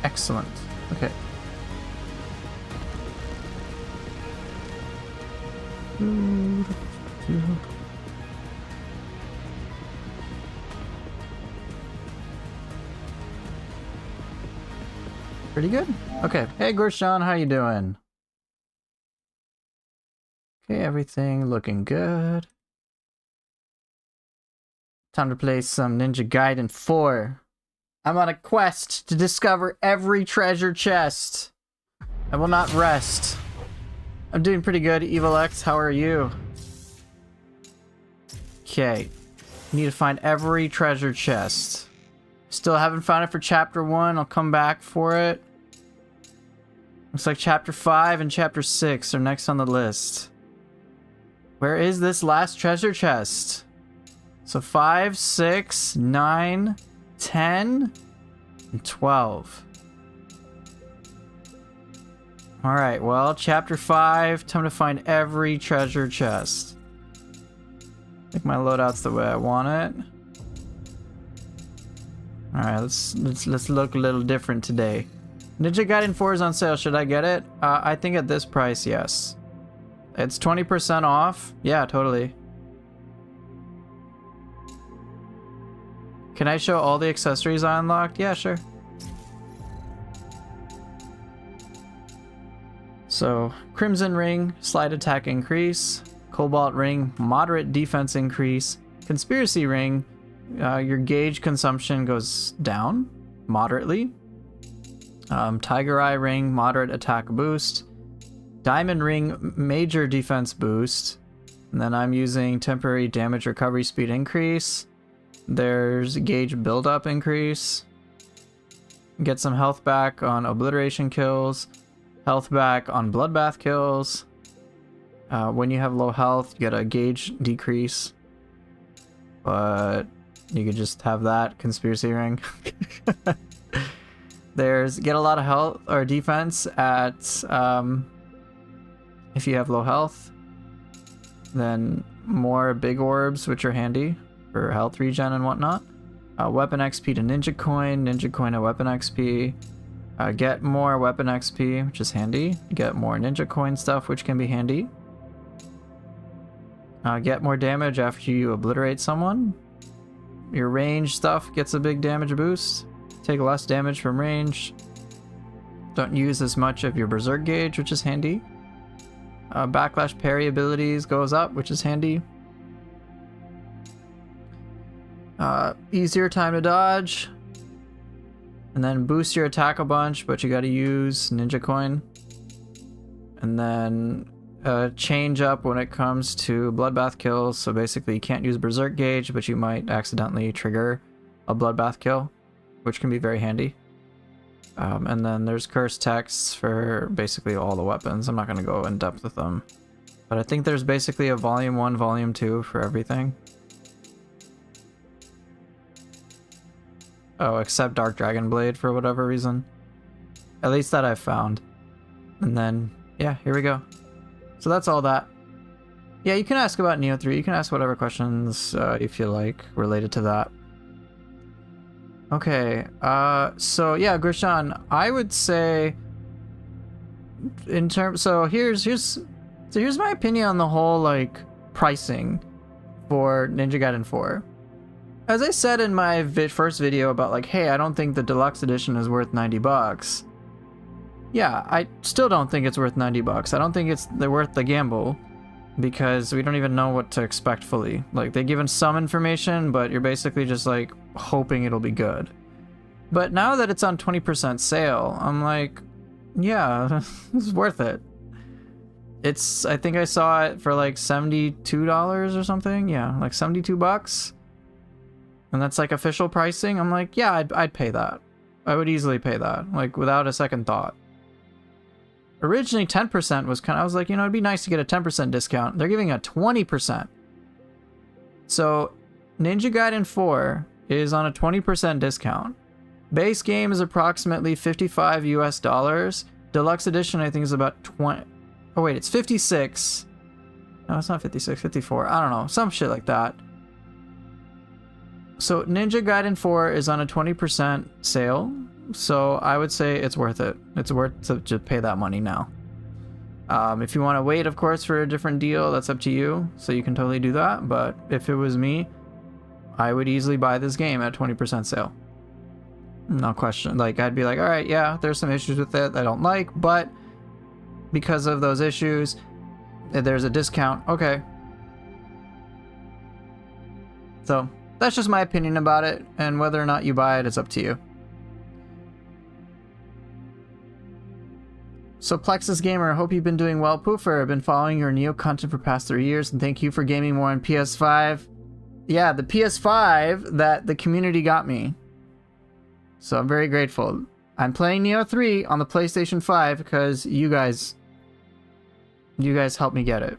Excellent. Okay. Pretty good. Okay. Hey, Gurshan, how you doing? Okay, everything looking good. Time to play some Ninja Gaiden 4. I'm on a quest to discover every treasure chest. I will not rest. I'm doing pretty good, Evil X. How are you? Okay. Need to find every treasure chest. Still haven't found it for Chapter 1. I'll come back for it. Looks like Chapter 5 and Chapter 6 are next on the list. Where is this last treasure chest? So 5, 6, 9, 10, and 12. Alright, well, Chapter 5. Time to find every treasure chest. I think my loadout's the way I want it. Alright, let's look a little different today. Ninja Gaiden 4 is on sale. Should I get it? I think at this price, yes. It's 20% off. Yeah, totally. Can I show all the accessories I unlocked? Yeah, sure. So, Crimson Ring, slight attack increase. Cobalt Ring, moderate defense increase. Conspiracy Ring, your gauge consumption goes down moderately. Tiger Eye Ring, moderate attack boost. Diamond Ring, major defense boost. And then I'm using temporary damage recovery speed increase. There's gauge buildup increase. Get some health back on obliteration kills. Health back on bloodbath kills. When you have low health, you get a gauge decrease. But you could just have that. Conspiracy Ring. There's get a lot of health or defense at if you have low health. Then more big orbs, which are handy for health regen and whatnot. Weapon XP to Ninja Coin to Weapon XP. Get more Weapon XP, which is handy. Get more Ninja Coin stuff, which can be handy. Get more damage after you obliterate someone. Your range stuff gets a big damage boost. Take less damage from range. Don't use as much of your Berserk gauge, which is handy. Backlash parry abilities goes up, which is handy. Easier time to dodge. And then boost your attack a bunch, but you gotta use Ninja Coin. And then change up when it comes to bloodbath kills. So basically you can't use Berserk gauge, but you might accidentally trigger a bloodbath kill, which can be very handy. And then there's curse texts for basically all the weapons. I'm not going to go in depth with them. But I think there's basically a Volume 1, Volume 2 for everything. Oh, except Dark Dragon Blade for whatever reason. At least that I've found. And then, yeah, here we go. So that's all that. Yeah, you can ask about Neo 3. You can ask whatever questions you feel like related to that. Okay, so yeah, Gurshan, I would say in terms, so here's my opinion on the whole like pricing for Ninja Gaiden 4. As I said in my first video about like, hey, I don't think the deluxe edition is worth $90. Yeah, I still don't think it's worth $90. I don't think they're worth the gamble because we don't even know what to expect fully. Like, they've given some information, but you're basically just like hoping it'll be good. But now that it's on 20% sale, I'm like, yeah, it's worth it. I think I saw it for like $72 or something. Yeah, like $72. And that's like official pricing. I'm like, yeah, I'd pay that. I would easily pay that, like without a second thought. Originally 10% was I was like, you know, it'd be nice to get a 10% discount. They're giving a 20%. So Ninja Gaiden 4 is on a 20% discount. Base game is approximately $55 US. Deluxe edition I think is about 20. Oh wait, it's 56. No, it's not 56, 54. I don't know, some shit like that. So Ninja Gaiden 4 is on a 20% sale. So I would say it's worth it. It's worth to pay that money now. If you want to wait, of course, for a different deal, that's up to you. So you can totally do that. But if it was me, I would easily buy this game at 20% sale. No question. Like, I'd be like, all right, yeah, there's some issues with it I don't like, but because of those issues, there's a discount. Okay. So that's just my opinion about it, and whether or not you buy it is up to you. So Plexus Gamer, hope you've been doing well. Poofer, I've been following your Neo content for past 3 years, and thank you for gaming more on PS5. Yeah, the PS5 that the community got me. So I'm very grateful. I'm playing Neo 3 on the PlayStation 5 because you guys helped me get it.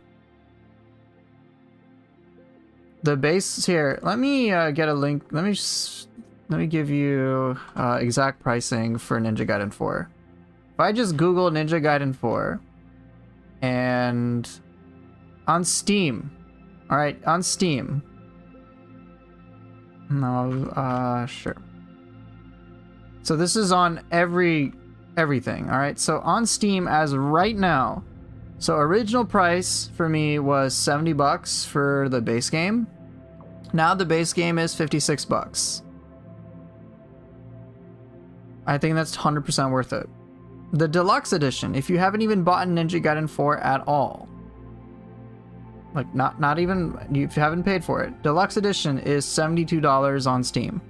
The base here, let me get a link. Let me give you exact pricing for Ninja Gaiden 4. If I just Google Ninja Gaiden 4 and on Steam, all right, on Steam. No, sure. So this is on everything, all right? So on Steam as right now, so original price for me was $70 for the base game. Now the base game is $56. I think that's 100% worth it. The deluxe edition, if you haven't even bought Ninja Gaiden 4 at all, like not even, you haven't paid for it, deluxe edition is $72 on Steam.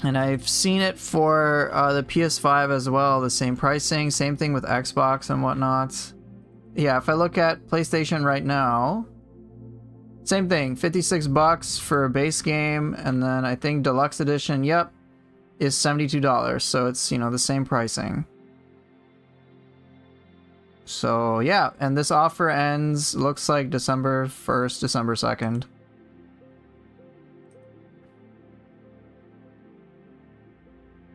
And I've seen it for the PS5 as well, the same pricing, same thing with Xbox and whatnot. Yeah, if I look at PlayStation right now, same thing, $56 for a base game, and then I think deluxe edition, yep, is $72. So it's, you know, the same pricing. So yeah, and this offer ends, looks like December 1st, December 2nd.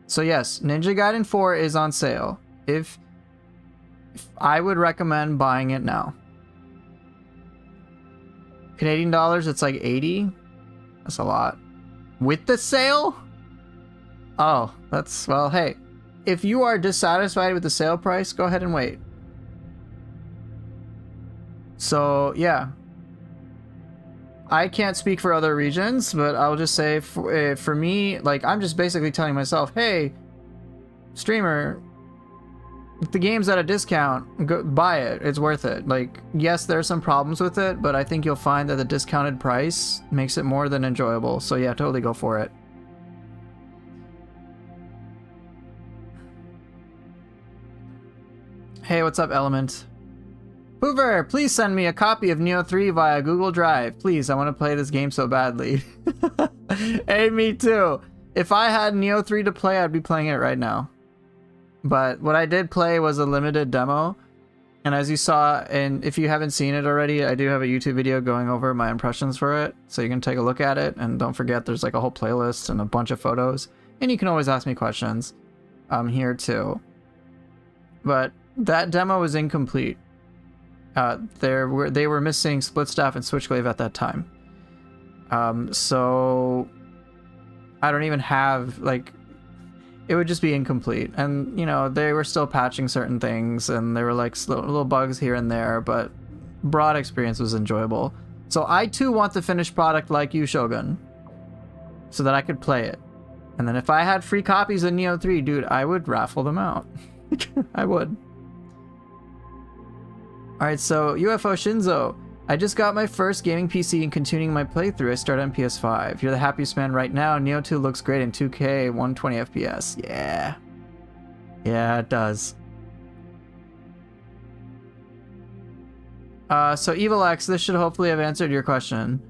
So yes, Ninja Gaiden 4 is on sale. If I would recommend buying it now. Canadian dollars, it's like 80. That's a lot. With the sale? Oh, that's, well, hey. If you are dissatisfied with the sale price, go ahead and wait. So, yeah. I can't speak for other regions, but I'll just say for me, like, I'm just basically telling myself, hey, streamer, if the game's at a discount, go buy it. It's worth it. Like, yes, there's some problems with it, but I think you'll find that the discounted price makes it more than enjoyable. So yeah, totally go for it. Hey, what's up, Element? Hoover, please send me a copy of Neo 3 via Google Drive. Please, I want to play this game so badly. Hey, me too. If I had Neo 3 to play, I'd be playing it right now. But what I did play was a limited demo. And as you saw, and if you haven't seen it already, I do have a YouTube video going over my impressions for it. So you can take a look at it. And don't forget, there's like a whole playlist and a bunch of photos. And you can always ask me questions here too. But that demo was incomplete. They were missing split staff and switchglaive at that time. So I don't even have, like, it would just be incomplete. And, you know, they were still patching certain things and there were like little bugs here and there, but broad experience was enjoyable. So I too want the finished product like you, Shogun, so that I could play it. And then if I had free copies of Neo 3, dude, I would raffle them out. I would. Alright, so UFO Shinzo, I just got my first gaming PC and continuing my playthrough. I started on PS5. You're the happiest man right now. Neo 2 looks great in 2K, 120 FPS. Yeah. Yeah, it does. So Evil X, this should hopefully have answered your question.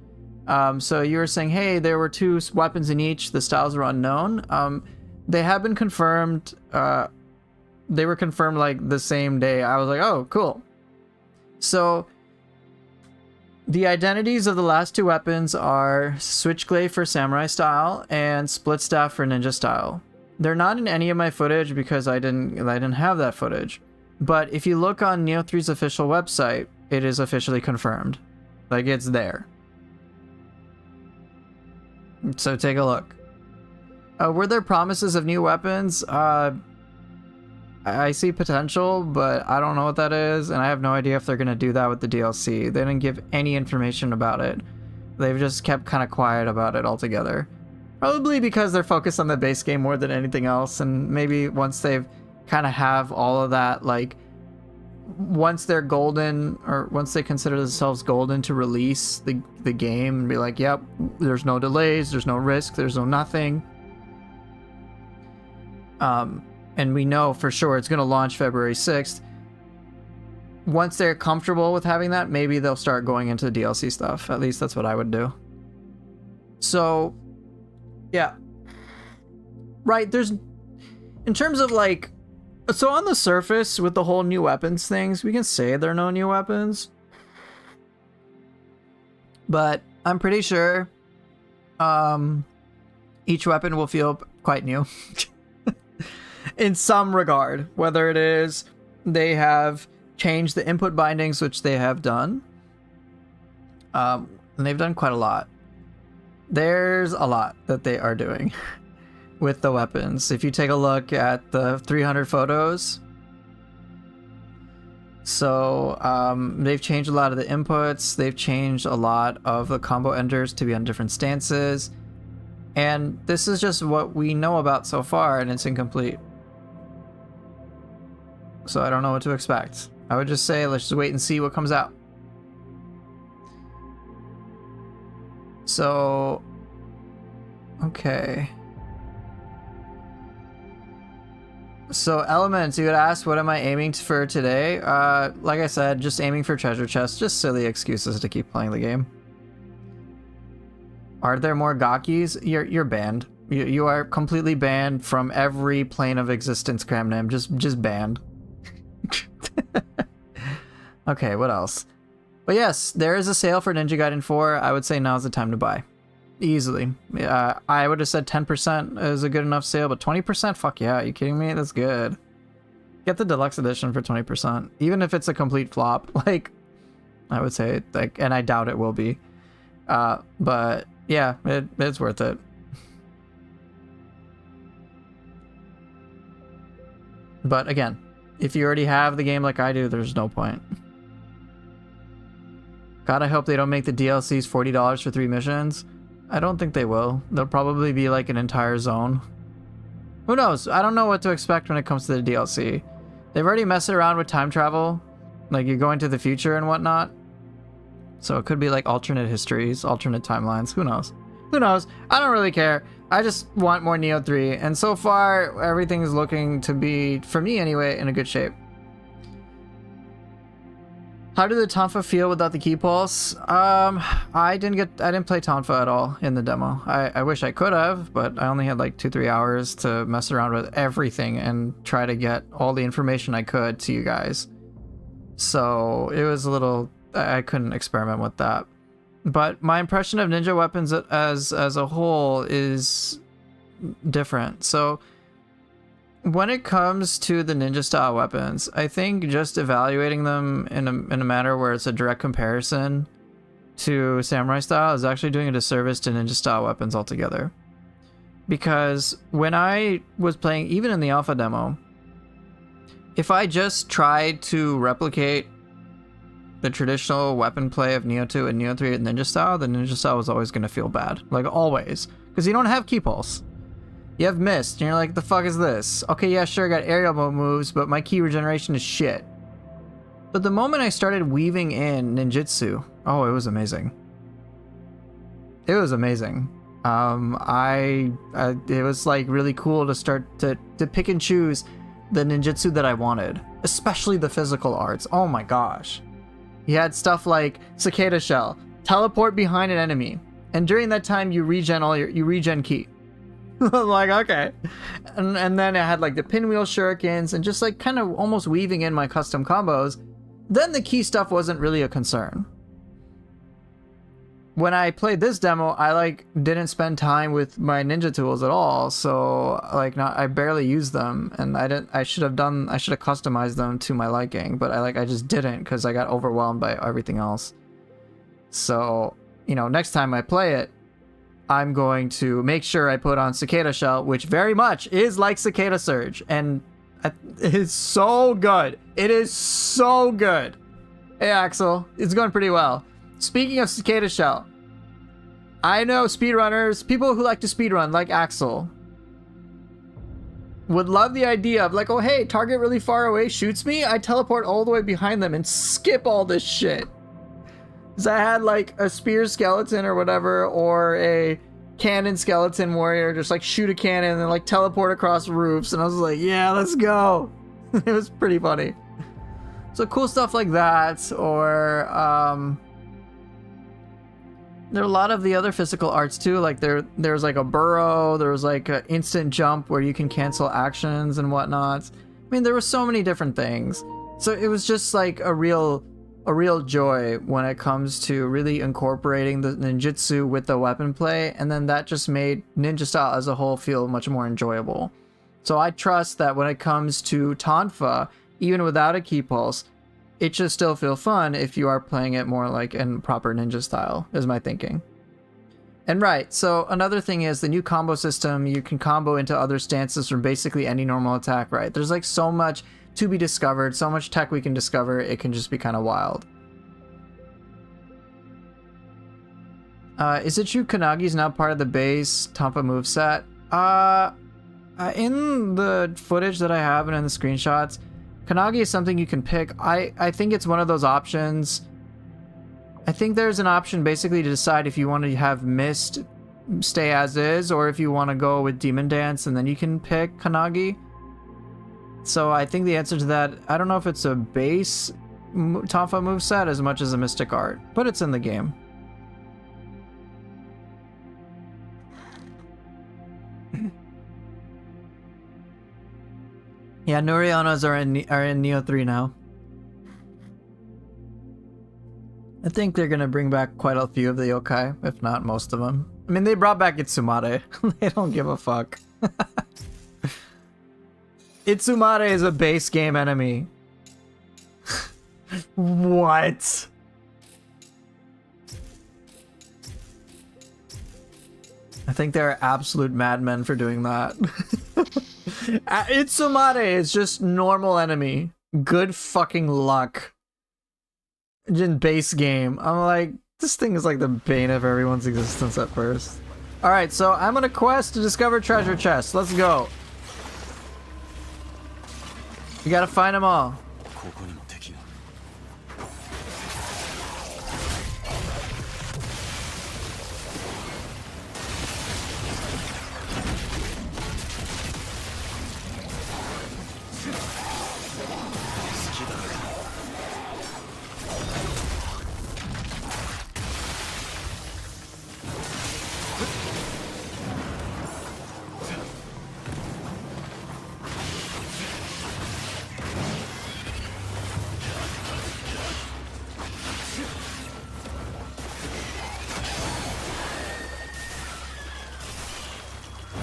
So you were saying, hey, there were 2 weapons in each. The styles were unknown. They have been confirmed. They were confirmed like the same day. I was like, oh, cool. So, the identities of the last 2 weapons are switchglaive for samurai style and split staff for ninja style. They're not in any of my footage because I didn't have that footage. But if you look on Neo 3's official website, it is officially confirmed. Like, it's there. So take a look. Were there promises of new weapons? I see potential, but I don't know what that is, and I have no idea if they're going to do that with the DLC. They didn't give any information about it. They've just kept kind of quiet about it altogether. Probably because they're focused on the base game more than anything else, and maybe once they've kind of have all of that, like, once they're golden, or once they consider themselves golden to release the game and be like, yep, there's no delays, there's no risk, there's no nothing. And we know for sure it's going to launch February 6th. Once they're comfortable with having that, maybe they'll start going into the DLC stuff. At least that's what I would do. So, yeah. Right, there's... In terms of, like... So on the surface, with the whole new weapons things, we can say there are no new weapons. But I'm pretty sure each weapon will feel quite new. In some regard, whether it is they have changed the input bindings, which they have done, and they've done quite a lot. There's a lot that they are doing with the weapons. If you take a look at the 300 photos, so they've changed a lot of the inputs, they've changed a lot of the combo enders to be on different stances, and this is just what we know about so far, and it's incomplete. So I don't know what to expect. I would just say let's just wait and see what comes out. So, okay. So Elements, you had asked what am I aiming for today? Like I said, just aiming for treasure chests, just silly excuses to keep playing the game. Are there more Gakis? You're banned. You are completely banned from every plane of existence, Cramnam. Just banned. Okay, what else? But yes, there is a sale for Ninja Gaiden 4. I would say now's the time to buy. Easily. I would have said 10% is a good enough sale, but 20%? Fuck yeah, are you kidding me? That's good. Get the deluxe edition for 20%. Even if it's a complete flop, like, I would say, like, and I doubt it will be. But yeah, it's worth it. But again, if you already have the game like I do, there's no point. God, I hope they don't make the DLCs $40 for 3 missions. I don't think they will. They'll probably be like an entire zone. Who knows? I don't know what to expect when it comes to the DLC. They've already messed around with time travel. Like, you're going to the future and whatnot. So it could be like alternate histories, alternate timelines. Who knows? Who knows? I don't really care. I just want more Neo 3. And so far, everything is looking to be, for me anyway, in a good shape. How did the Tonfa feel without the key pulse? I didn't play Tonfa at all in the demo. I wish I could have, but I only had like 2-3 hours to mess around with everything and try to get all the information I could to you guys. So it was a little, I couldn't experiment with that. But my impression of ninja weapons as a whole is different. So when it comes to the ninja style weapons, I think just evaluating them in a manner where it's a direct comparison to samurai style is actually doing a disservice to ninja style weapons altogether. Because when I was playing, even in the alpha demo, if I just tried to replicate the traditional weapon play of Neo 2 and Neo 3 at ninja style, the ninja style was always going to feel bad. Like, always. Because you don't have key pulse. You have mist, and you're like, the fuck is this? Okay, yeah, sure, I got aerial moves, but my key regeneration is shit. But the moment I started weaving in ninjutsu, oh, it was amazing. It was amazing. It was like really cool to start to pick and choose the ninjutsu that I wanted, especially the physical arts. Oh my gosh. You had stuff like Cicada Shell, teleport behind an enemy, and during that time you regen key. I'm like, okay. And then I had like the pinwheel shurikens and just like kind of almost weaving in my custom combos. Then the key stuff wasn't really a concern. When I played this demo, I like didn't spend time with my ninja tools at all. So like I barely used them, and I should have customized them to my liking, but I just didn't because I got overwhelmed by everything else. So, you know, next time I play it, I'm going to make sure I put on Cicada Shell, which very much is like Cicada Surge, and it is so good. It is so good. Hey, Axel, it's going pretty well. Speaking of Cicada Shell, I know speedrunners, people who like to speedrun, like Axel, would love the idea of like, oh hey, target really far away shoots me, I teleport all the way behind them and skip all this shit. Because I had like a spear skeleton or whatever, or a cannon skeleton warrior just like shoot a cannon and then like teleport across roofs, and I was like, yeah, let's go. It was pretty funny. So cool stuff like that, or there are a lot of the other physical arts too, like there's like a burrow, there was like an instant jump where you can cancel actions and whatnot. I mean, there were so many different things. So it was just like a real joy when it comes to really incorporating the ninjutsu with the weapon play, and then that just made ninja style as a whole feel much more enjoyable. So I trust that when it comes to Tonfa, even without a key pulse, it should still feel fun if you are playing it more like in proper ninja style, is my thinking. And right, so another thing is the new combo system, you can combo into other stances from basically any normal attack, right? There's like so much to be discovered, so much tech we can discover, it can just be kind of wild. Is it true Kanagi's now part of the base Tonfa moveset? In the footage that I have and in the screenshots, Kanagi is something you can pick. I think it's one of those options. I think there's an option basically to decide if you want to have Mist stay as is, or if you want to go with Demon Dance, and then you can pick Kanagi. So I think the answer to that, I don't know if it's a base Tonfa moveset as much as a Mystic Art, but it's in the game. Yeah, Nurianas are in Neo 3 now. I think they're gonna bring back quite a few of the yokai, if not most of them. I mean, they brought back Itsumare. They don't give a fuck. Itsumare is a base game enemy. What? I think they're absolute madmen for doing that. Itsumare is just normal enemy. Good fucking luck. In base game. I'm like, this thing is like the bane of everyone's existence at first. Alright, so I'm on a quest to discover treasure chests. Let's go. You gotta find them all.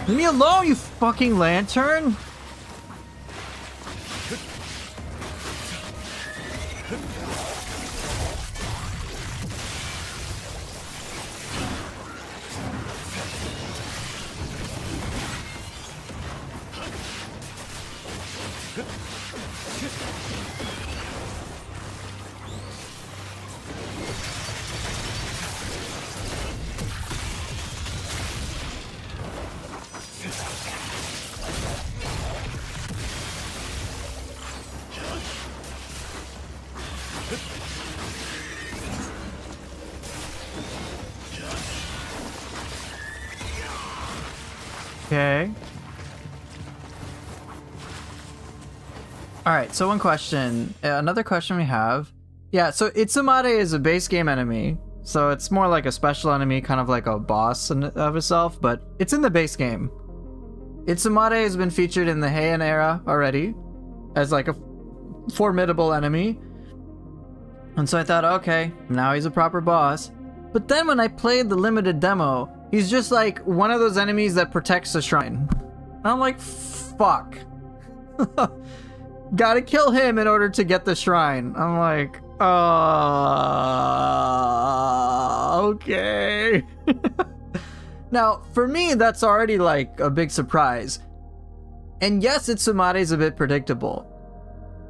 Leave me alone, you fucking lantern! Okay. Alright, so one question. Another question we have. Yeah, so Itsumare is a base game enemy. So it's more like a special enemy, kind of like a boss of itself, but it's in the base game. Itsumare has been featured in the Heian era already as like a formidable enemy. And so I thought, okay, now he's a proper boss. But then when I played the limited demo, he's just like one of those enemies that protects the shrine. And I'm like, fuck. Gotta kill him in order to get the shrine. I'm like, okay. Now, for me, that's already like a big surprise. And yes, Itsumade is a bit predictable.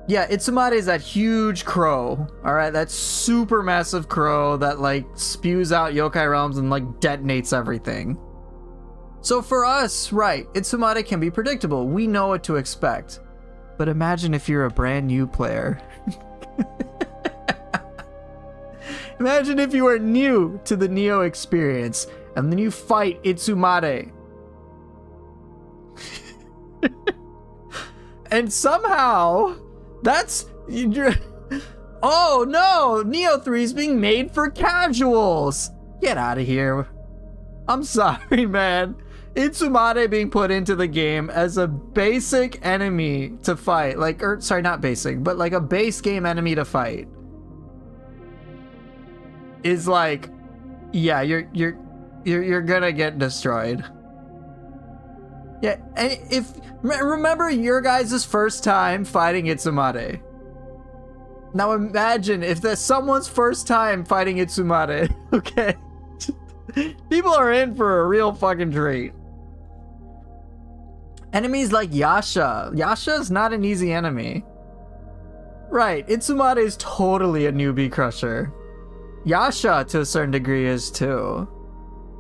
Yeah, Itsumade is that huge crow, alright? That super massive crow that like spews out yokai realms and like detonates everything. So for us, right, Itsumade can be predictable. We know what to expect. But imagine if you're a brand new player. Imagine if you are new to the Nioh experience and then you fight Itsumade. And somehow, that's... Oh no! Nioh 3 is being made for casuals! Get out of here. I'm sorry, man. Itsumade being put into the game as a basic enemy to fight. Like, or sorry, not basic, but like a base game enemy to fight. Is like, yeah, you're gonna get destroyed. Yeah, and if remember your guys' first time fighting Itsumade. Now imagine if that's someone's first time fighting Itsumade. Okay, people are in for a real fucking treat. Enemies like Yasha. Yasha is not an easy enemy. Right, Itsumade is totally a newbie crusher. Yasha, to a certain degree, is too.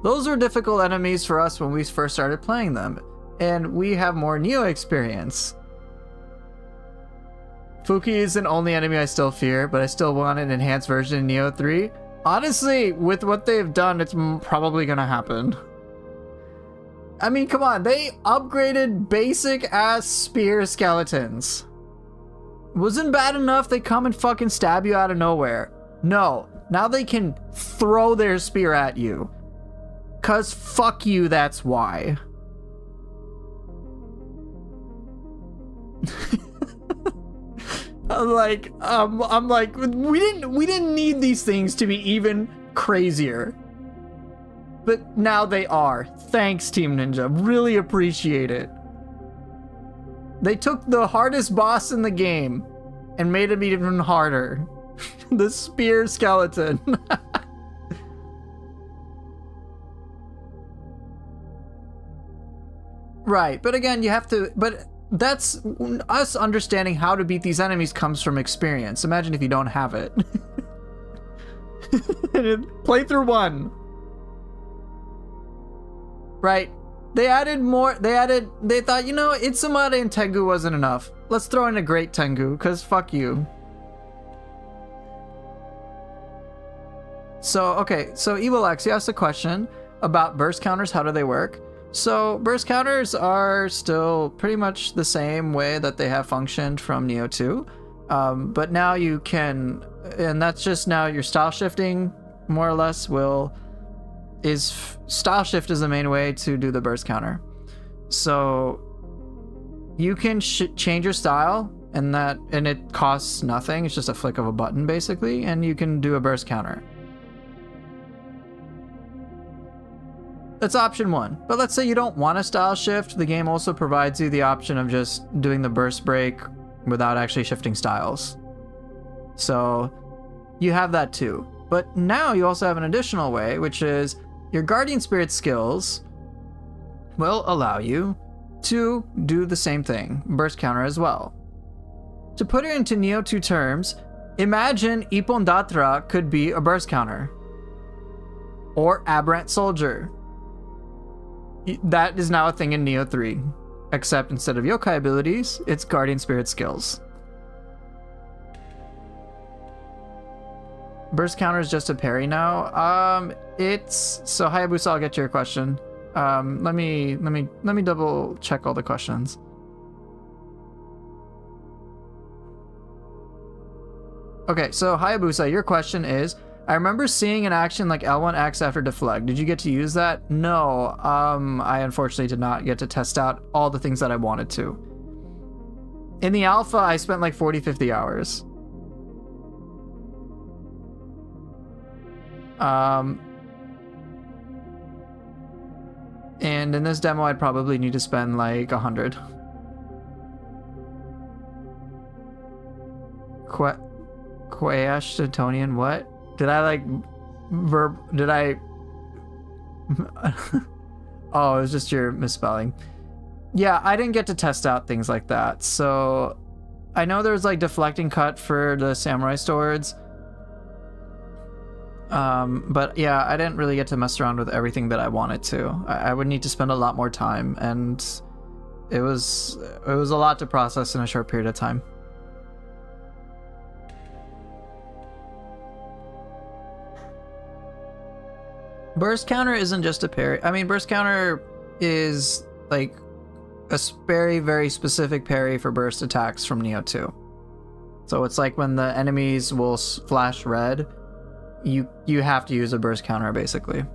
Those were difficult enemies for us when we first started playing them, and we have more Nioh experience. Fuki is an only enemy I still fear, but I still want an enhanced version in Nioh 3. Honestly, with what they've done, it's probably gonna happen. I mean, come on, they upgraded basic-ass spear skeletons. Wasn't bad enough they come and fucking stab you out of nowhere. No, now they can throw their spear at you. 'Cause fuck you, that's why. I'm like, we didn't need these things to be even crazier. But now they are. Thanks, Team Ninja. Really appreciate it. They took the hardest boss in the game and made him even harder. The spear skeleton. Right, but again, you have to... But that's... Us understanding how to beat these enemies comes from experience. Imagine if you don't have it. Playthrough 1. Right. They added more... They thought, you know, Itsumade and Tengu wasn't enough. Let's throw in a great Tengu, because fuck you. So, okay. So, Evil X, you asked a question about burst counters. How do they work? So, burst counters are still pretty much the same way that they have functioned from Nioh 2. But now you can... And that's just now your style shifting, more or less, style shift is the main way to do the burst counter. So you can change your style, and it costs nothing. It's just a flick of a button basically, and you can do a burst counter. That's option 1. But let's say you don't want a style shift. The game also provides you the option of just doing the burst break without actually shifting styles. So you have that too. But now you also have an additional way, which is your Guardian Spirit skills will allow you to do the same thing, burst counter as well. To put it into Nioh 2 terms, imagine Ippon Datra could be a burst counter. Or Aberrant Soldier. That is now a thing in Nioh 3. Except instead of yokai abilities, it's Guardian Spirit skills. Burst counter is just a parry now. So Hayabusa, I'll get to your question. Let me double check all the questions. Okay, so Hayabusa, your question is, I remember seeing an action like L1X after deflect. Did you get to use that? No, I unfortunately did not get to test out all the things that I wanted to. In the alpha, I spent like 40-50 hours. And in this demo, I'd probably need to spend like 100. Quaeshtonian, what? Did I like did I Oh, it was just your misspelling. Yeah, I didn't get to test out things like that. So I know there's like deflecting cut for the samurai swords. But yeah, I didn't really get to mess around with everything that I wanted to. I would need to spend a lot more time, and it was a lot to process in a short period of time. Burst counter isn't just a parry. I mean, burst counter is like a very, very specific parry for burst attacks from Neo 2. So it's like when the enemies will flash red, you have to use a burst counter, basically.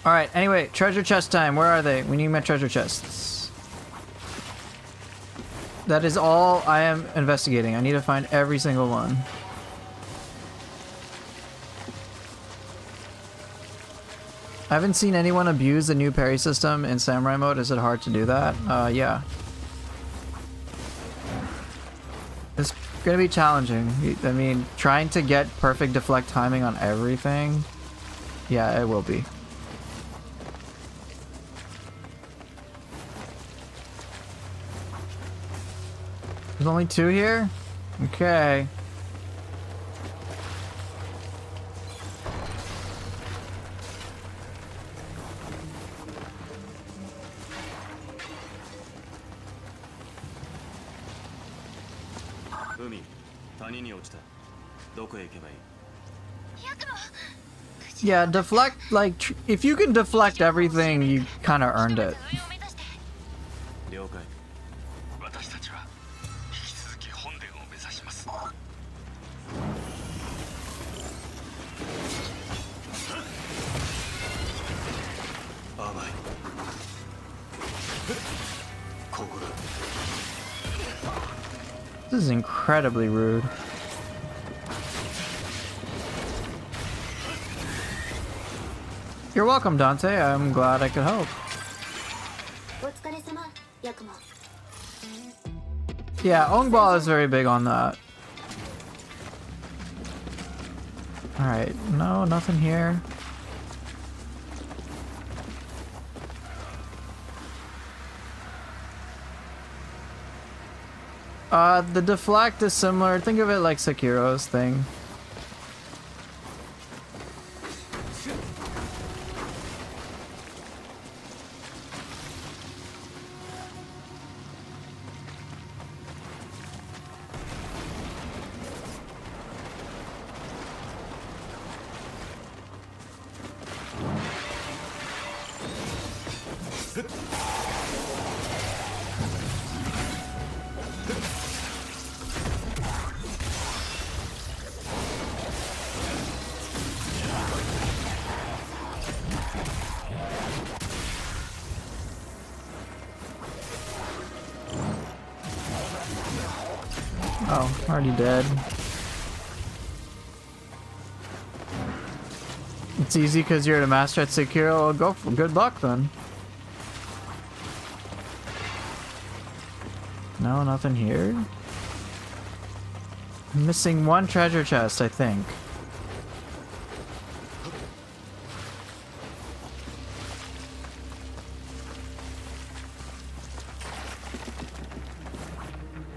Alright, anyway, treasure chest time. Where are they? We need my treasure chests. That is all I am investigating. I need to find every single one. I haven't seen anyone abuse the new parry system in samurai mode. Is it hard to do that? Yeah. It's gonna be challenging. I mean, trying to get perfect deflect timing on everything. Yeah, it will be. There's only 2 here? Okay. Yeah, deflect, like, if you can deflect everything, you kind of earned it. This is incredibly rude. You're welcome, Dante. I'm glad I could help. Yeah, Ongball is very big on that. Alright, no, nothing here. The deflect is similar. Think of it like Sekiro's thing. Oh, already dead. It's easy because you're the master at Sekiro. Well, go for good luck then. No, nothing here. I'm missing 1 treasure chest, I think.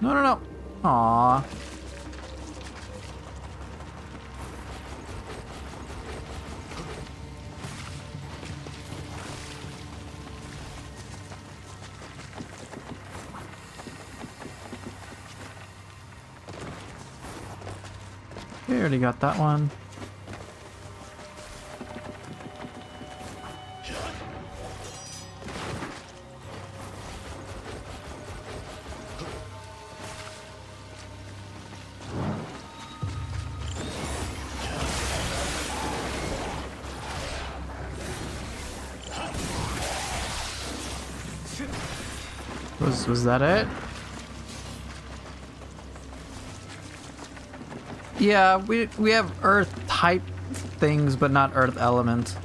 No, no, no. Aww. We already got that one. Was that it? Yeah, we have earth type things, but not earth element.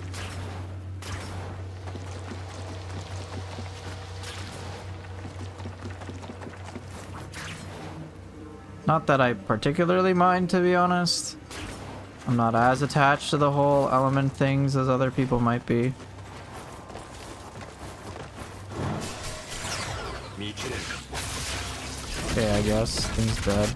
Not that I particularly mind, to be honest. I'm not as attached to the whole element things as other people might be. Okay, I guess. Thing's dead.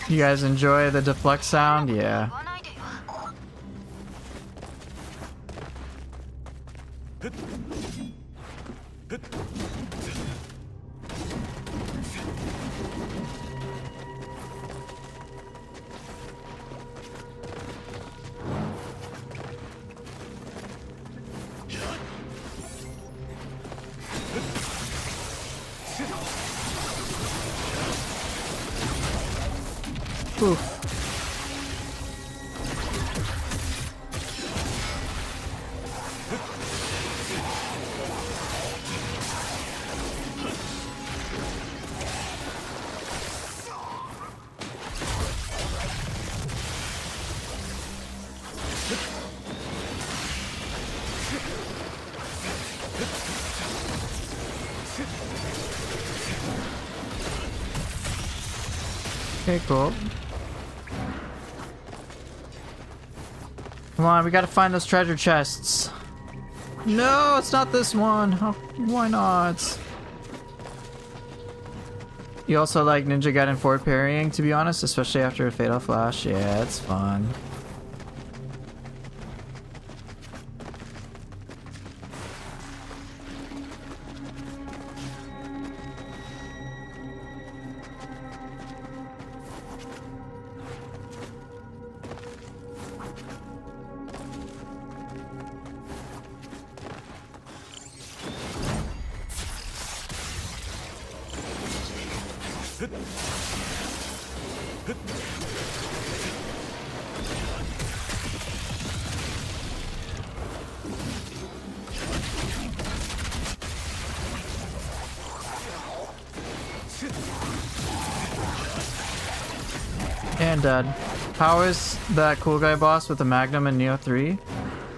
You guys enjoy the deflect sound? Yeah. Oof. Okay, cool. Come on, we gotta find those treasure chests. No, it's not this one. Why not? You also like Ninja Gaiden 4 parrying, to be honest, especially after a Fatal Flash? Yeah, it's fun. And dead. How is that cool guy boss with the Magnum in Neo 3?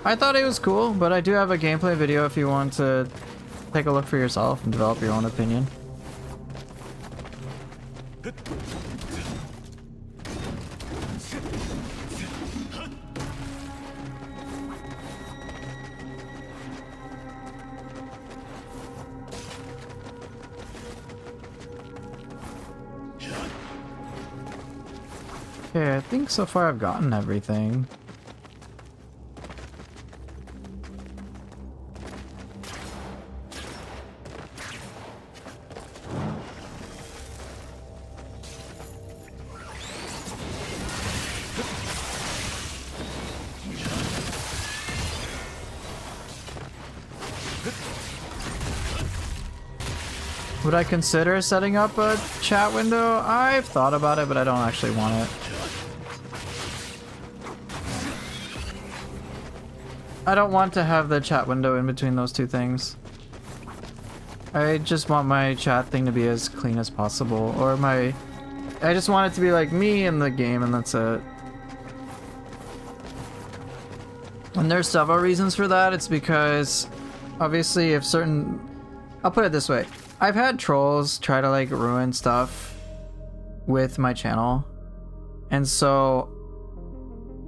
I thought it was cool, but I do have a gameplay video if you want to take a look for yourself and develop your own opinion. Okay, I think so far I've gotten everything. Would I consider setting up a chat window? I've thought about it, but I don't actually want it. I don't want to have the chat window in between those two things. I just want my chat thing to be as clean as possible, or I just want it to be like me in the game and that's it. And there's several reasons for that. It's because obviously if certain, I'll put it this way. I've had trolls try to like ruin stuff with my channel. And so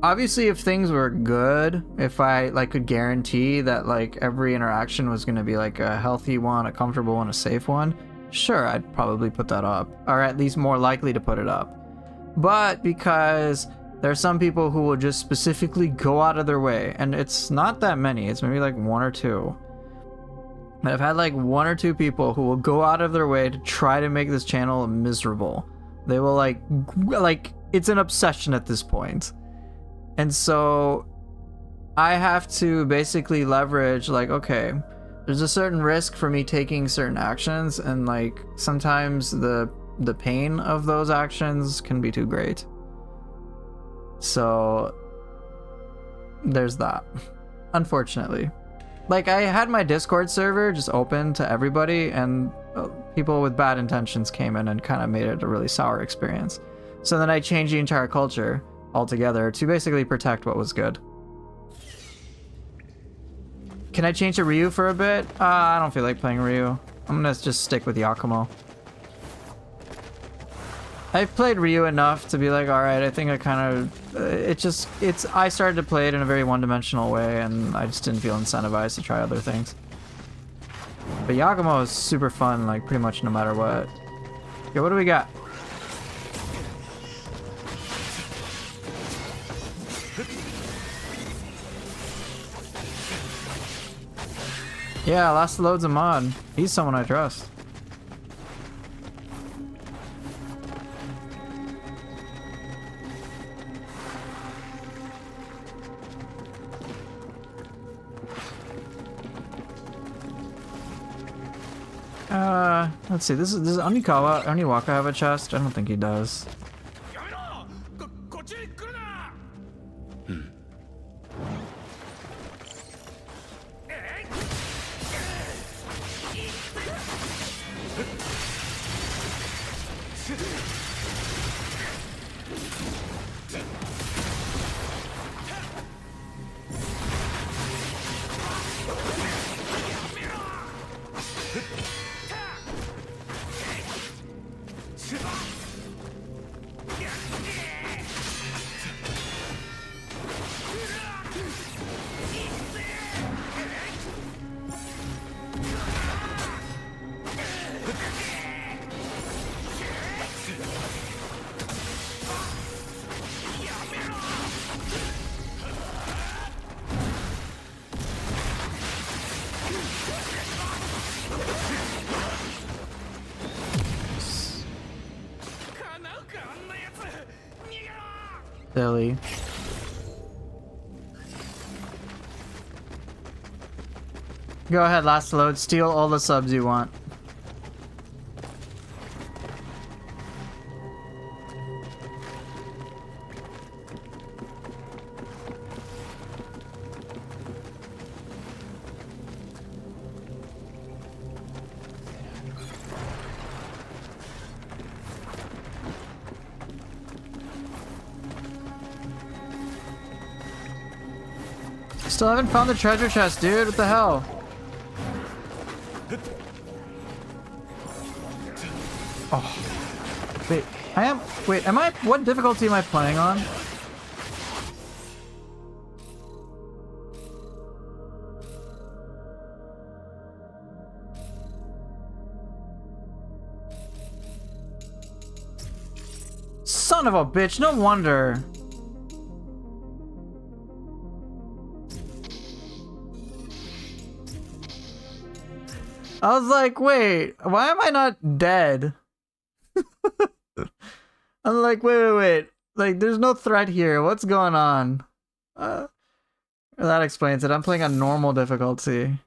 obviously if things were good, if I like could guarantee that like every interaction was going to be like a healthy one, a comfortable one, a safe one, sure, I'd probably put that up, or at least more likely to put it up. But because there are some people who will just specifically go out of their way, and it's not that many, it's maybe like one or two. But I've had like one or two people who will go out of their way to try to make this channel miserable. They will like it's an obsession at this point. And so I have to basically leverage like, okay, there's a certain risk for me taking certain actions, and like sometimes the pain of those actions can be too great. So there's that. unfortunately. Like, I had my Discord server just open to everybody, and people with bad intentions came in and kind of made it a really sour experience. So then I changed the entire culture altogether to basically protect what was good. Can I change to Ryu for a bit? I don't feel like playing Ryu. I'm gonna just stick with Yakumo. I've played Ryu enough to be like, alright, I think I kind of... I started to play it in a very one-dimensional way, and I just didn't feel incentivized to try other things. But Yakumo is super fun, like, pretty much no matter what. Okay, what do we got? Yeah, Last Load's a mod. He's someone I trust. Let's see. Does Oniwaka have a chest? I don't think he does. Silly. Go ahead, Last Load. Steal all the subs you want. Still haven't found the treasure chest, dude. What the hell? Oh. Wait, what difficulty am I playing on? Son of a bitch, no wonder. I was like, wait, why am I not dead? I'm like, wait. Like, there's no threat here. What's going on? That explains it. I'm playing on normal difficulty.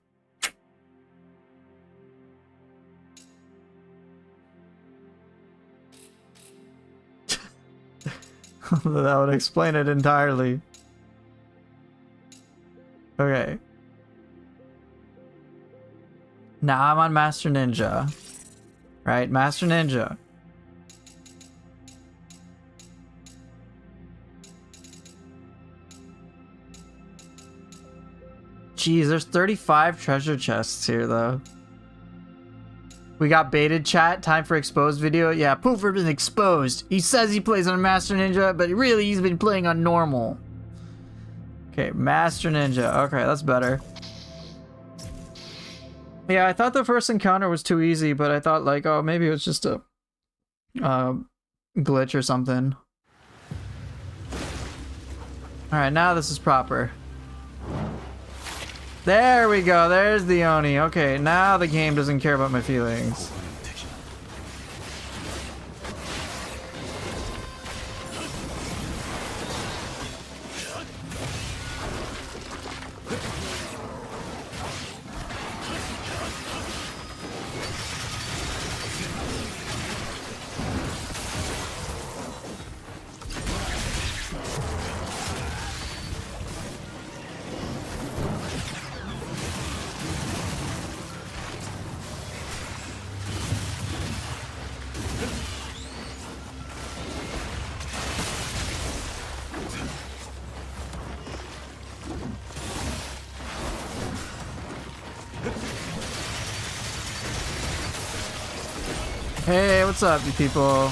That would explain it entirely. Okay. Now I'm on Master Ninja. Right? Master Ninja. Jeez, there's 35 treasure chests here, though. We got baited, chat. Time for exposed video. Yeah, Poofer been exposed. He says he plays on Master Ninja, but really he's been playing on normal. Okay, Master Ninja. Okay, that's better. Yeah, I thought the first encounter was too easy, but I thought like, oh, maybe it was just a glitch or something. Alright, now this is proper. There we go, there's the Oni. Okay, now the game doesn't care about my feelings. Hey, what's up, you people?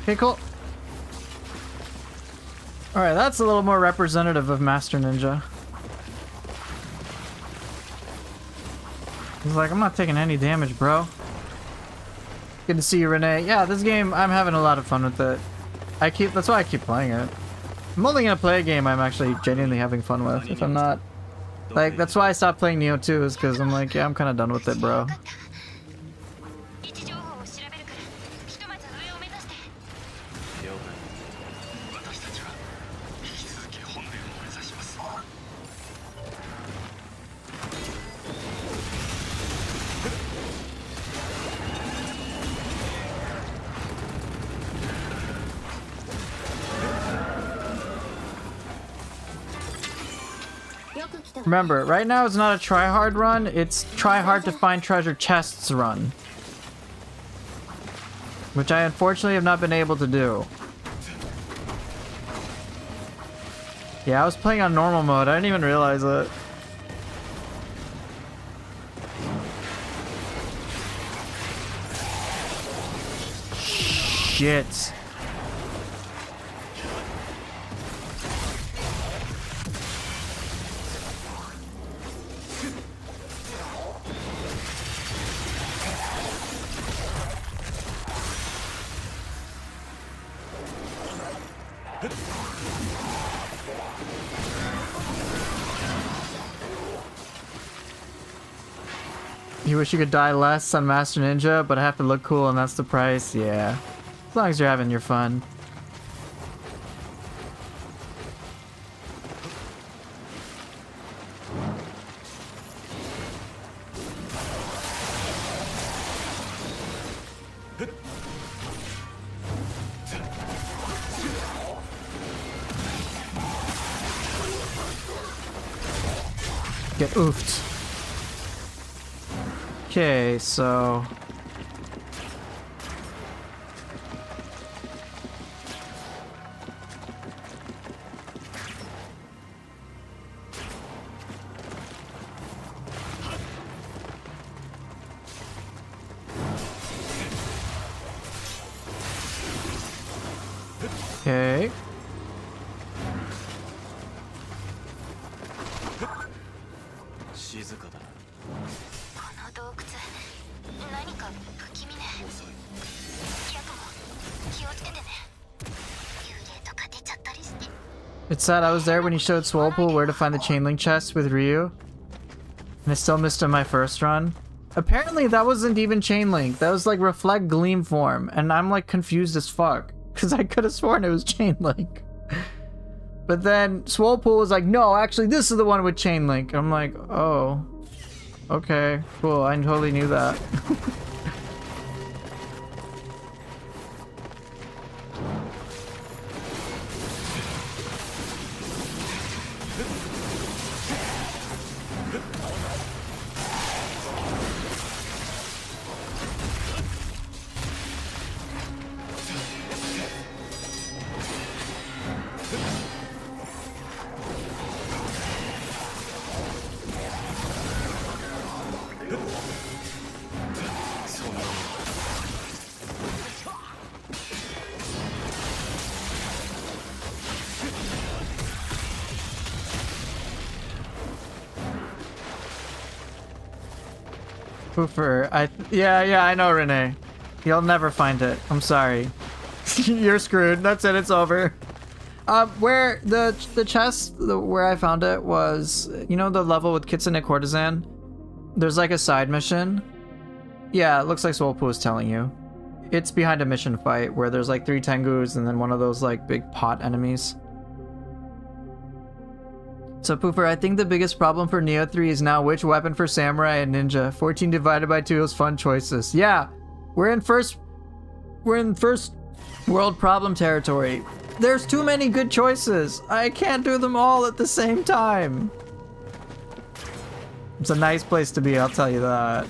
Okay, cool. Alright, that's a little more representative of Master Ninja. He's like, I'm not taking any damage, bro. Good to see you, Renee. Yeah, this game, I'm having a lot of fun with it. That's why I keep playing it. I'm only gonna play a game I'm actually genuinely having fun with. If I'm not, like, that's why I stopped playing Neo 2, is because I'm like, yeah, I'm kind of done with it, bro. Remember, right now it's not a try hard run, it's try hard to find treasure chests run. Which I unfortunately have not been able to do. Yeah, I was playing on normal mode, I didn't even realize it. Shit. You wish you could die less on Master Ninja, but I have to look cool and that's the price? Yeah. As long as you're having your fun. Get oofed. Okay, so... Okay. It said I was there when he showed Swolepool where to find the chainlink chest with Ryu. And I still missed him my first run. Apparently that wasn't even chainlink. That was like reflect gleam form. And I'm like confused as fuck. Because I could have sworn it was chainlink. But then Swolepool was like, no, actually this is the one with chainlink. I'm like, oh. Okay, cool. I totally knew that. Pooper, yeah, I know, Renee. You'll never find it. I'm sorry. You're screwed. That's it. It's over. Where the chest where I found it was, you know, the level with Kitsune Courtesan? There's like a side mission. Yeah, it looks like Swolpo was telling you. It's behind a mission fight where there's like 3 Tengus and then one of those like big pot enemies. So Pooper, I think the biggest problem for Neo 3 is now which weapon for Samurai and Ninja. 14 divided by 2 is fun choices. Yeah, we're in first world problem territory. There's too many good choices. I can't do them all at the same time. It's a nice place to be, I'll tell you that.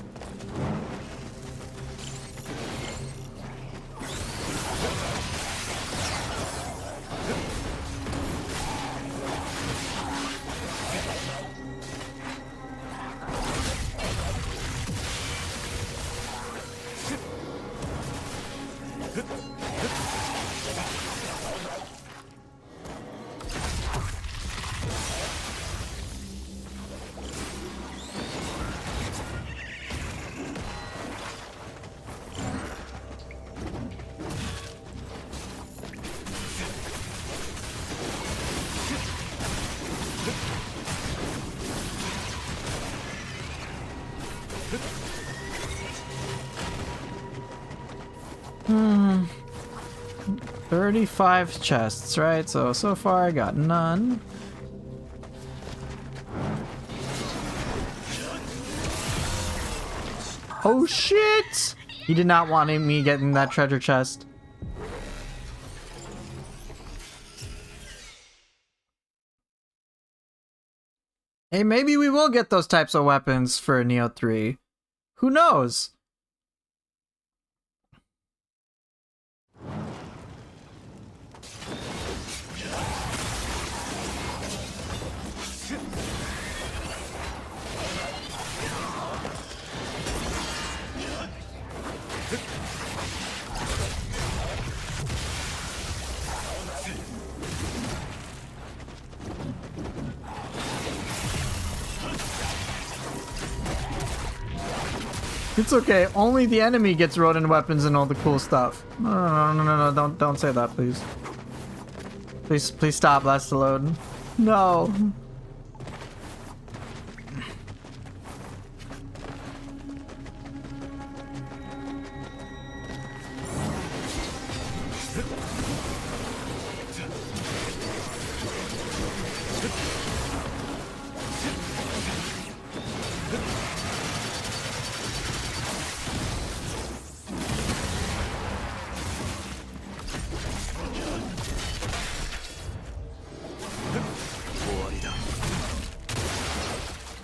Hmm. 35 chests, right? So far I got none. Oh shit! He did not want me getting that treasure chest. Hey, maybe we will get those types of weapons for Neo 3. Who knows? It's okay. Only the enemy gets rodent weapons and all the cool stuff. No. Don't say that, please. Please stop. Last to load. No.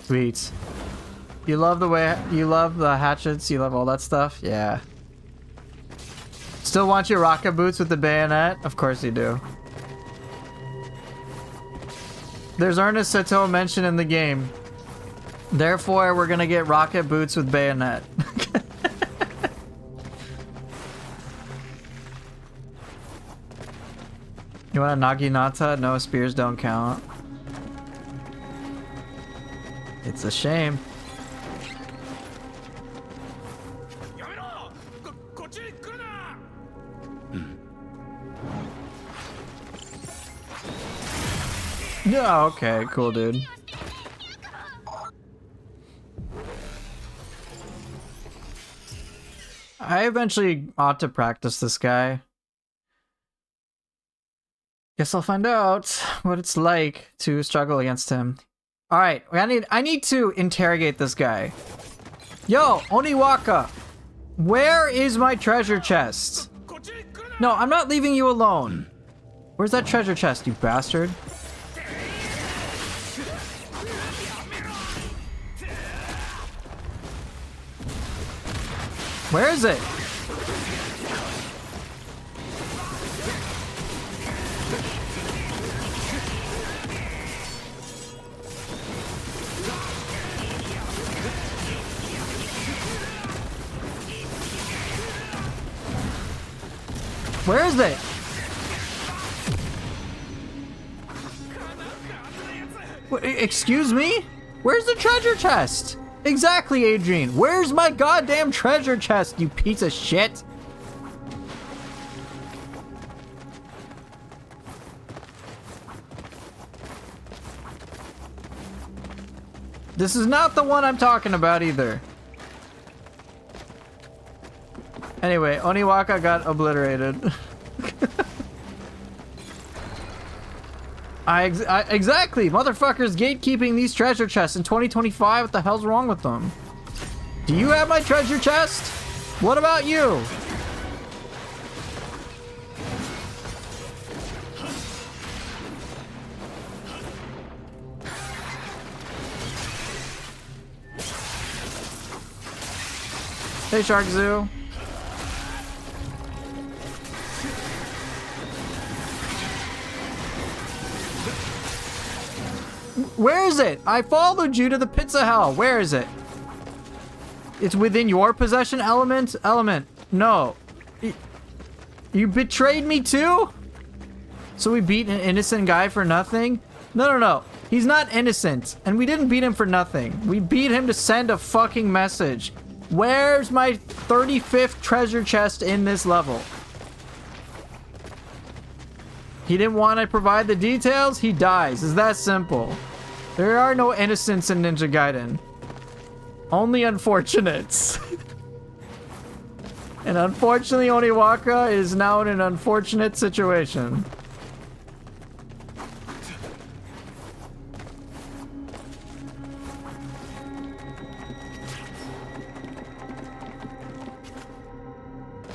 Sweet. You love the way you love the hatchets, you love all that stuff? Yeah. Still want your rocket boots with the bayonet? Of course you do. There's Ernest Sato mentioned in the game. Therefore, we're gonna get rocket boots with bayonet. You want a Naginata? No, spears don't count. It's a shame. Yeah, okay, cool, dude. I eventually ought to practice this guy. Guess I'll find out what it's like to struggle against him. Alright, I need to interrogate this guy. Yo, Oniwaka! Where is my treasure chest? No, I'm not leaving you alone. Where's that treasure chest, you bastard? Where is it? Where is it? What, excuse me? Where's the treasure chest? Exactly, Adrian. Where's my goddamn treasure chest, you piece of shit? This is not the one I'm talking about either. Anyway, Oniwaka got obliterated. Exactly! Motherfuckers gatekeeping these treasure chests in 2025. What the hell's wrong with them? Do you have my treasure chest? What about you? Hey, Shark Zoo. Where is it? I followed you to the pits of hell. Where is it? It's within your possession, Element? Element, no. You betrayed me too? So we beat an innocent guy for nothing? No. He's not innocent. And we didn't beat him for nothing. We beat him to send a fucking message. Where's my 35th treasure chest in this level? He didn't want to provide the details? He dies. It's that simple. There are no innocents in Ninja Gaiden. Only unfortunates. And unfortunately, Oniwaka is now in an unfortunate situation.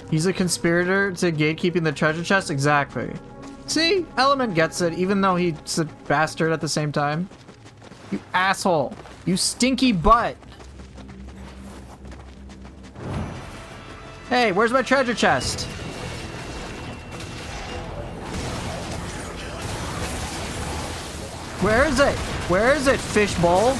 He's a conspirator to gatekeeping the treasure chest? Exactly. See? Element gets it, even though he's a bastard at the same time. You asshole. You stinky butt. Hey, where's my treasure chest? Where is it? Where is it, fishbowl?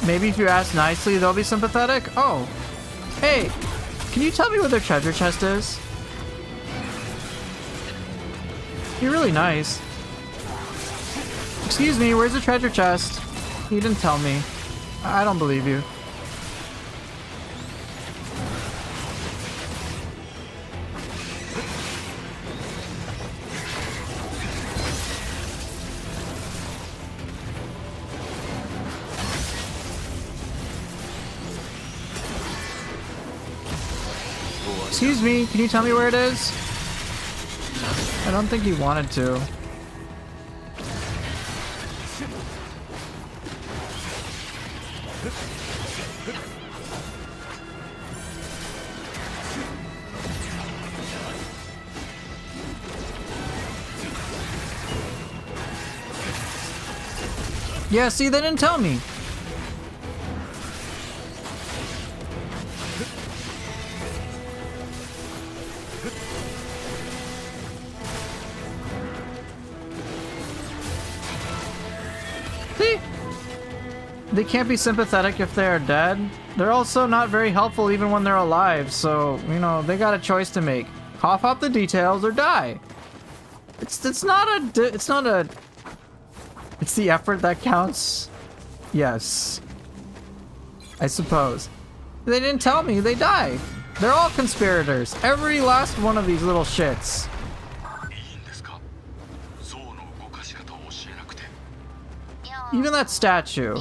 Maybe if you ask nicely, they'll be sympathetic? Oh. Hey, can you tell me where their treasure chest is? You're really nice. Excuse me, where's the treasure chest? You didn't tell me. I don't believe you. Excuse me, can you tell me where it is? I don't think he wanted to. Yeah, see, they didn't tell me. They can't be sympathetic if they are dead. They're also not very helpful even when they're alive, so, you know, they got a choice to make. Cough up the details or die. It's the effort that counts. Yes. I suppose. They didn't tell me, they die. They're all conspirators. Every last one of these little shits. Even that statue.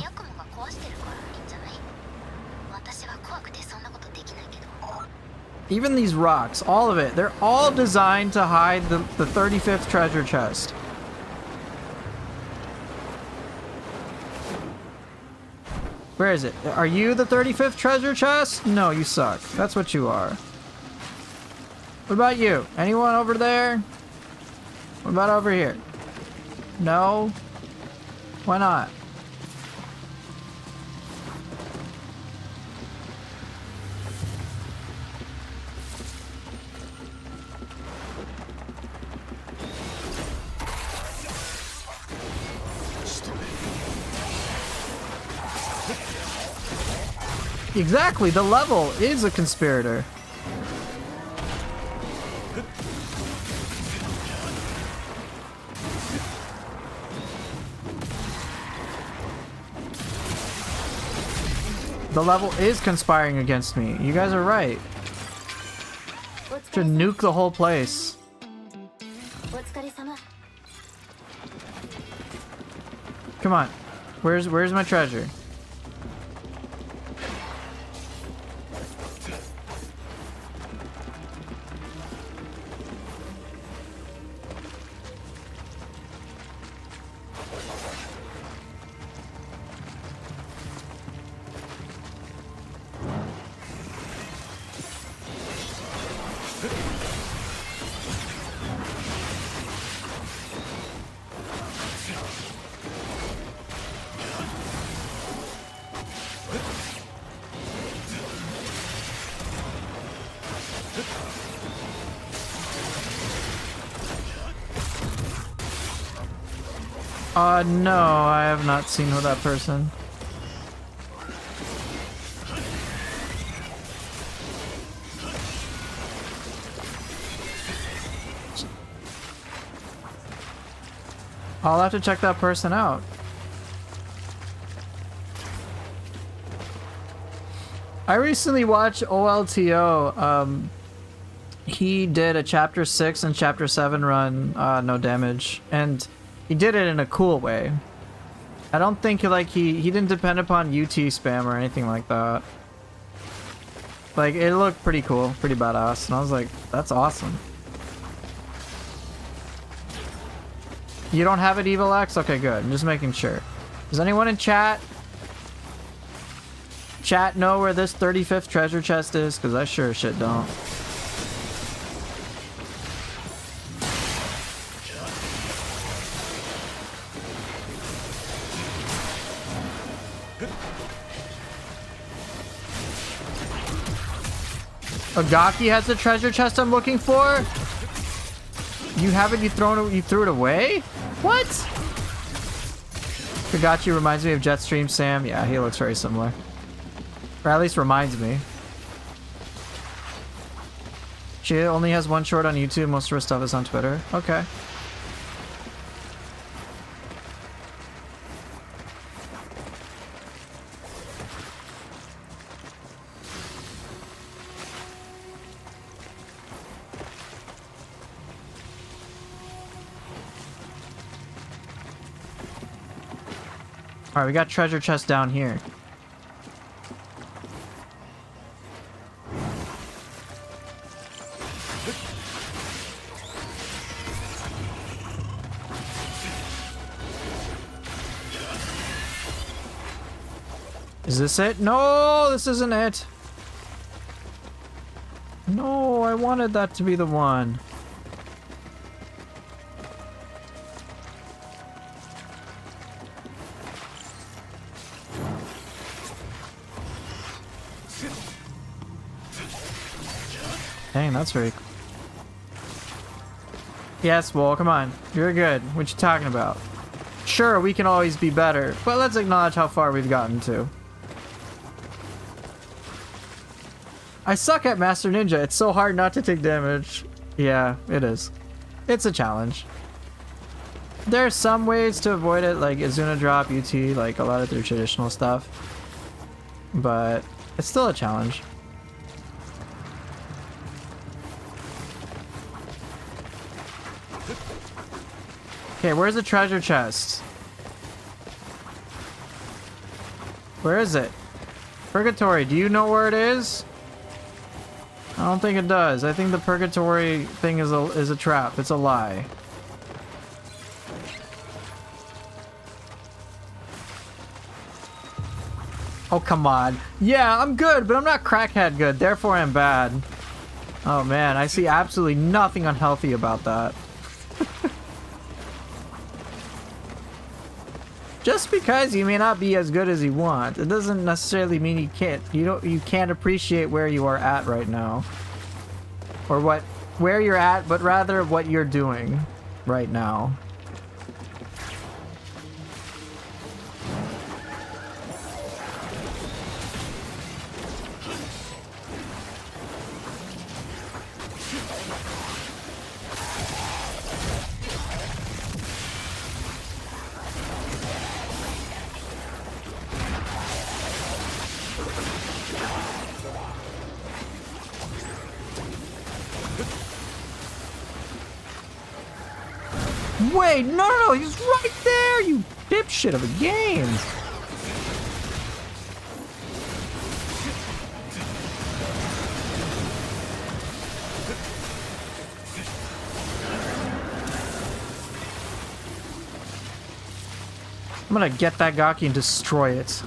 Even these rocks, all of it, they're all designed to hide the 35th treasure chest. Where is it? Are you the 35th treasure chest? No, you suck. That's what you are. What about you? Anyone over there? What about over here? No? Why not? Exactly, the level is a conspirator. The level is conspiring against me. You guys are right. Should nuke the whole place. Come on. Where's my treasure? No, I have not seen that person. I'll have to check that person out. I recently watched OLTO. He did a chapter 6 and chapter 7 run, no damage, and he did it in a cool way. I don't think he didn't depend upon UT spam or anything like that. Like, it looked pretty cool, pretty badass, and I was like, that's awesome. You don't have it, Evil X? Okay, good. I'm just making sure. Does anyone in chat know where this 35th treasure chest is? Because I sure as shit don't. Agaki has the treasure chest I'm looking for? You have it? You threw it away? What? Kagachi reminds me of Jetstream Sam. Yeah, he looks very similar. Or at least reminds me. She only has one short on YouTube. Most of her stuff is on Twitter. Okay. Alright, we got treasure chest down here. Is this it? No, this isn't it. No, I wanted that to be the one. Dang, that's very cool. Yes, well, come on. You're good. What you talking about? Sure, we can always be better, but let's acknowledge how far we've gotten to. I suck at Master Ninja. It's so hard not to take damage. Yeah, it is. It's a challenge. There are some ways to avoid it, like Izuna drop, UT, like a lot of their traditional stuff. But it's still a challenge. Okay, where's the treasure chest? Where is it? Purgatory, do you know where it is? I don't think it does. I think the purgatory thing is a trap. It's a lie. Oh, come on. Yeah, I'm good, but I'm not crackhead good, therefore I'm bad. Oh man, I see absolutely nothing unhealthy about that. Just because you may not be as good as you want, it doesn't necessarily mean you can't appreciate where you are at right now. Or where you're at, but rather what you're doing right now. Wait, no, he's right there, you dipshit of a game. I'm gonna get that Gaki and destroy it.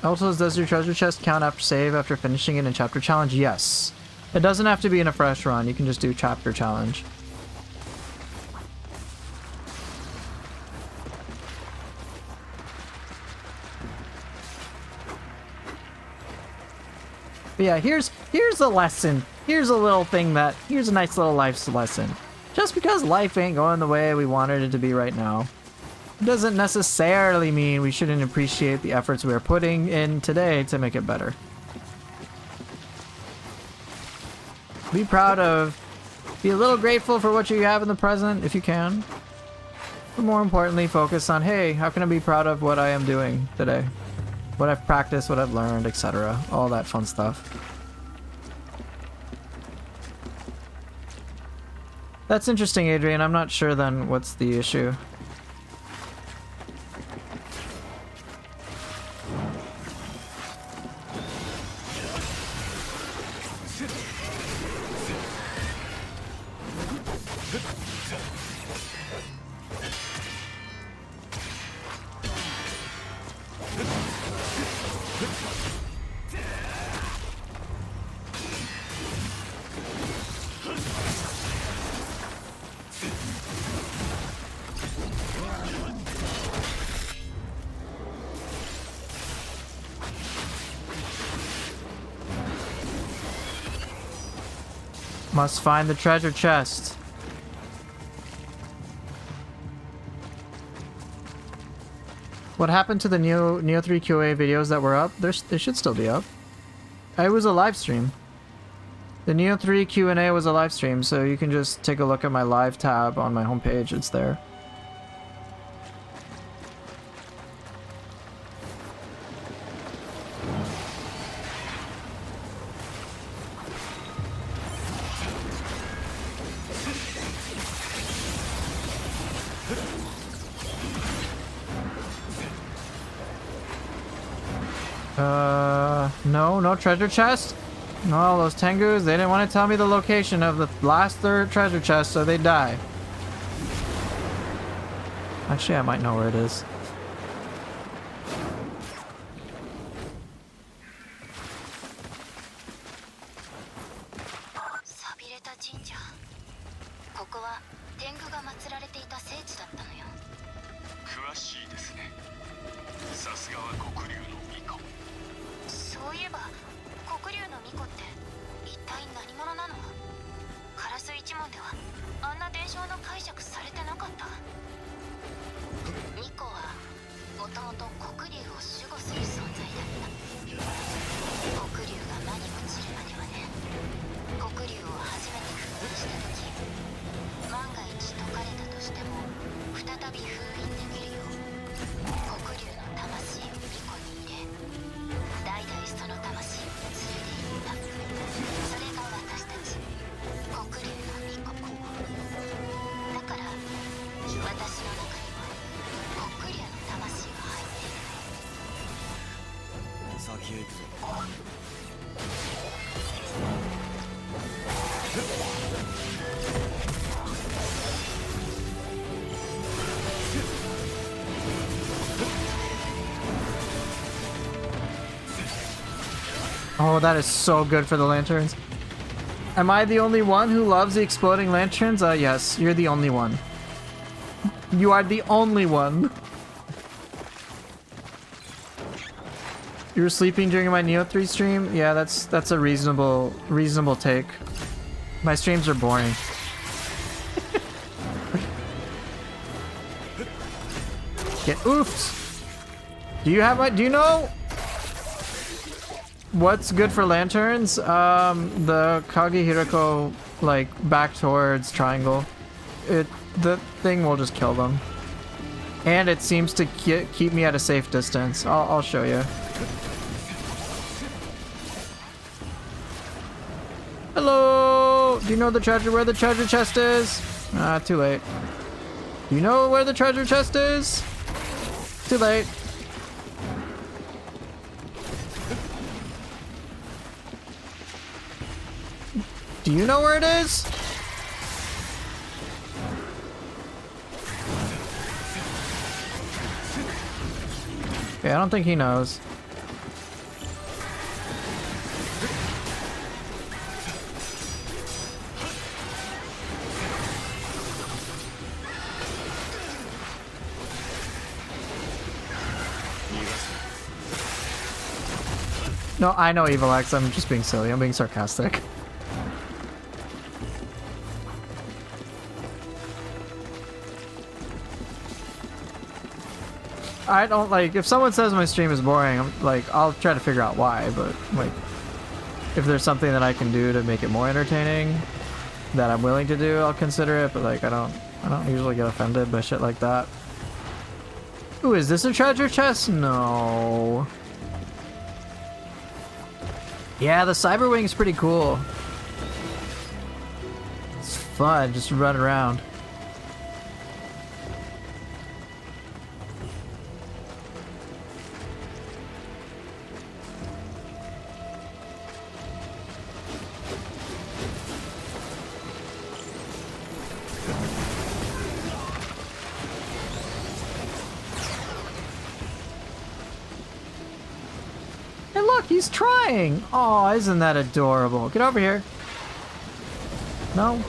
Also, does your treasure chest count after save after finishing it in chapter challenge? Yes. It doesn't have to be in a fresh run, you can just do chapter challenge. But yeah, here's a lesson. Here's a little thing here's a nice little life lesson. Just because life ain't going the way we wanted it to be right now, it doesn't necessarily mean we shouldn't appreciate the efforts we are putting in today to make it better. Be a little grateful for what you have in the present if you can. But more importantly, focus on, hey, how can I be proud of what I am doing today? What I've practiced, what I've learned, etc. All that fun stuff. That's interesting, Adrian. I'm not sure then what's the issue. Must find the treasure chest. What happened to the Neo 3 QA videos that were up? They should still be up. It was a live stream. The Neo 3 Q&A was a live stream, so you can just take a look at my live tab on my homepage. It's there. No treasure chest? No, those Tengus, they didn't want to tell me the location of the last third treasure chest, so they die. Actually, I might know where it is. Oh, that is so good for the lanterns. Am I the only one who loves the exploding lanterns? Yes, you're the only one. You are the only one. You were sleeping during my Neo 3 stream? Yeah, that's a reasonable take. My streams are boring. Get oofed. Do you know what's good for lanterns? The Kage Hiroko, like, back towards triangle. The thing will just kill them. And it seems to keep me at a safe distance. I'll show you. Hello! Do you know where the treasure chest is? Too late. Do you know where the treasure chest is? Too late. Do you know where it is? Okay, I don't think he knows. No, I know Evil X. I'm just being silly. I'm being sarcastic. I don't like, if someone says my stream is boring, I'm like, I'll try to figure out why, but like, if there's something that I can do to make it more entertaining that I'm willing to do, I'll consider it, but like, I don't usually get offended by shit like that. Ooh, is this a treasure chest? No. Yeah, the Cyberwing is pretty cool. It's fun, just run around. He's trying! Aw, isn't that adorable? Get over here. No?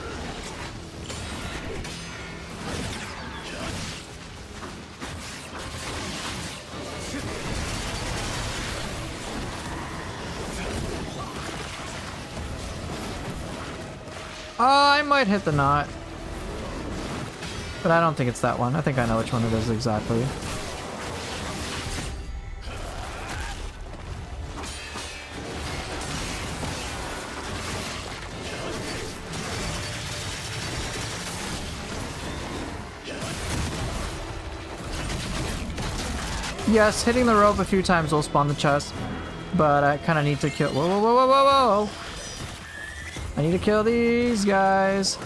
I might hit the knot. But I don't think it's that one. I think I know which one it is exactly. Yes, hitting the rope a few times will spawn the chest, but I kind of need to kill. Whoa, whoa, whoa, whoa, whoa, whoa! I need to kill these guys.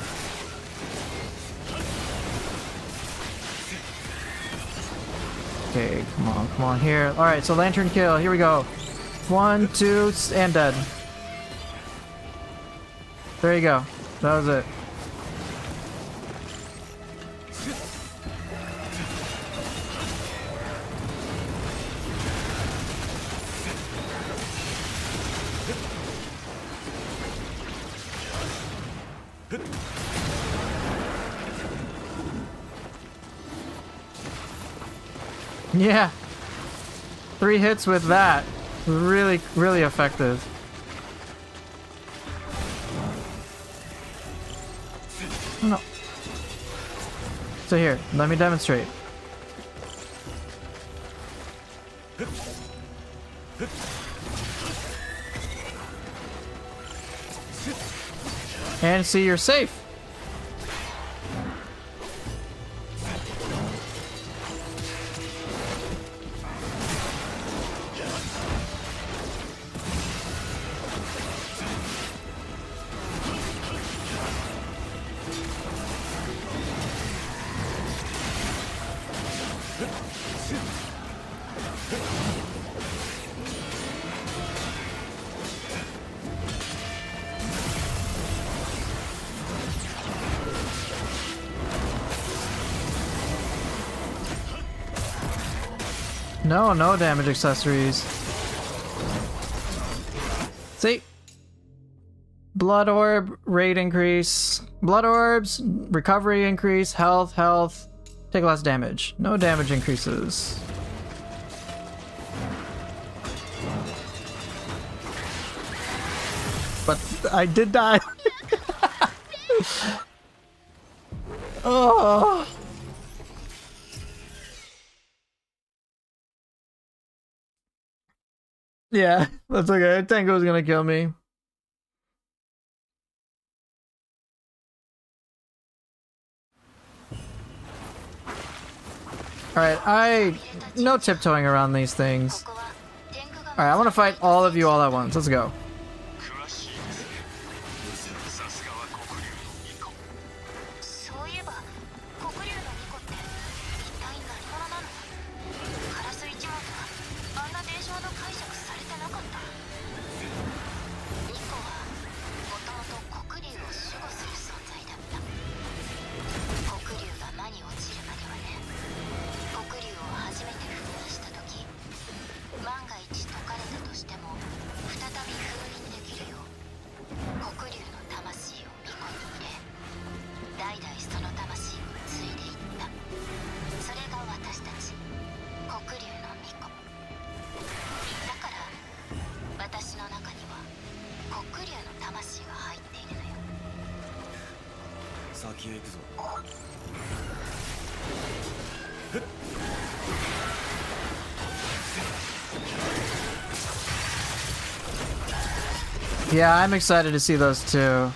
Okay, come on, here. All right, so lantern kill. Here we go. 1, 2, and dead. There you go. That was it. Yeah. 3 hits with that. Really, really effective. No. So here, let me demonstrate. And see, you're safe. No damage accessories. See? Blood orb, rate increase. Blood orbs, recovery increase, health. Take less damage. No damage increases. But I did die. Oh. Yeah, that's okay. Tango's gonna kill me. Alright, no tiptoeing around these things. Alright, I want to fight all of you all at once. Let's go. Yeah, I'm excited to see those two.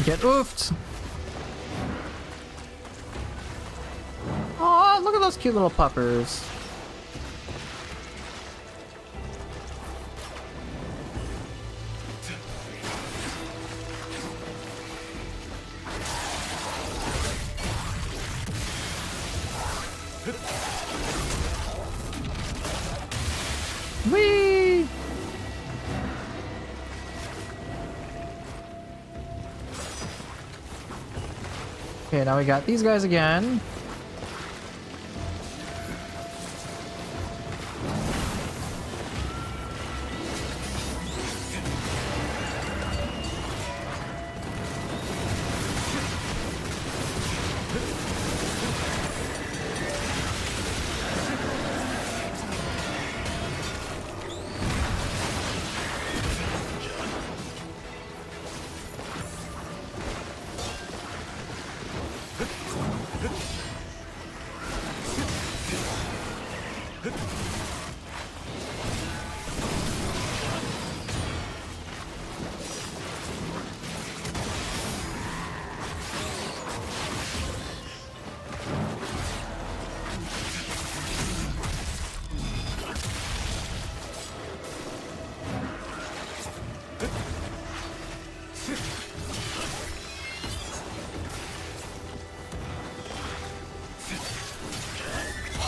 Get oofed. Oh, look at those cute little puppers. Whee! Okay, now we got these guys again.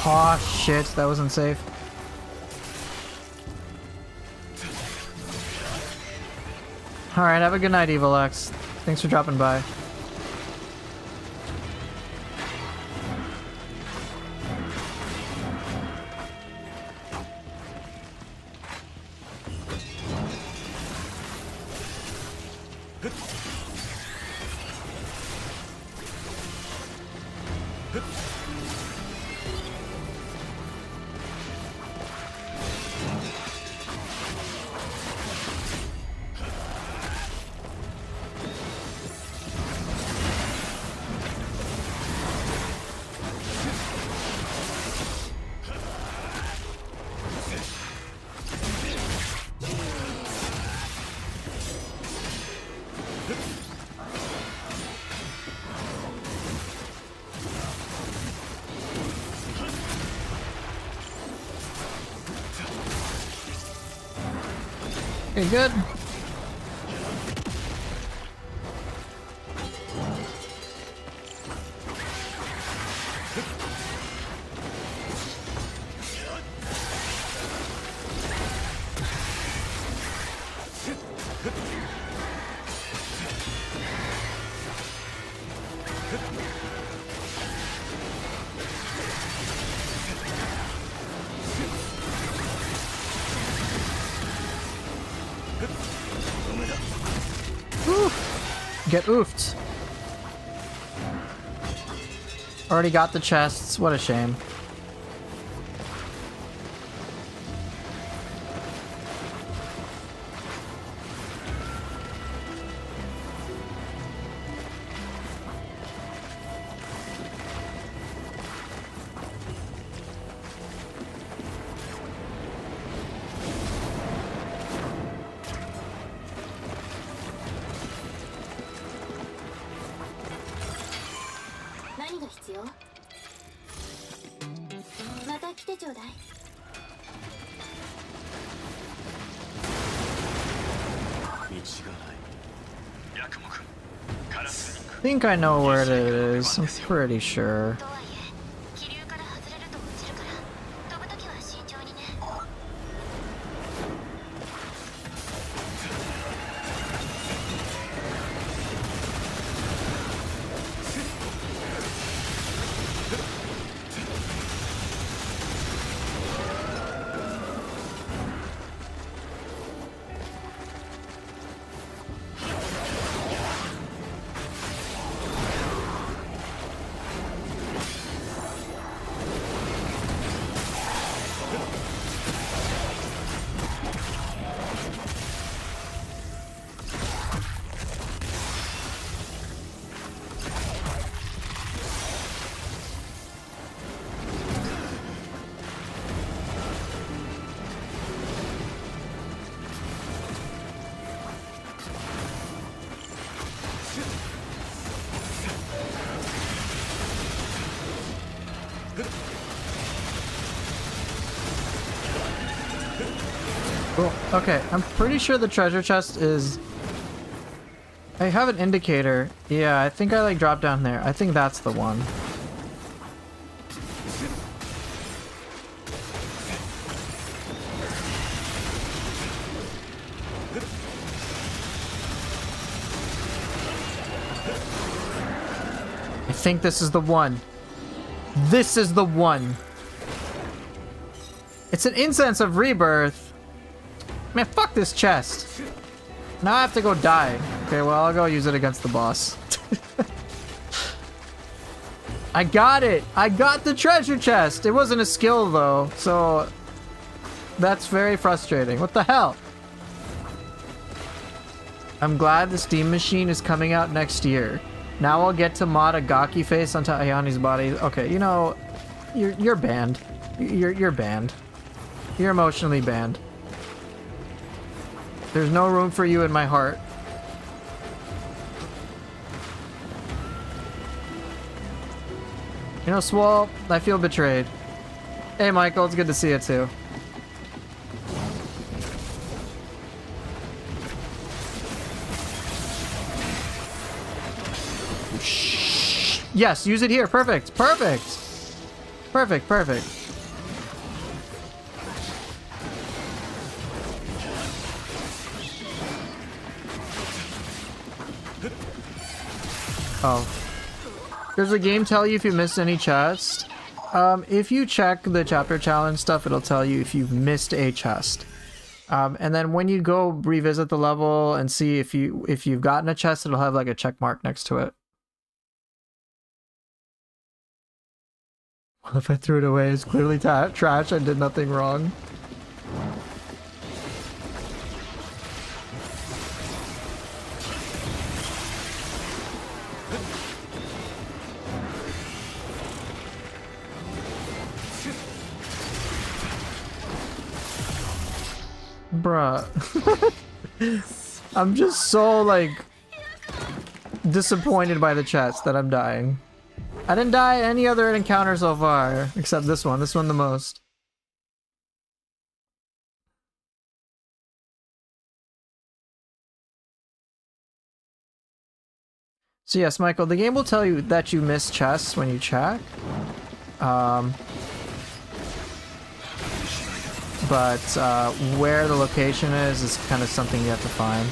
Aw, shit, that wasn't safe. Alright, have a good night, Evil X. Thanks for dropping by. Okay, good. Get oofed. Already got the chests. What a shame. I think I know where it is. I'm pretty sure. Cool. Okay, I'm pretty sure the treasure chest is... I have an indicator. Yeah, I think I like dropped down there. I think that's the one. I think this is the one. This is the one. It's an incense of rebirth. Man, fuck this chest. Now I have to go die. Okay, well, I'll go use it against the boss. I got it! I got the treasure chest! It wasn't a skill, though, so... That's very frustrating. What the hell? I'm glad the Steam Machine is coming out next year. Now I'll get to mod a Gaki face onto Ayani's body. Okay, you know... You're banned. You're banned. You're emotionally banned. There's no room for you in my heart. You know, Swole, I feel betrayed. Hey, Michael, it's good to see you too. Shh. Yes, use it here. Perfect. Perfect. Perfect. Perfect. Oh. Does the game tell you if you missed any chest? If you check the chapter challenge stuff, it'll tell you if you've missed a chest. And then when you go revisit the level and see if you've gotten a chest, it'll have like a check mark next to it. Well, if I threw it away, it's clearly trash. I did nothing wrong. Bruh. I'm just so, like, disappointed by the chest that I'm dying. I didn't die any other encounter so far, except this one. This one the most. So yes, Michael, the game will tell you that you miss chests when you check. But where the location is kind of something you have to find.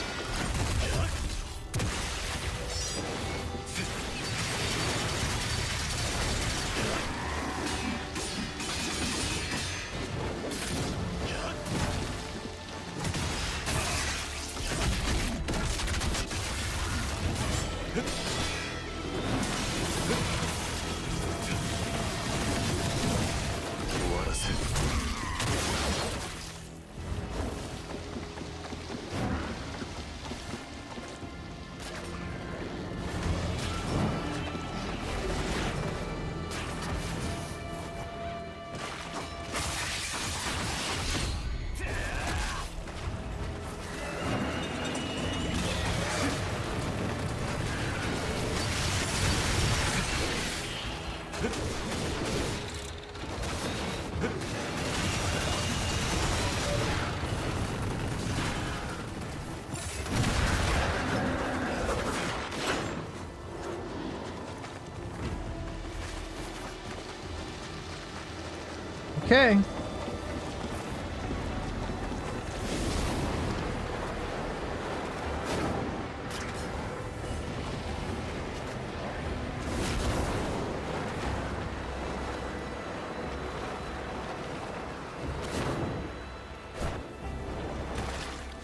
Okay.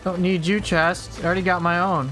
Don't need you, chest. I already got my own.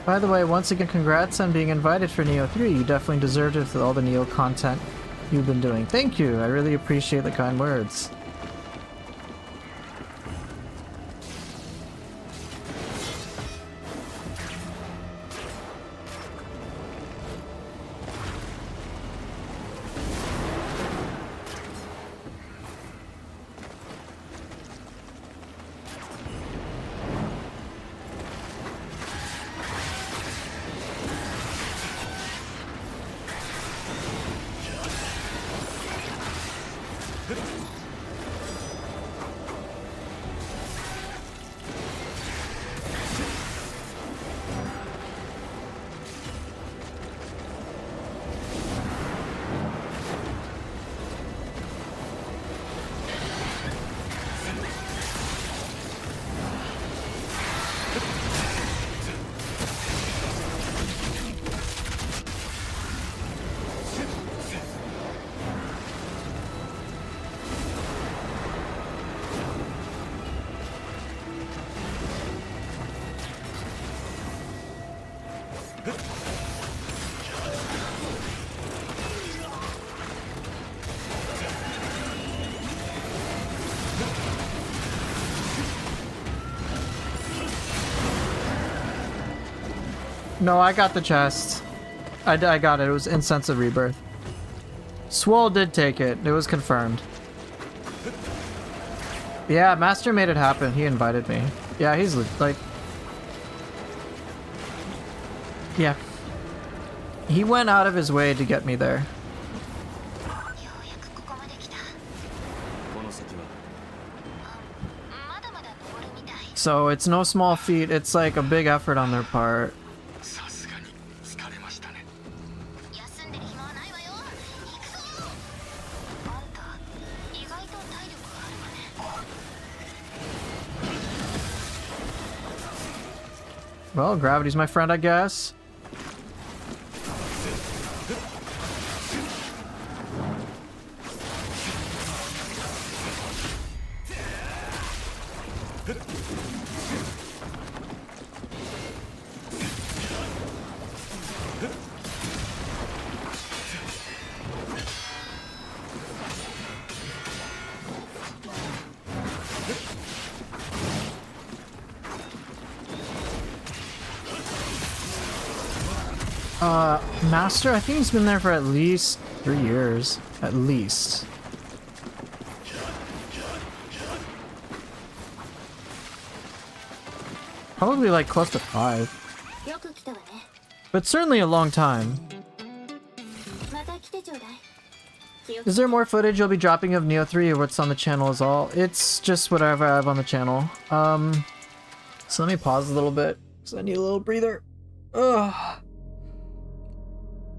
By the way, once again, congrats on being invited for Neo 3. You definitely deserved it with all the Neo content you've been doing. Thank you. I really appreciate the kind words. No, I got the chest. I got it. It was Incense of Rebirth. Swole did take it. It was confirmed. Yeah, Master made it happen. He invited me. Yeah, he's like... Yeah. He went out of his way to get me there. So it's no small feat. It's like a big effort on their part. Well, gravity's my friend, I guess. Master, I think he's been there for at least 3 years, at least. Probably like close to 5. But certainly a long time. Is there more footage you'll be dropping of Neo 3 or what's on the channel is all? It's just whatever I have on the channel. So let me pause a little bit because I need a little breather. Ugh.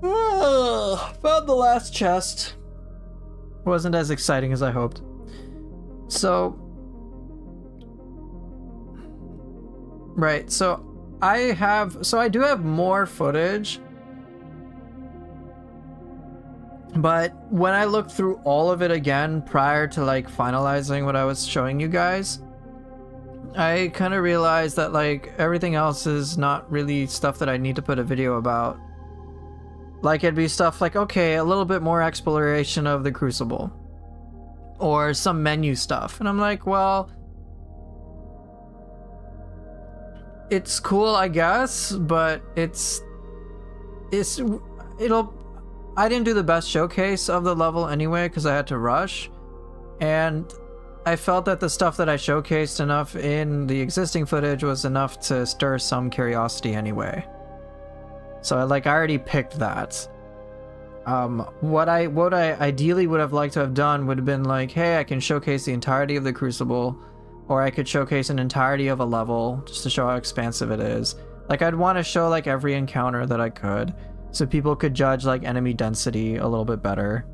Found the last chest. Wasn't as exciting as I hoped. So... Right, so I do have more footage. But when I looked through all of it again prior to like finalizing what I was showing you guys, I kind of realized that like everything else is not really stuff that I need to put a video about. Like it'd be stuff like, okay, a little bit more exploration of the Crucible. Or some menu stuff. And I'm like, well, it's cool, I guess, but I didn't do the best showcase of the level anyway because I had to rush, and I felt that the stuff that I showcased enough in the existing footage was enough to stir some curiosity anyway. So I already picked that. What I ideally would have liked to have done would have been like, hey, I can showcase the entirety of the Crucible, or I could showcase an entirety of a level just to show how expansive it is. Like I'd want to show like every encounter that I could, so people could judge like enemy density a little bit better.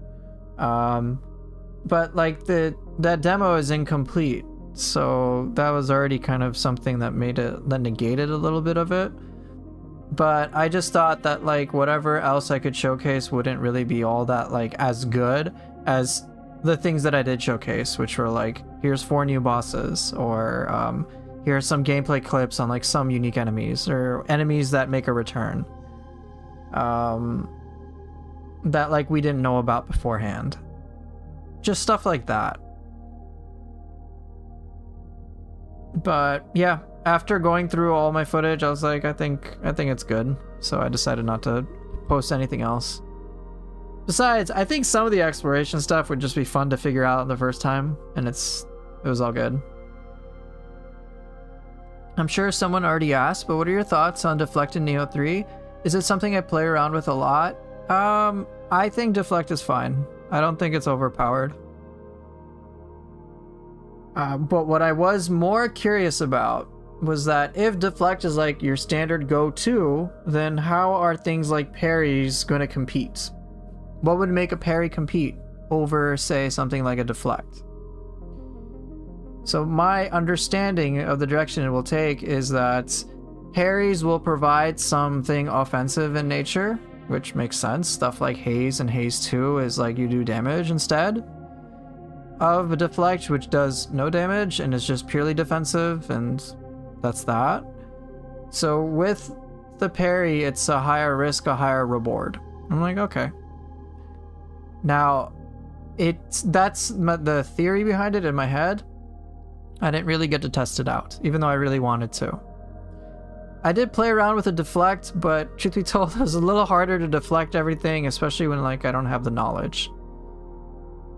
But like that demo is incomplete, so that was already kind of something that negated a little bit of it. But I just thought that like whatever else I could showcase wouldn't really be all that like as good as the things that I did showcase, which were like, here's 4 new bosses, or here are some gameplay clips on like some unique enemies, or enemies that make a return. That like we didn't know about beforehand. Just stuff like that. But yeah, after going through all my footage, I was like, I think it's good. So I decided not to post anything else. Besides, I think some of the exploration stuff would just be fun to figure out the first time, and it was all good. I'm sure someone already asked, but what are your thoughts on Deflect in Neo 3? Is it something I play around with a lot? I think Deflect is fine. I don't think it's overpowered. But what I was more curious about was that if Deflect is like your standard go-to, then how are things like parries going to compete? What would make a parry compete over, say, something like a Deflect? So my understanding of the direction it will take is that parries will provide something offensive in nature, which makes sense. Stuff like Haze and Haze 2 is like you do damage instead of a Deflect, which does no damage and is just purely defensive, and that's that. So with the parry, it's a higher risk, a higher reward. I'm like, okay. Now, that's the theory behind it in my head. I didn't really get to test it out, even though I really wanted to. I did play around with a Deflect, but truth be told, it was a little harder to deflect everything, especially when like I don't have the knowledge.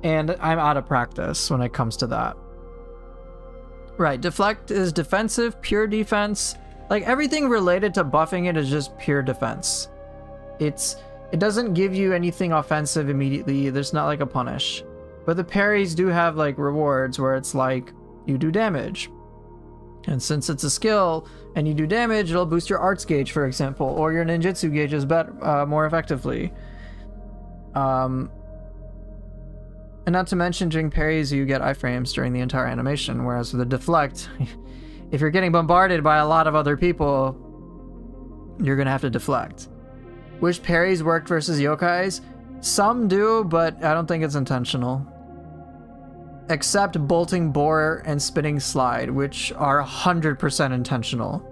And I'm out of practice when it comes to that. Right, Deflect is defensive, pure defense. Like everything related to buffing it is just pure defense. It doesn't give you anything offensive immediately. There's not like a punish. But the parries do have like rewards where it's like you do damage. And since it's a skill and you do damage, it'll boost your arts gauge, for example, or your ninjutsu gauges more effectively. And not to mention, during parries, you get iframes during the entire animation, whereas with a Deflect, if you're getting bombarded by a lot of other people, you're gonna have to deflect. Which parries worked versus yokais? Some do, but I don't think it's intentional. Except Bolting Boar and Spinning Slide, which are 100% intentional.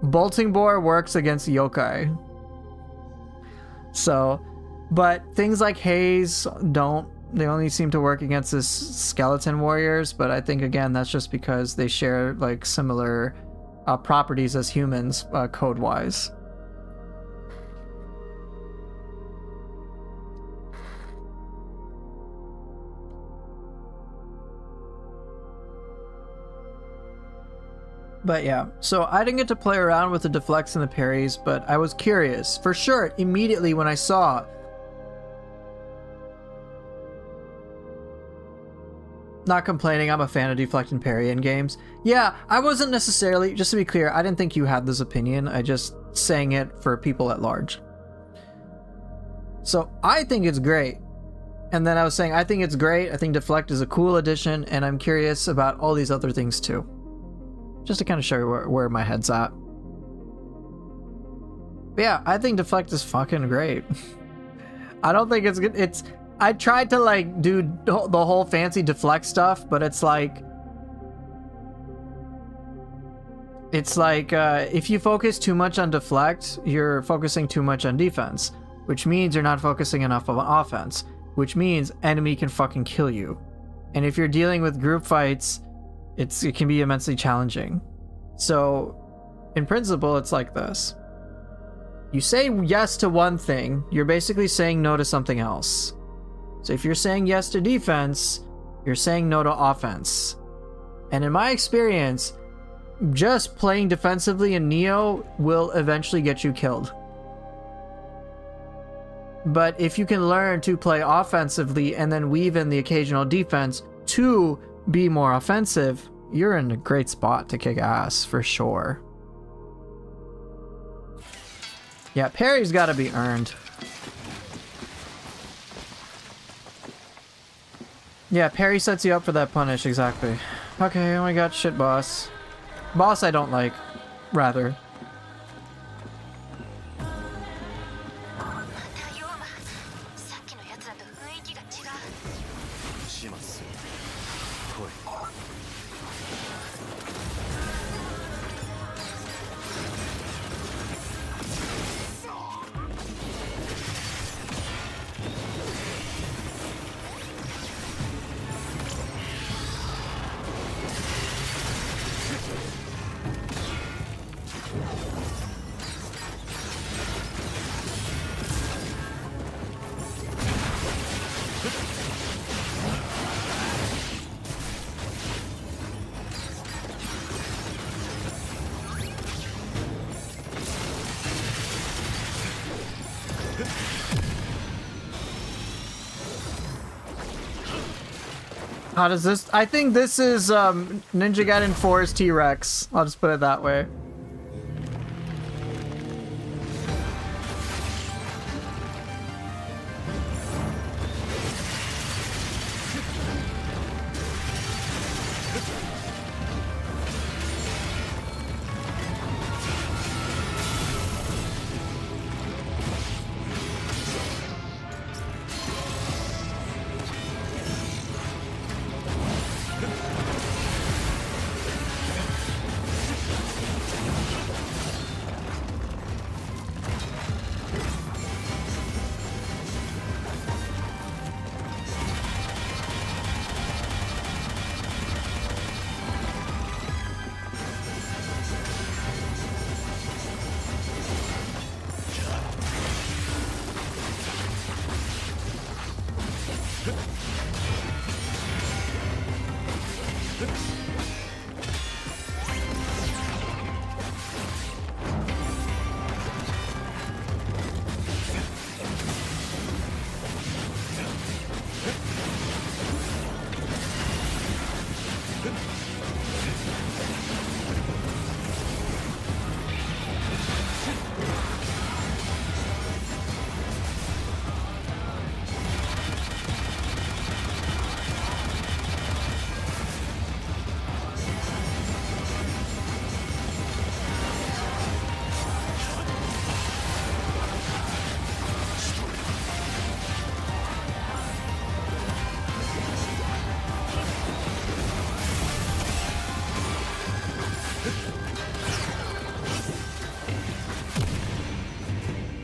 Bolting Boar works against yokai. So, but things like Haze don't. They only seem to work against this skeleton warriors, but I think again that's just because they share like similar properties as humans code-wise. But yeah, so I didn't get to play around with the deflects and the parries, but I was curious, for sure, immediately when I saw. Not complaining, I'm a fan of deflect and parry in games. Yeah, I wasn't necessarily, just to be clear, I didn't think you had this opinion, I just sang it for people at large. So I think it's great. And then I was saying, I think it's great, I think deflect is a cool addition, and I'm curious about all these other things too. Just to kind of show you where my head's at. But yeah, I think deflect is fucking great. I don't think it's good. I tried to like do the whole fancy deflect stuff, but it's like if you focus too much on deflect, you're focusing too much on defense, which means you're not focusing enough on offense, which means enemy can fucking kill you. And if you're dealing with group fights, it can be immensely challenging. So in principle, it's like this. You say yes to one thing, you're basically saying no to something else. So if you're saying yes to defense, you're saying no to offense. And in my experience, just playing defensively in Neo will eventually get you killed. But if you can learn to play offensively and then weave in the occasional defense to be more offensive, you're in a great spot to kick ass for sure. Yeah, parry's gotta be earned. Yeah, parry sets you up for that punish, exactly. Okay, oh my god, shit boss. Boss I don't like, rather. How does this? I think this is Ninja Gaiden 4's T-Rex. I'll just put it that way.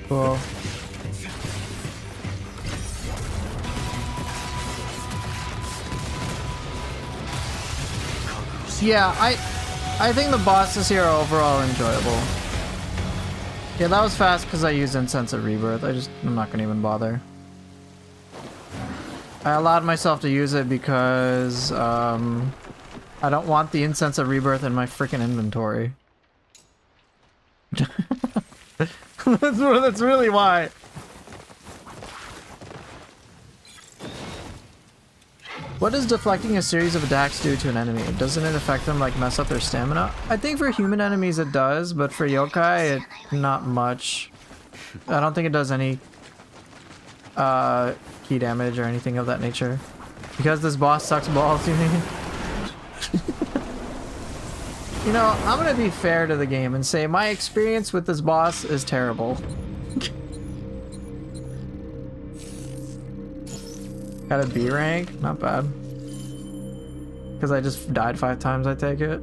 Cool. Yeah, I think the bosses here are overall enjoyable. Yeah, that was fast because I used Incense at Rebirth. I'm not gonna even bother. I allowed myself to use it because I don't want the incense of rebirth in my freaking inventory. That's really why. What does deflecting a series of attacks do to an enemy? Doesn't it affect them, like mess up their stamina? I think for human enemies it does, but for yokai, not much. I don't think it does any key damage or anything of that nature. Because this boss sucks balls, you mean? You know, I'm gonna be fair to the game and say my experience with this boss is terrible. Got a B rank? Not bad. Because I just died 5 times, I take it.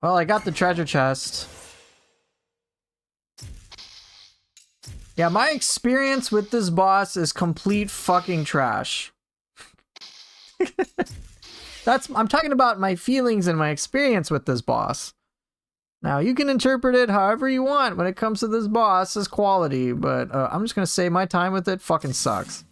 Well, I got the treasure chest. Yeah, my experience with this boss is complete fucking trash. I'm talking about my feelings and my experience with this boss. Now, you can interpret it however you want when it comes to this boss as quality, but I'm just gonna say my time with it fucking sucks.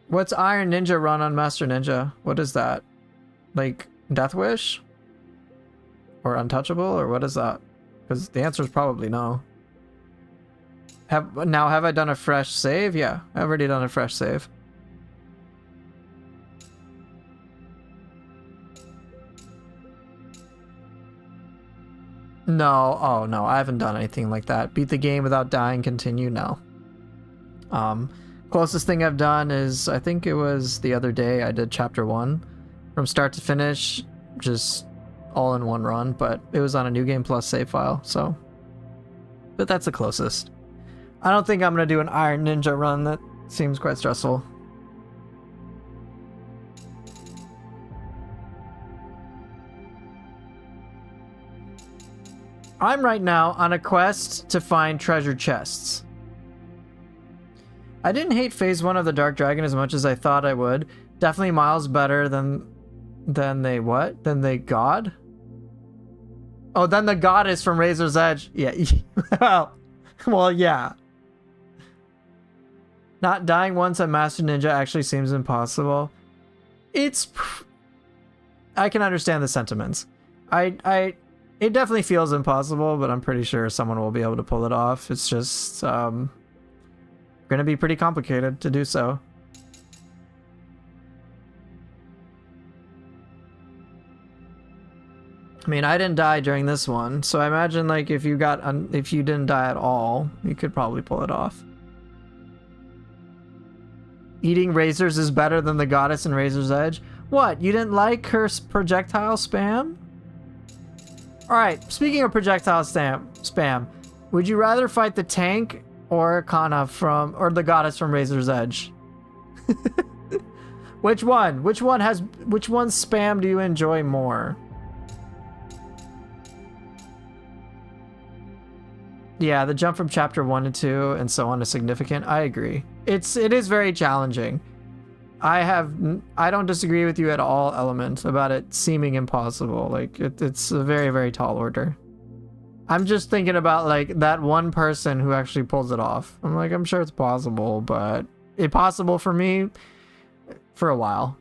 What's Iron Ninja run on Master Ninja? What is that? Like, Death Wish? Or Untouchable? Or what is that? Because the answer is probably no. Have I done a fresh save? Yeah, I've already done a fresh save. No, oh no, I haven't done anything like that. Beat the game without dying, continue? No. Closest thing I've done is, I think it was the other day I did chapter 1 from start to finish, just all in one run, but it was on a New Game Plus save file, so. But that's the closest. I don't think I'm gonna do an Iron Ninja run. That seems quite stressful. I'm right now on a quest to find treasure chests. I didn't hate phase 1 of the Dark Dragon as much as I thought I would. Definitely miles better than they what? Than they god? Oh, then the goddess from Razor's Edge. Yeah. well, yeah. Not dying once at Master Ninja actually seems impossible. I can understand the sentiments. It definitely feels impossible, but I'm pretty sure someone will be able to pull it off. It's just gonna be pretty complicated to do so. I mean, I didn't die during this one, so I imagine like if you didn't die at all, you could probably pull it off. Eating razors is better than the goddess in Razor's Edge. What? You didn't like her projectile spam? Alright, speaking of projectile spam, would you rather fight the tank or Kana or the goddess from Razor's Edge? Which one? Which one's spam do you enjoy more? Yeah, the jump from chapter 1 to 2 and so on is significant. I agree. It is very challenging. I don't disagree with you at all, Element, about it seeming impossible. Like it's a very, very tall order. I'm just thinking about like that one person who actually pulls it off. I'm like, I'm sure it's possible, but impossible for me for a while.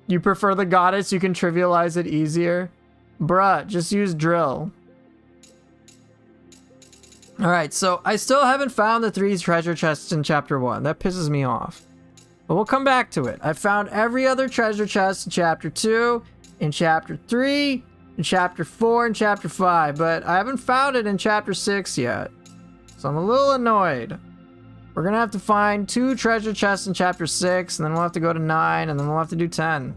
You prefer the goddess? You can trivialize it easier? Bruh, just use drill. Alright, so I still haven't found the 3 treasure chests in chapter 1. That pisses me off. But we'll come back to it. I found every other treasure chest in chapter 2, in chapter 3, in chapter 4, and chapter 5, but I haven't found it in chapter 6 yet. So I'm a little annoyed. We're gonna have to find 2 treasure chests in chapter 6, and then we'll have to go to 9, and then we'll have to do 10.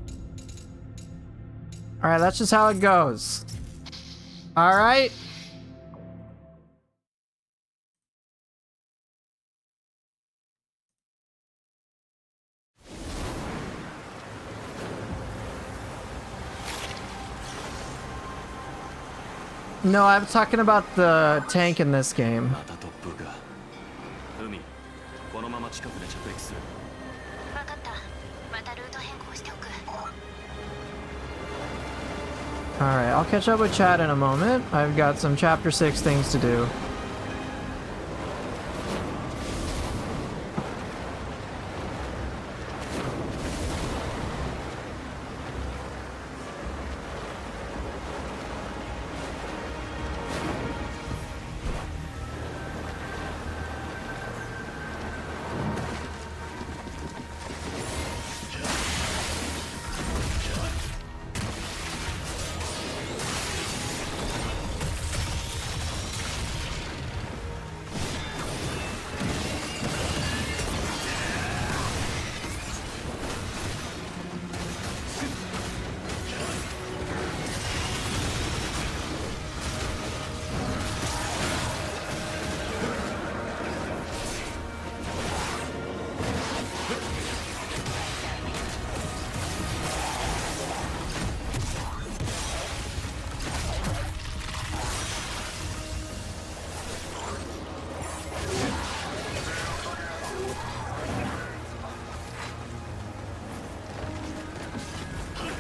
Alright, that's just how it goes. Alright? No, I'm talking about the tank in this game. Alright, I'll catch up with chat in a moment. I've got some chapter 6 things to do.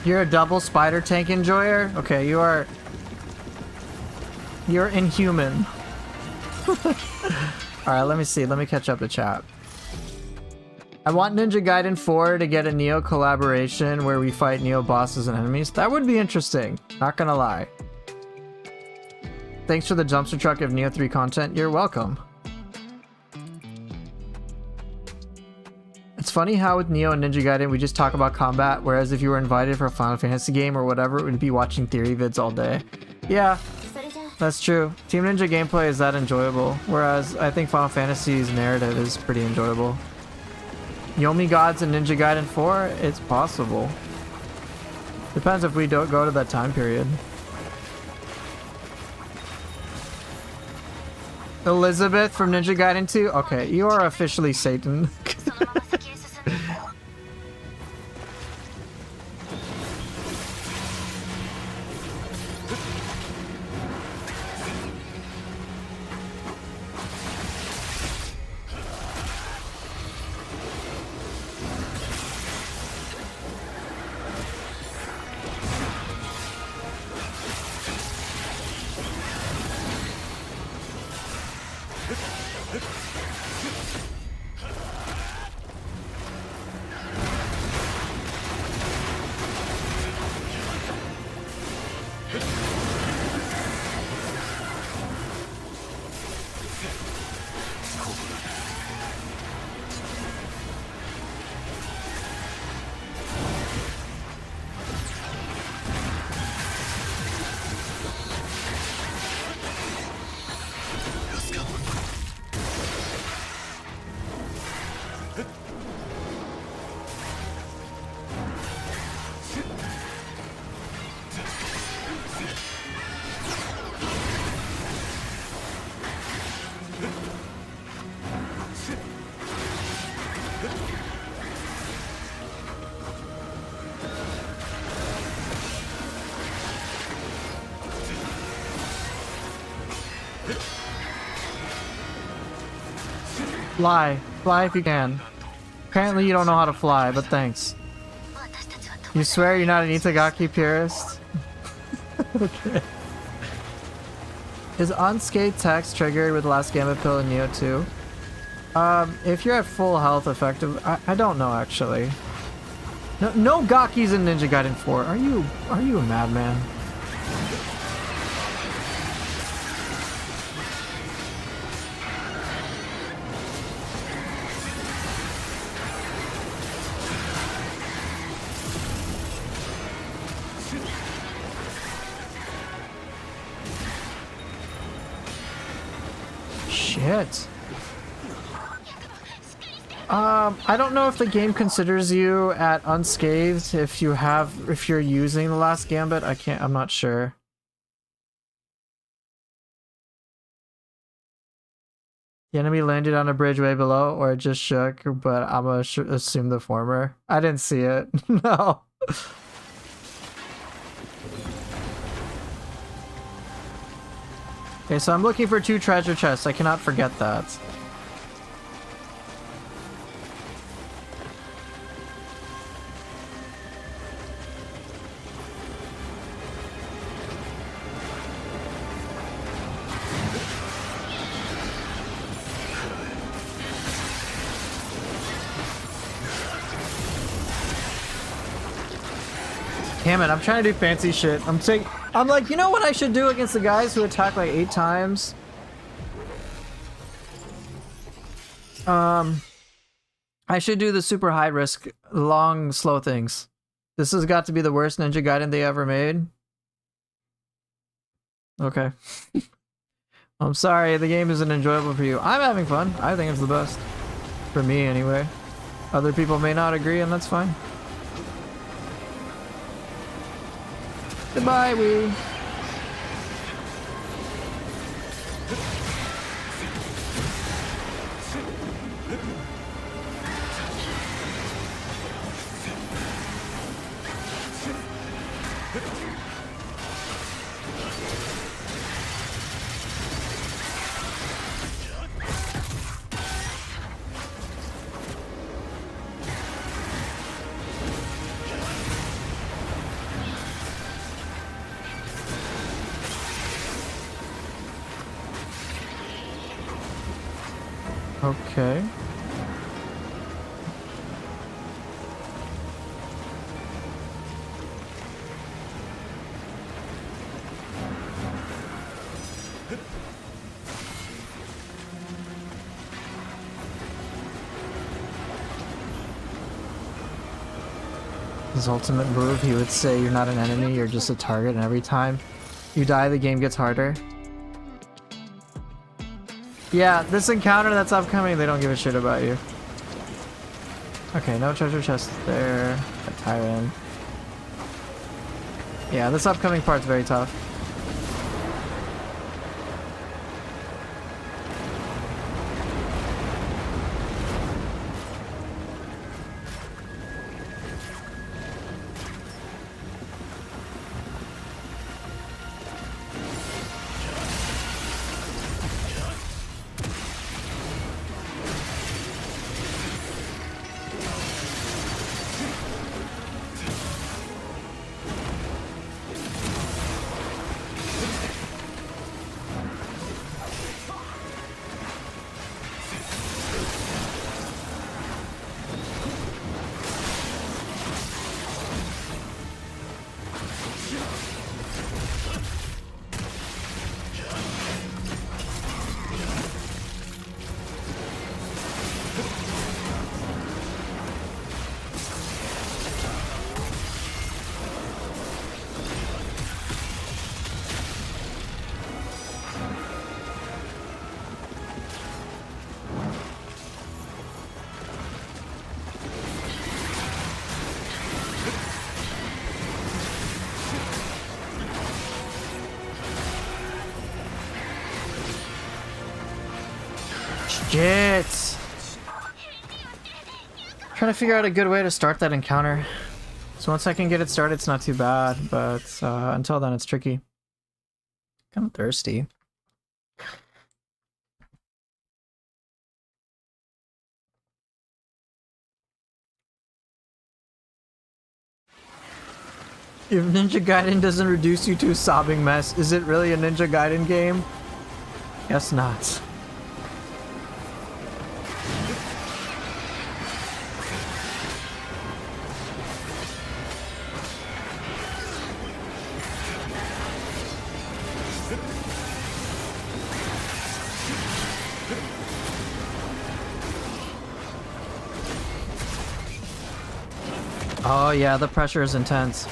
You're a double spider tank enjoyer? Okay, you're inhuman. Alright, let me see. Let me catch up the chat. I want Ninja Gaiden 4 to get a Neo collaboration where we fight Neo bosses and enemies. That would be interesting. Not gonna lie. Thanks for the dumpster truck of Neo 3 content. You're welcome. It's funny how with Neo and Ninja Gaiden we just talk about combat, whereas if you were invited for a Final Fantasy game or whatever, it would be watching theory vids all day. Yeah, that's true. Team Ninja gameplay is that enjoyable, whereas I think Final Fantasy's narrative is pretty enjoyable. Yomi Gods and Ninja Gaiden 4? It's possible. Depends if we don't go to that time period. Elizabeth from Ninja Gaiden 2? Okay, you are officially Satan. Fly. Fly if you can. Apparently you don't know how to fly, but thanks. You swear you're not an Itagaki purist? Okay. Is unscathed text triggered with the last Gambit pill in Neo 2? If you're at full health effective, I don't know actually. No Gakis in Ninja Gaiden 4. Are you a madman? Shit. I don't know if the game considers you at unscathed if you're using the last Gambit. I'm not sure. The enemy landed on a bridge way below, or it just shook, but I'm gonna assume the former. I didn't see it. No. Okay, so I'm looking for 2 treasure chests. I cannot forget that. Damn it, I'm trying to do fancy shit. I'm like, you know what I should do against the guys who attack like 8 times? I should do the super high risk, long, slow things. This has got to be the worst Ninja Gaiden they ever made. Okay. I'm sorry, the game isn't enjoyable for you. I'm having fun. I think it's the best. For me, anyway. Other people may not agree, and that's fine. Goodbye, Wii. Okay. His ultimate move, he would say you're not an enemy, you're just a target, and every time you die, the game gets harder. Yeah, this encounter that's upcoming, they don't give a shit about you. Okay, no treasure chest there. A tyrant. Yeah, this upcoming part's very tough. Shit! Trying to figure out a good way to start that encounter. So once I can get it started, it's not too bad, but until then, it's tricky. I'm thirsty. If Ninja Gaiden doesn't reduce you to a sobbing mess, is it really a Ninja Gaiden game? Guess not. Oh yeah, the pressure is intense.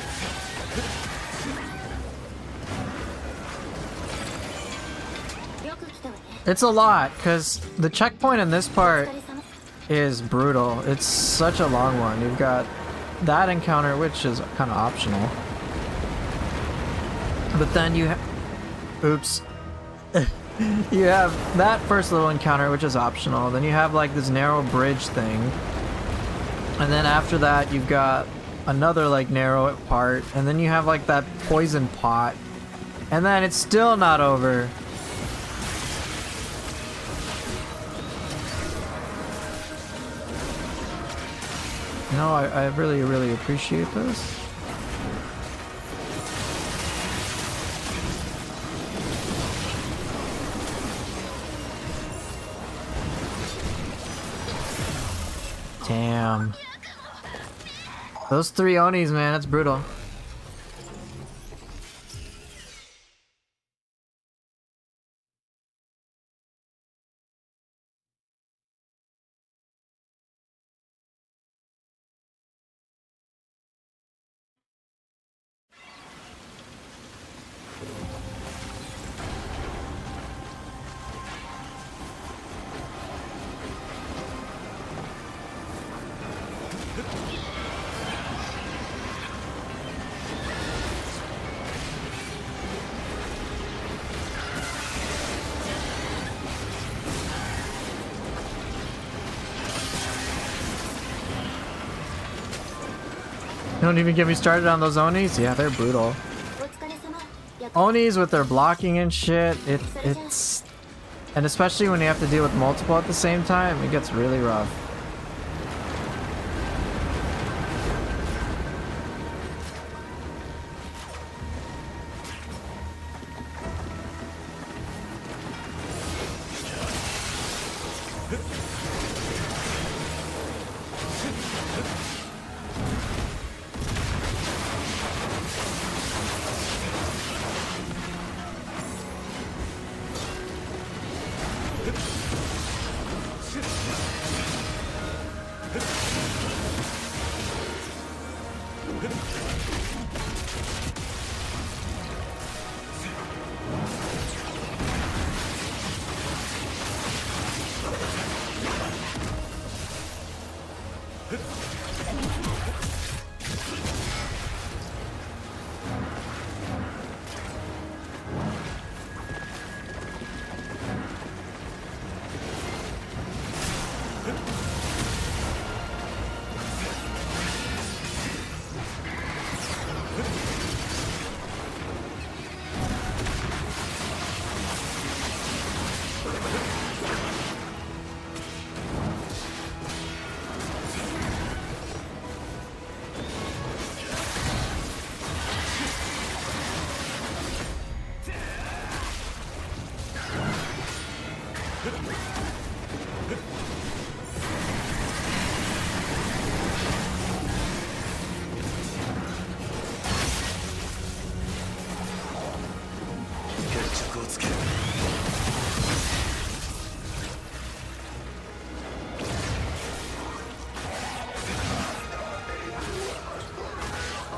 It's a lot, because the checkpoint in this part is brutal. It's such a long one. You've got that encounter, which is kind of optional. But then you oops. You have that first little encounter, which is optional. Then you have like this narrow bridge thing. And then after that, you've got another like narrow part. And then you have like that poison pot. And then it's still not over. No, I really, really appreciate this. Damn. Those 3 Onis, man, that's brutal. Don't even get me started on those Onis. Yeah, they're brutal. Onis with their blocking and shit, it's... And especially when you have to deal with multiple at the same time, it gets really rough.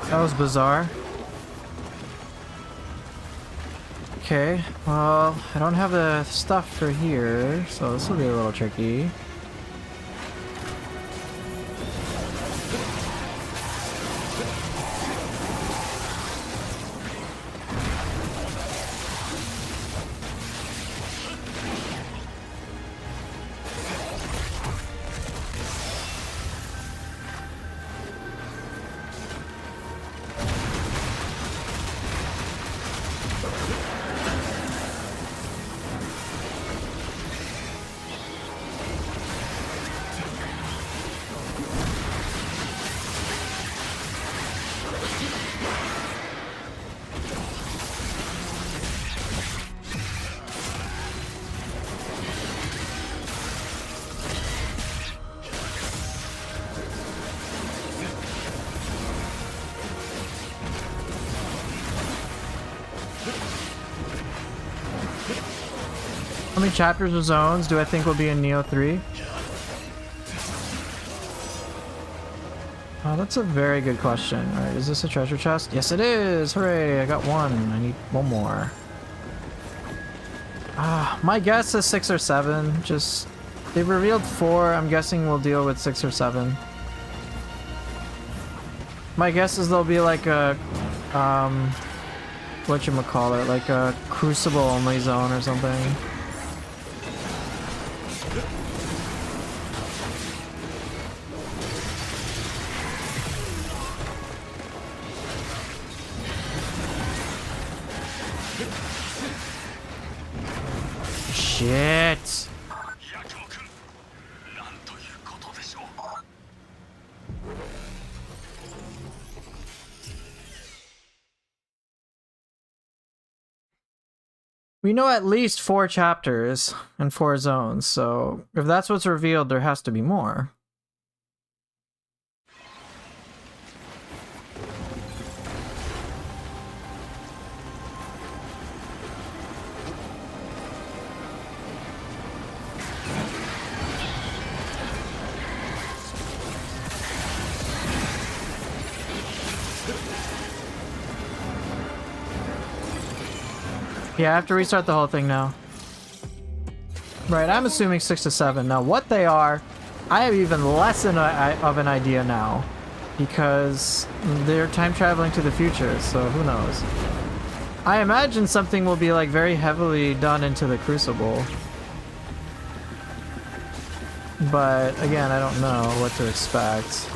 That was bizarre. Okay, well, I don't have the stuff for here, so this will be a little tricky. How many chapters or zones do I think will be in Neo 3? Oh, that's a very good question. Alright, is this a treasure chest? Yes, it is! Hooray, I got one. I need one more. My guess is 6 or 7. Just... They revealed 4. I'm guessing we'll deal with 6 or 7. My guess is there'll be like a... whatchamacallit, like a Crucible only zone or something. Shit! We know at least 4 chapters and 4 zones, so if that's what's revealed, there has to be more. Yeah, I have to restart the whole thing now. Right, I'm assuming 6 to 7. Now, what they are, I have even less of an idea now, because they're time traveling to the future, so who knows. I imagine something will be like very heavily done into the Crucible. But again, I don't know what to expect.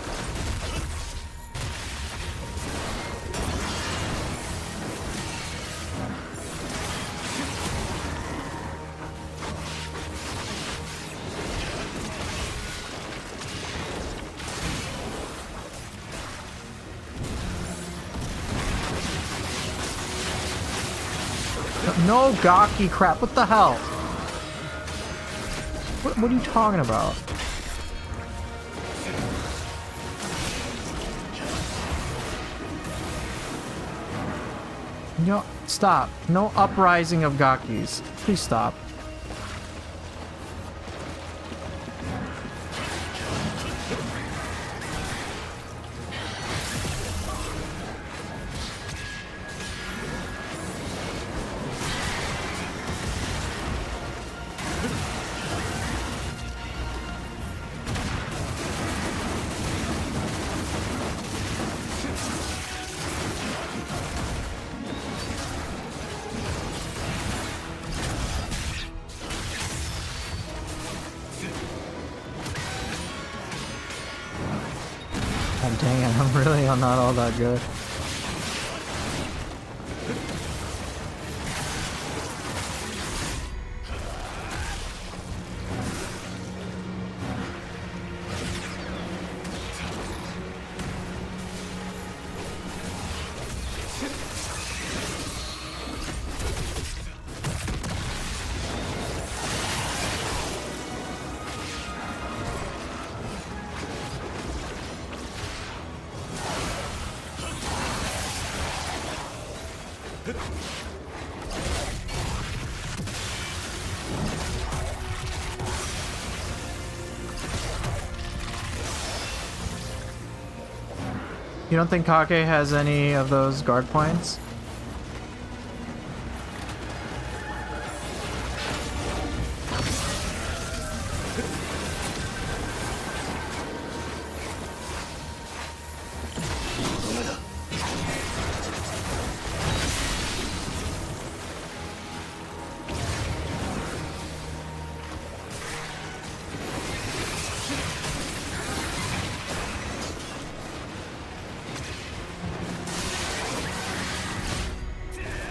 No gawky crap, what the hell? What are you talking about? No, stop. No uprising of gakis. Please stop. God dang it, I'm really not all that good. You don't think Kake has any of those guard points?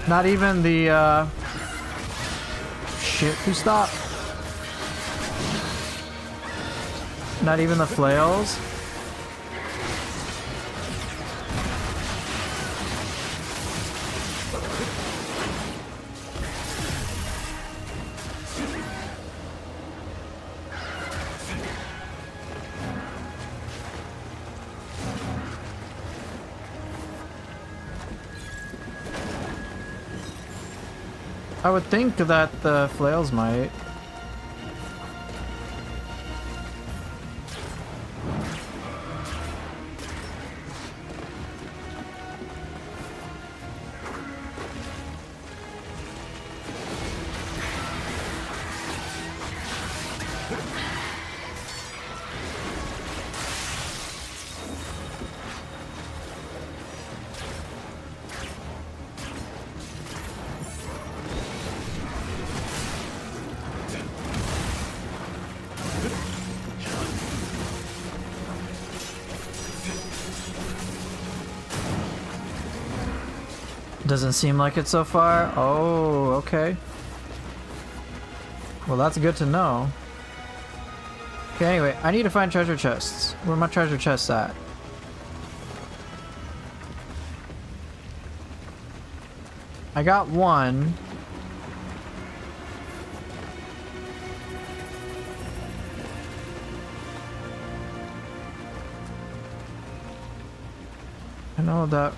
Not even the, shit, who stopped? Not even the flails? I would think that the flails might. Doesn't seem like it so far. Oh, okay. Well, that's good to know. Okay, anyway, I need to find treasure chests. Where are my treasure chests at? I got one. I know that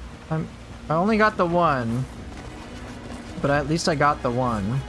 I only got the one, but at least I got the one.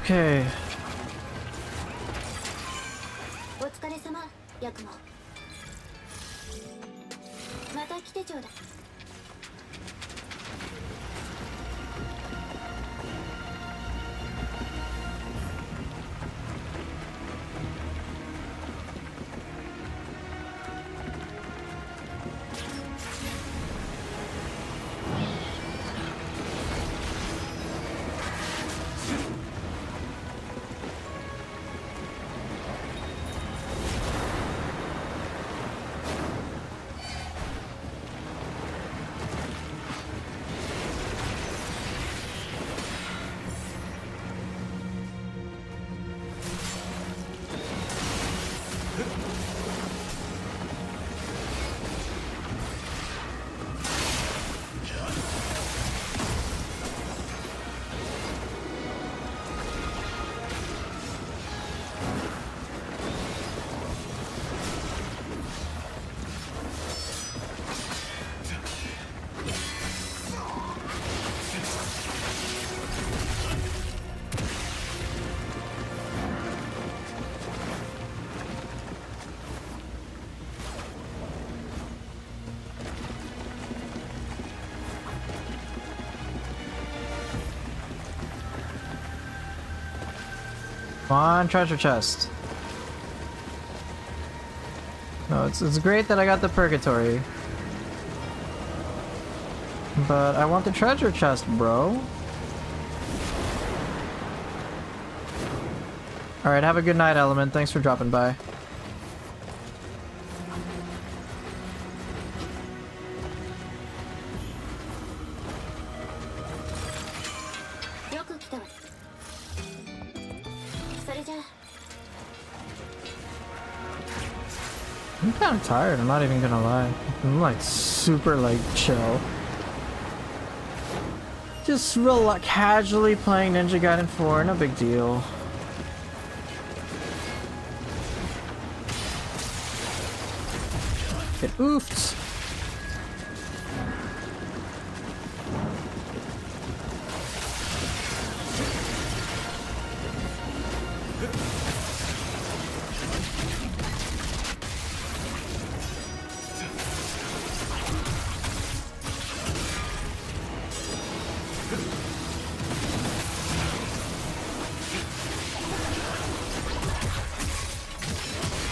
Okay. お疲れ様、ヤクモ。また来てちょうだい。Come on, treasure chest. No, it's great that I got the purgatory. But I want the treasure chest, bro. Alright, have a good night, Element. Thanks for dropping by. I'm kind of tired, I'm not even gonna lie. I'm like super like chill. Just real casually playing Ninja Gaiden 4, no big deal. Get oofed.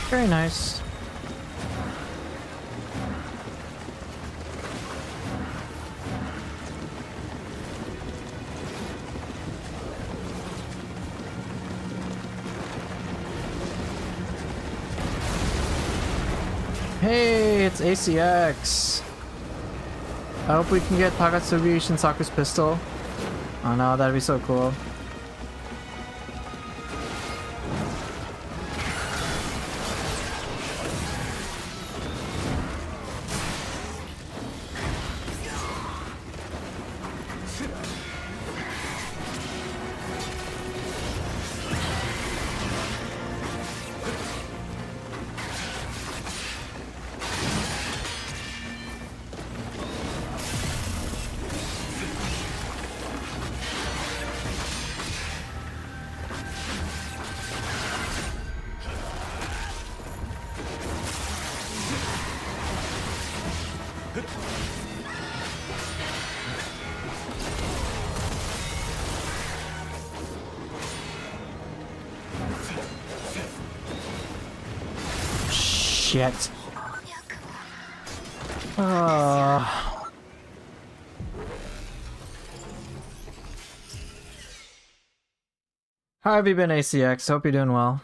Very nice. Hey, it's ACX. I hope we can get Takatsugi Shinsaku's pistol. Oh no, that'd be so cool. Shit. How have you been, ACX? Hope you're doing well.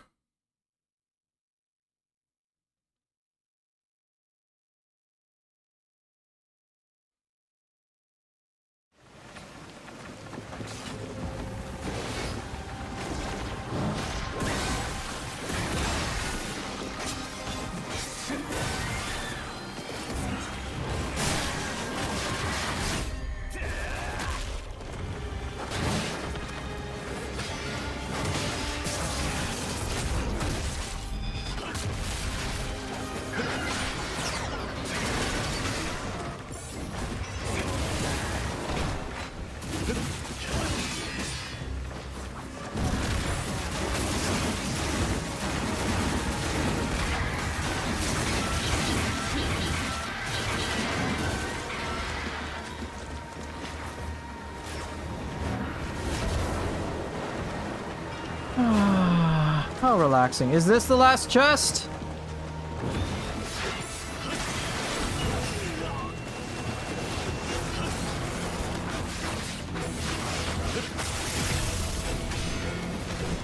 How relaxing. Is this the last chest?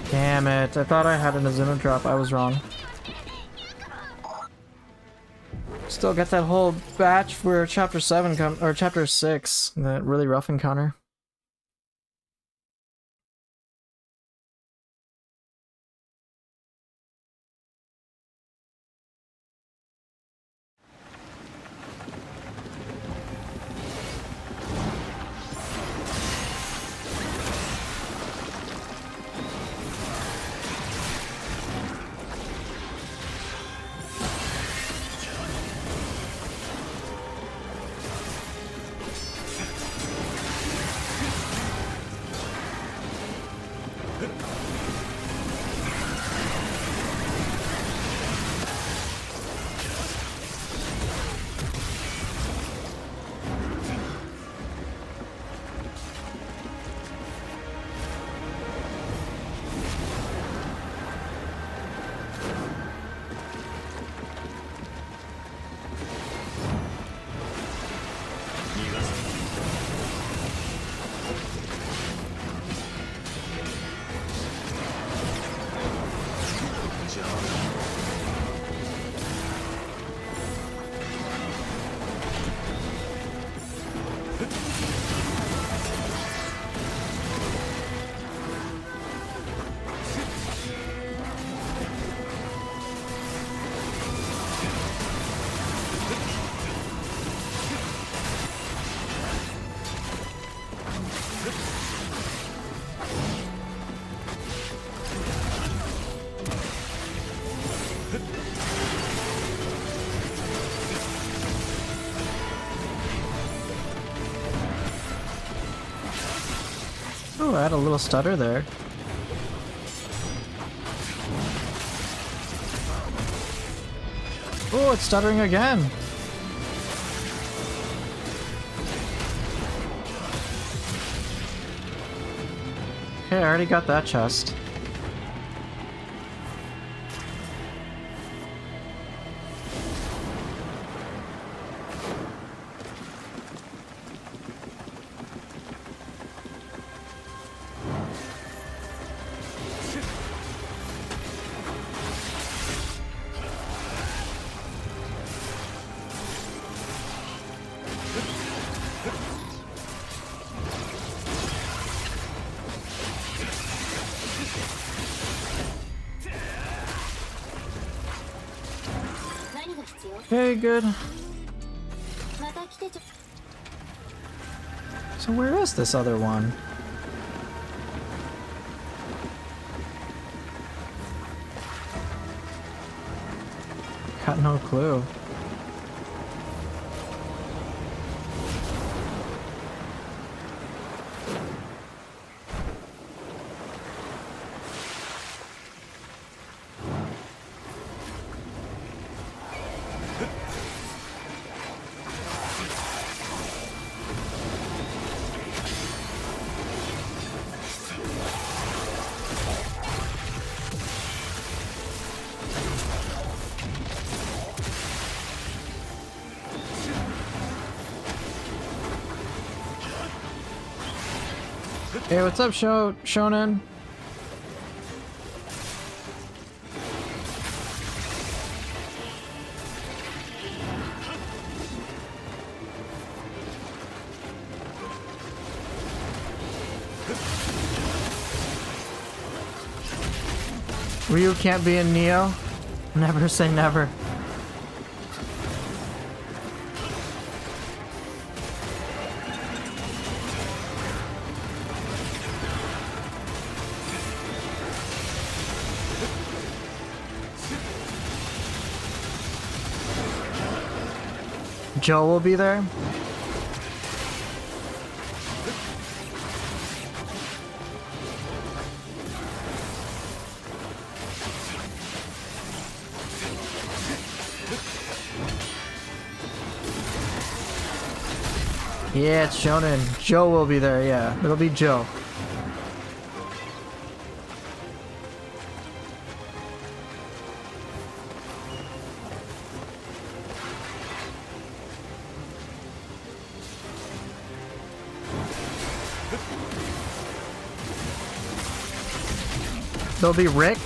Damn it. I thought I had an Azuna drop. I was wrong. Still get that whole batch for chapter 7 or chapter 6. That really rough encounter. Oh, I had a little stutter there. Oh, it's stuttering again. Okay, I already got that chest. Okay, good. So where is this other one? Got no clue. Hey, what's up, Shonen? Ryu can't be in Neo? Never say never. Joe will be there. Yeah, it's Shonen. Joe will be there, yeah. It'll be Joe. There'll be Rick.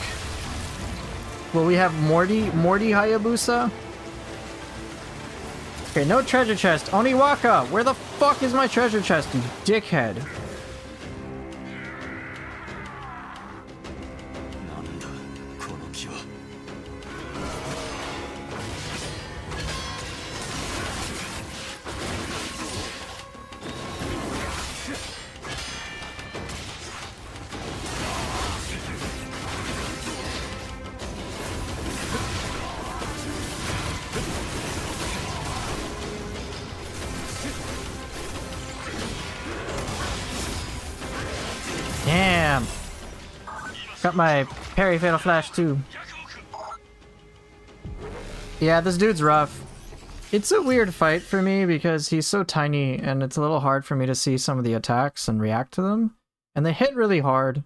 Will we have Morty Hayabusa? Okay, no treasure chest. Oniwaka, where the fuck is my treasure chest, you dickhead? Damn. Got my parry fatal flash too. Yeah, this dude's rough. It's a weird fight for me because he's so tiny and it's a little hard for me to see some of the attacks and react to them. And they hit really hard.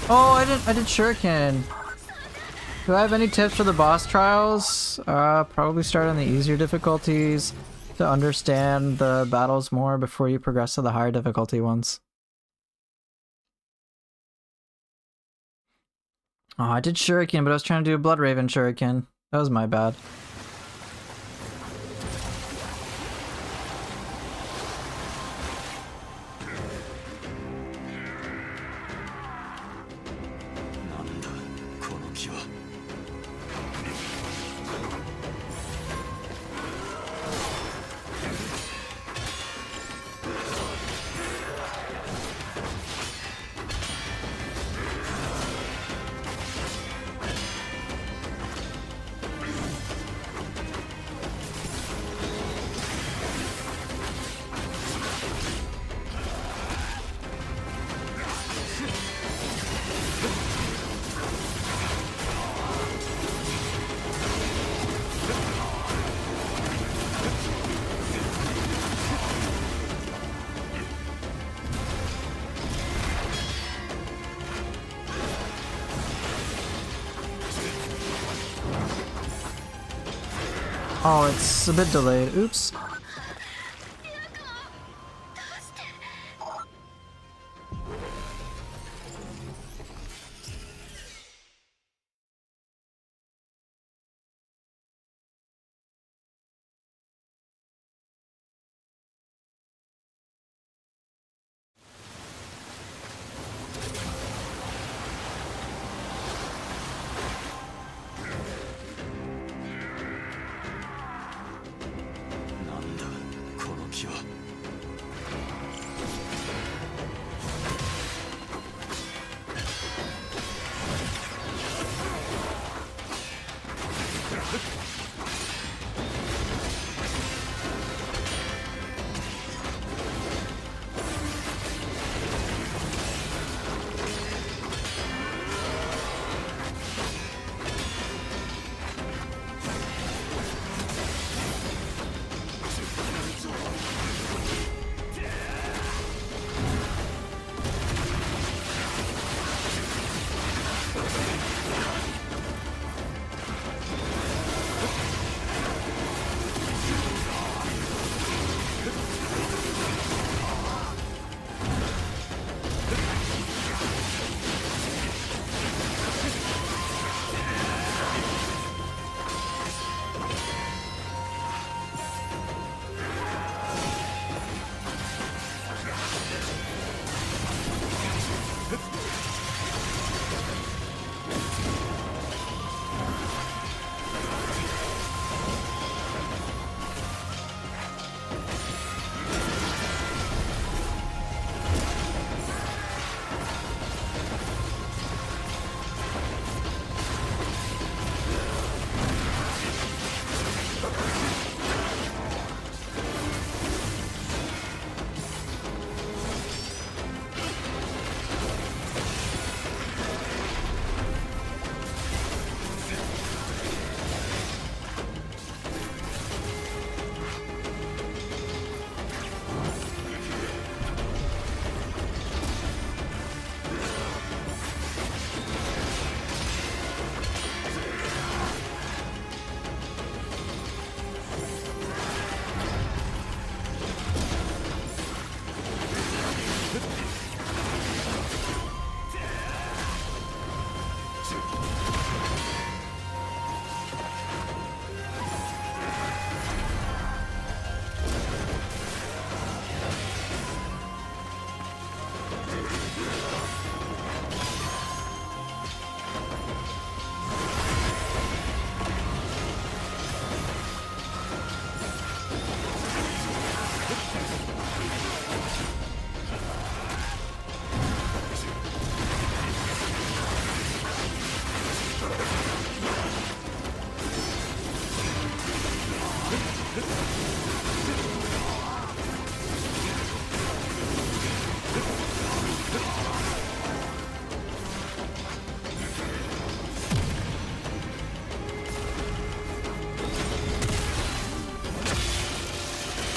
Oh, I did shuriken. Do I have any tips for the boss trials? Probably start on the easier difficulties to understand the battles more before you progress to the higher difficulty ones. Oh, I did shuriken, but I was trying to do a Blood Raven shuriken. That was my bad. Oh, it's a bit delayed. Oops.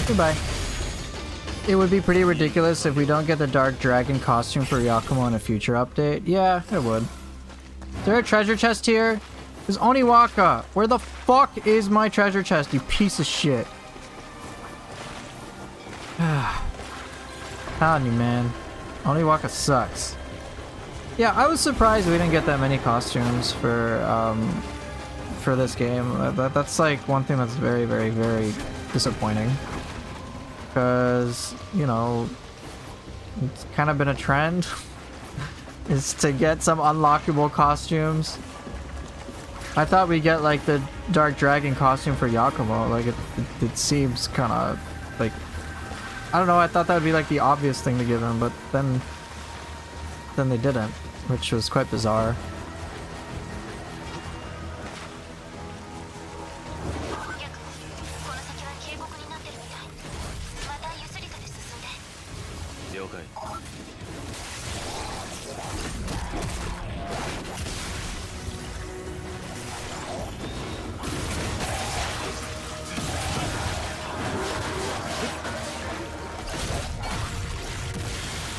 Goodbye. It would be pretty ridiculous if we don't get the Dark Dragon costume for Yakumo in a future update. Yeah, it would. Is there a treasure chest here? There's Oniwaka! Where the fuck is my treasure chest, you piece of shit? Telling you, man. Oniwaka sucks. Yeah, I was surprised we didn't get that many costumes for this game. That's like one thing that's very, very, very disappointing. Because, you know, it's kind of been a trend is to get some unlockable costumes. I thought we'd get like the Dark Dragon costume for Yakumo. Like it seems kind of like, I don't know, I thought that would be like the obvious thing to give him, but then they didn't, which was quite bizarre.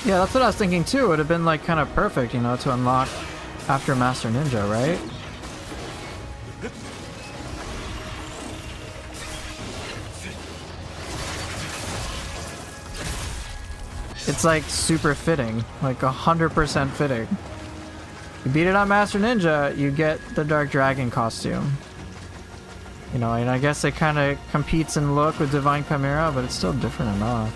Yeah, that's what I was thinking too. It would have been like kind of perfect, you know, to unlock after Master Ninja, right? It's like super fitting, like 100% fitting. You beat it on Master Ninja, you get the Dark Dragon costume. You know, and I guess it kind of competes in look with Divine Chimera, but it's still different enough.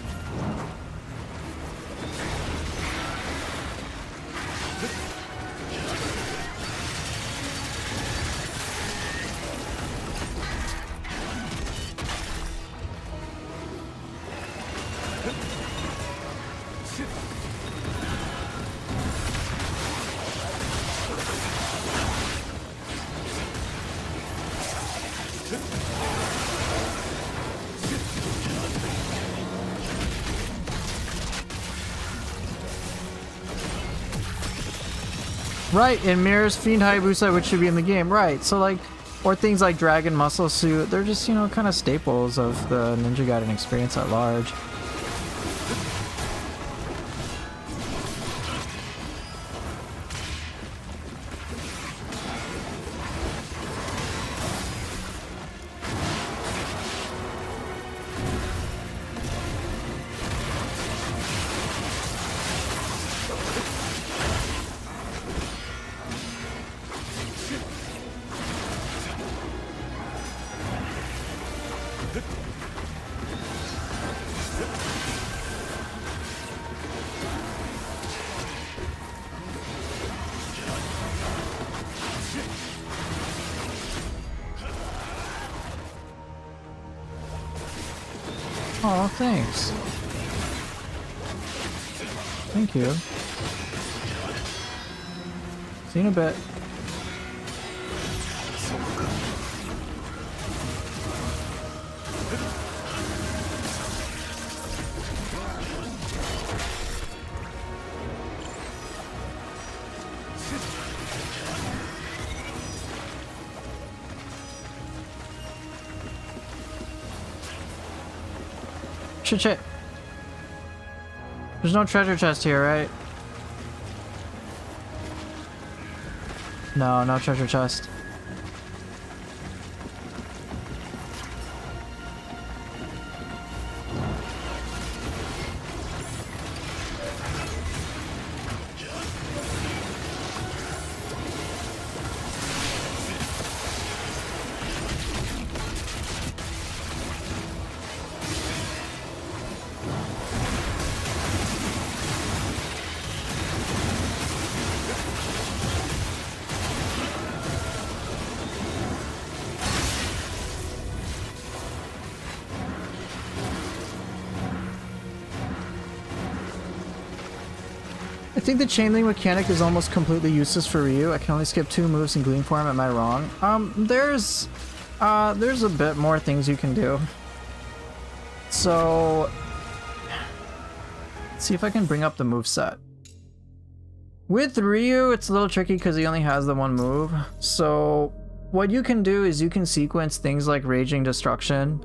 Right, it mirrors Fiend Hayabusa, which should be in the game. Right, so like, or things like Dragon Muscle Suit, they're just, you know, kind of staples of the Ninja Gaiden experience at large. Oh, thanks. Thank you. See you in a bit. Shit. There's no treasure chest here, right? No, no treasure chest. I think the chain link mechanic is almost completely useless for Ryu. I can only skip 2 moves in Gleam form. Am I wrong? There's a bit more things you can do. So, let's see if I can bring up the moveset. With Ryu, it's a little tricky because he only has the 1 move. So, what you can do is you can sequence things like Raging Destruction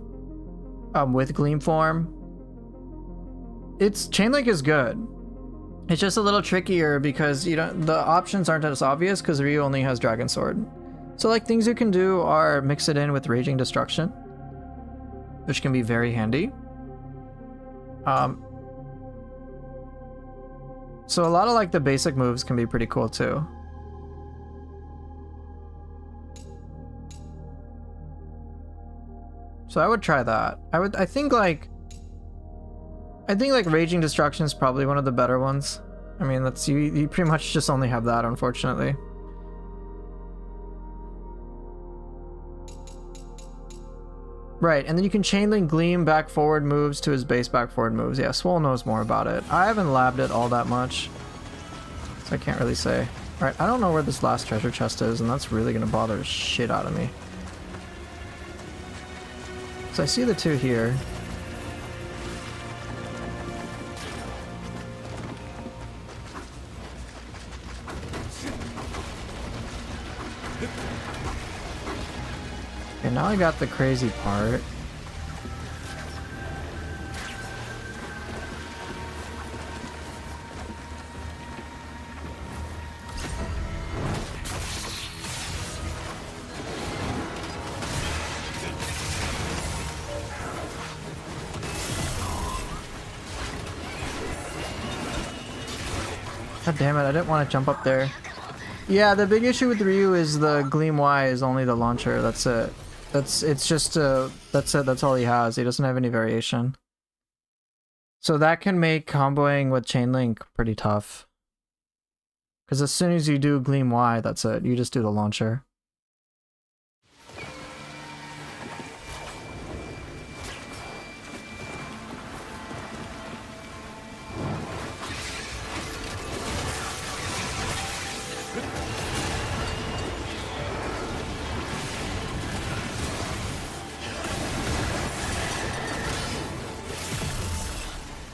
with Gleam form. Its chain link is good. It's just a little trickier because you don't, the options aren't as obvious because Ryu only has Dragon Sword. So like things you can do are mix it in with Raging Destruction, which can be very handy. So a lot of like the basic moves can be pretty cool too. So I would try that. I think like Raging Destruction is probably one of the better ones. I mean, that's you pretty much just only have that, unfortunately. Right, and then you can chain link Gleam back forward moves to his base back forward moves. Yeah, Swole knows more about it. I haven't labbed it all that much, so I can't really say. Alright, I don't know where this last treasure chest is, and that's really gonna bother the shit out of me. So I see the two here. Okay, now I got the crazy part. God damn it, I didn't want to jump up there. Yeah, the big issue with Ryu is the Gleam Y is only the launcher, that's it. That's it, that's all he has. He doesn't have any variation. So that can make comboing with Chain Link pretty tough. Because as soon as you do Gleam Y, that's it. You just do the launcher.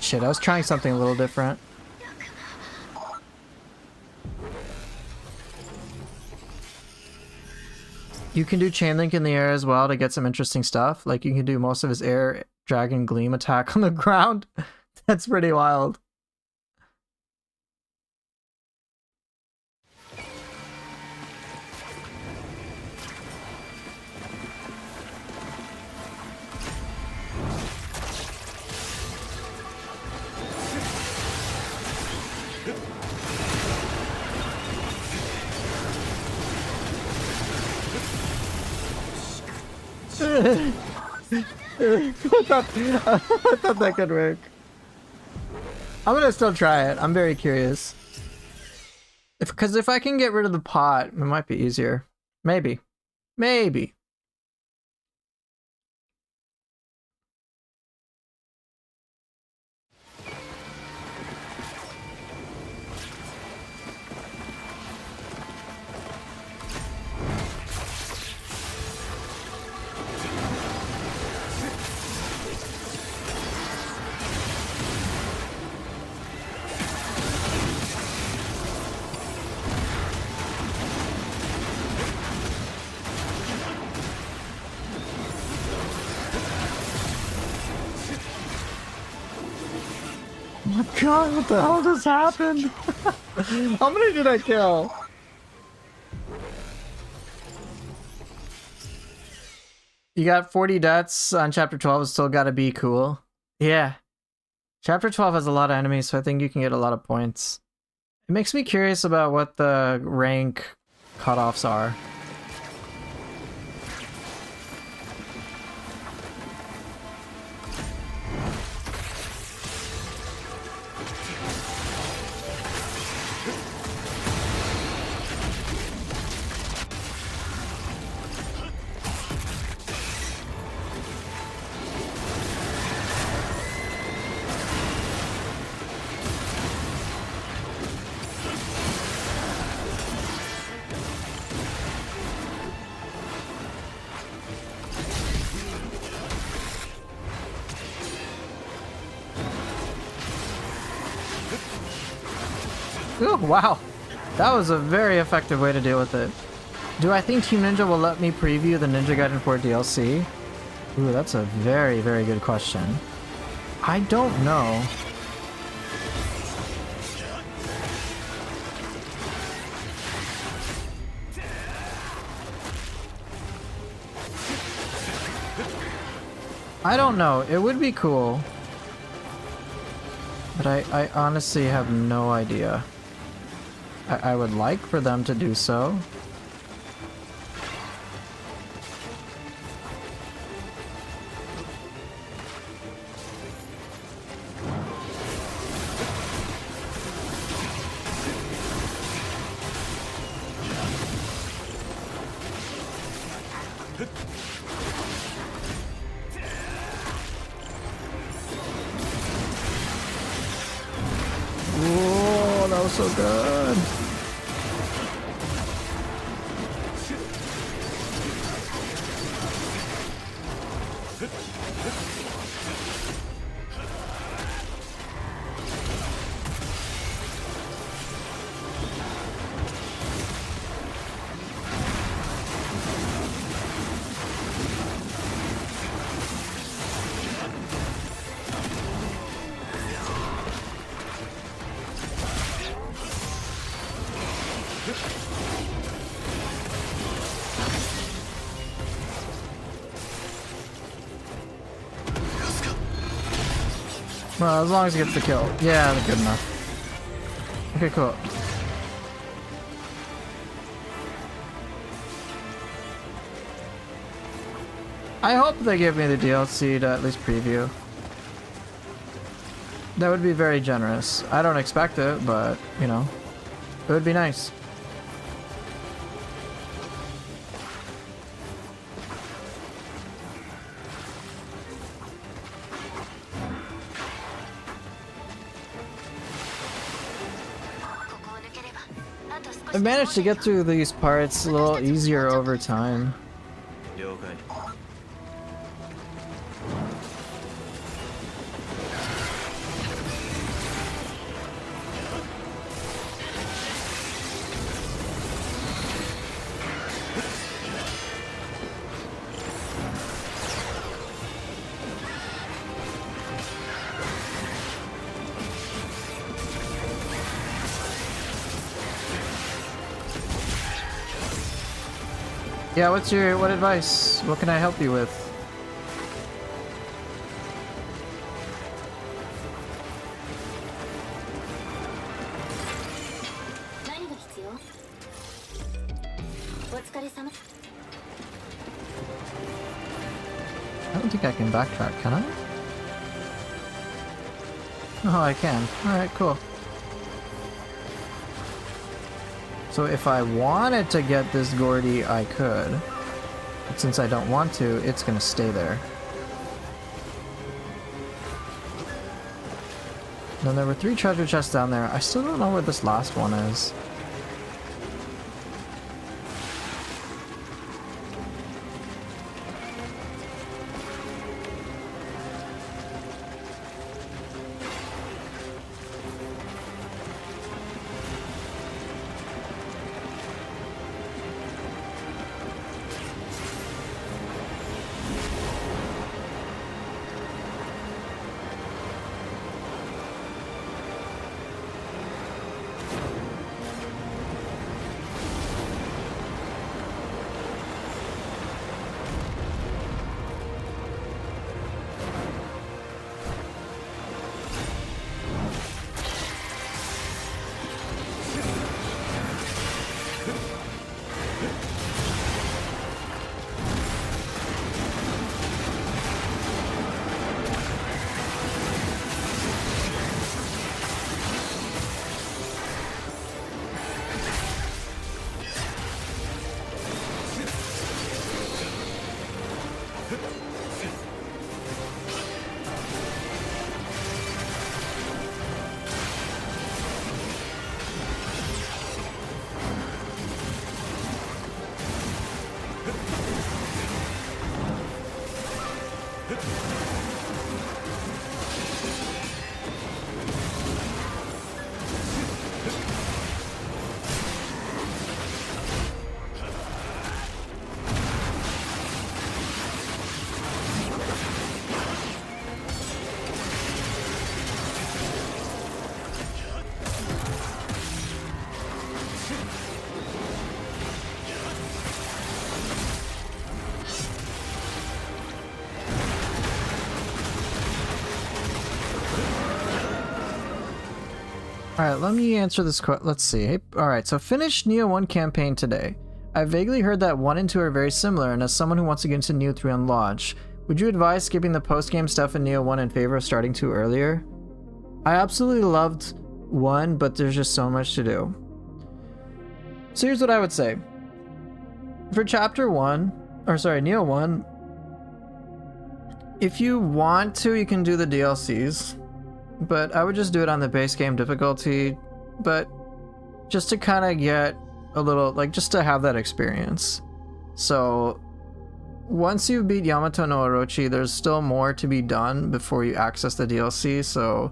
Shit, I was trying something a little different. You can do Chain Link in the air as well to get some interesting stuff. Like you can do most of his air Dragon Gleam attack on the ground. That's pretty wild. I thought that could work. I'm gonna still try it. I'm very curious. Because if I can get rid of the pot, it might be easier. Maybe. Maybe. Oh my god, what the hell just happened? How many did I kill? You got 40 deaths on chapter 12, it's still gotta be cool. Yeah. Chapter 12 has a lot of enemies, so I think you can get a lot of points. It makes me curious about what the rank cutoffs are. Ooh, wow. That was a very effective way to deal with it. Do I think Team Ninja will let me preview the Ninja Gaiden 4 DLC? Ooh, that's a very, very good question. I don't know. I don't know. It would be cool. But I honestly have no idea. I would like for them to do so. Whoa, that was so good. Well, as long as he gets the kill. Yeah, that's good enough. Okay, cool. I hope they give me the DLC to at least preview. That would be very generous. I don't expect it, but, you know, it would be nice. I've managed to get through these parts a little easier over time. Yeah, what advice? What can I help you with? I don't think I can backtrack, can I? Oh, I can. Alright, cool. So if I wanted to get this Gordy, I could. But since I don't want to, it's gonna stay there. Then there were 3 treasure chests down there. I still don't know where this last one is. Alright, let me answer this question. Let's see. Alright, so finished Neo 1 campaign today. I vaguely heard that 1 and 2 are very similar, and as someone who wants to get into Neo 3 on launch, would you advise skipping the post-game stuff in Neo 1 in favor of starting 2 earlier? I absolutely loved 1, but there's just so much to do. So here's what I would say. For Chapter 1, or sorry, Neo 1, if you want to, you can do the DLCs. But I would just do it on the base game difficulty, but just to kind of get a little, like, just to have that experience. So once you beat Yamato no Orochi, there's still more to be done before you access the DLC, so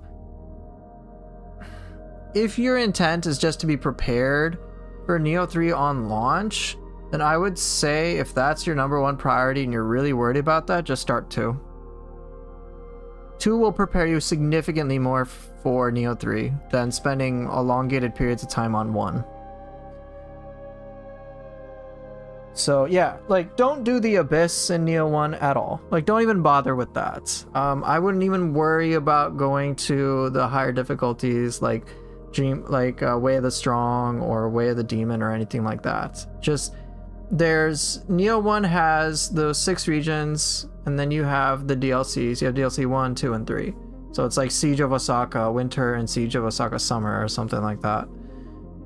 if your intent is just to be prepared for Neo 3 on launch, then I would say if that's your #1 priority and you're really worried about that, just start 2. 2 will prepare you significantly more for Neo 3 than spending elongated periods of time on 1. So yeah, like, don't do the Abyss in Neo 1 at all. Like, don't even bother with that. I wouldn't even worry about going to the higher difficulties like Way of the Strong or Way of the Demon or anything like that. Just, there's Neo 1 has those 6 regions, and then you have the DLCs. You have DLC 1, 2, and 3. So it's like Siege of Osaka Winter and Siege of Osaka Summer or something like that.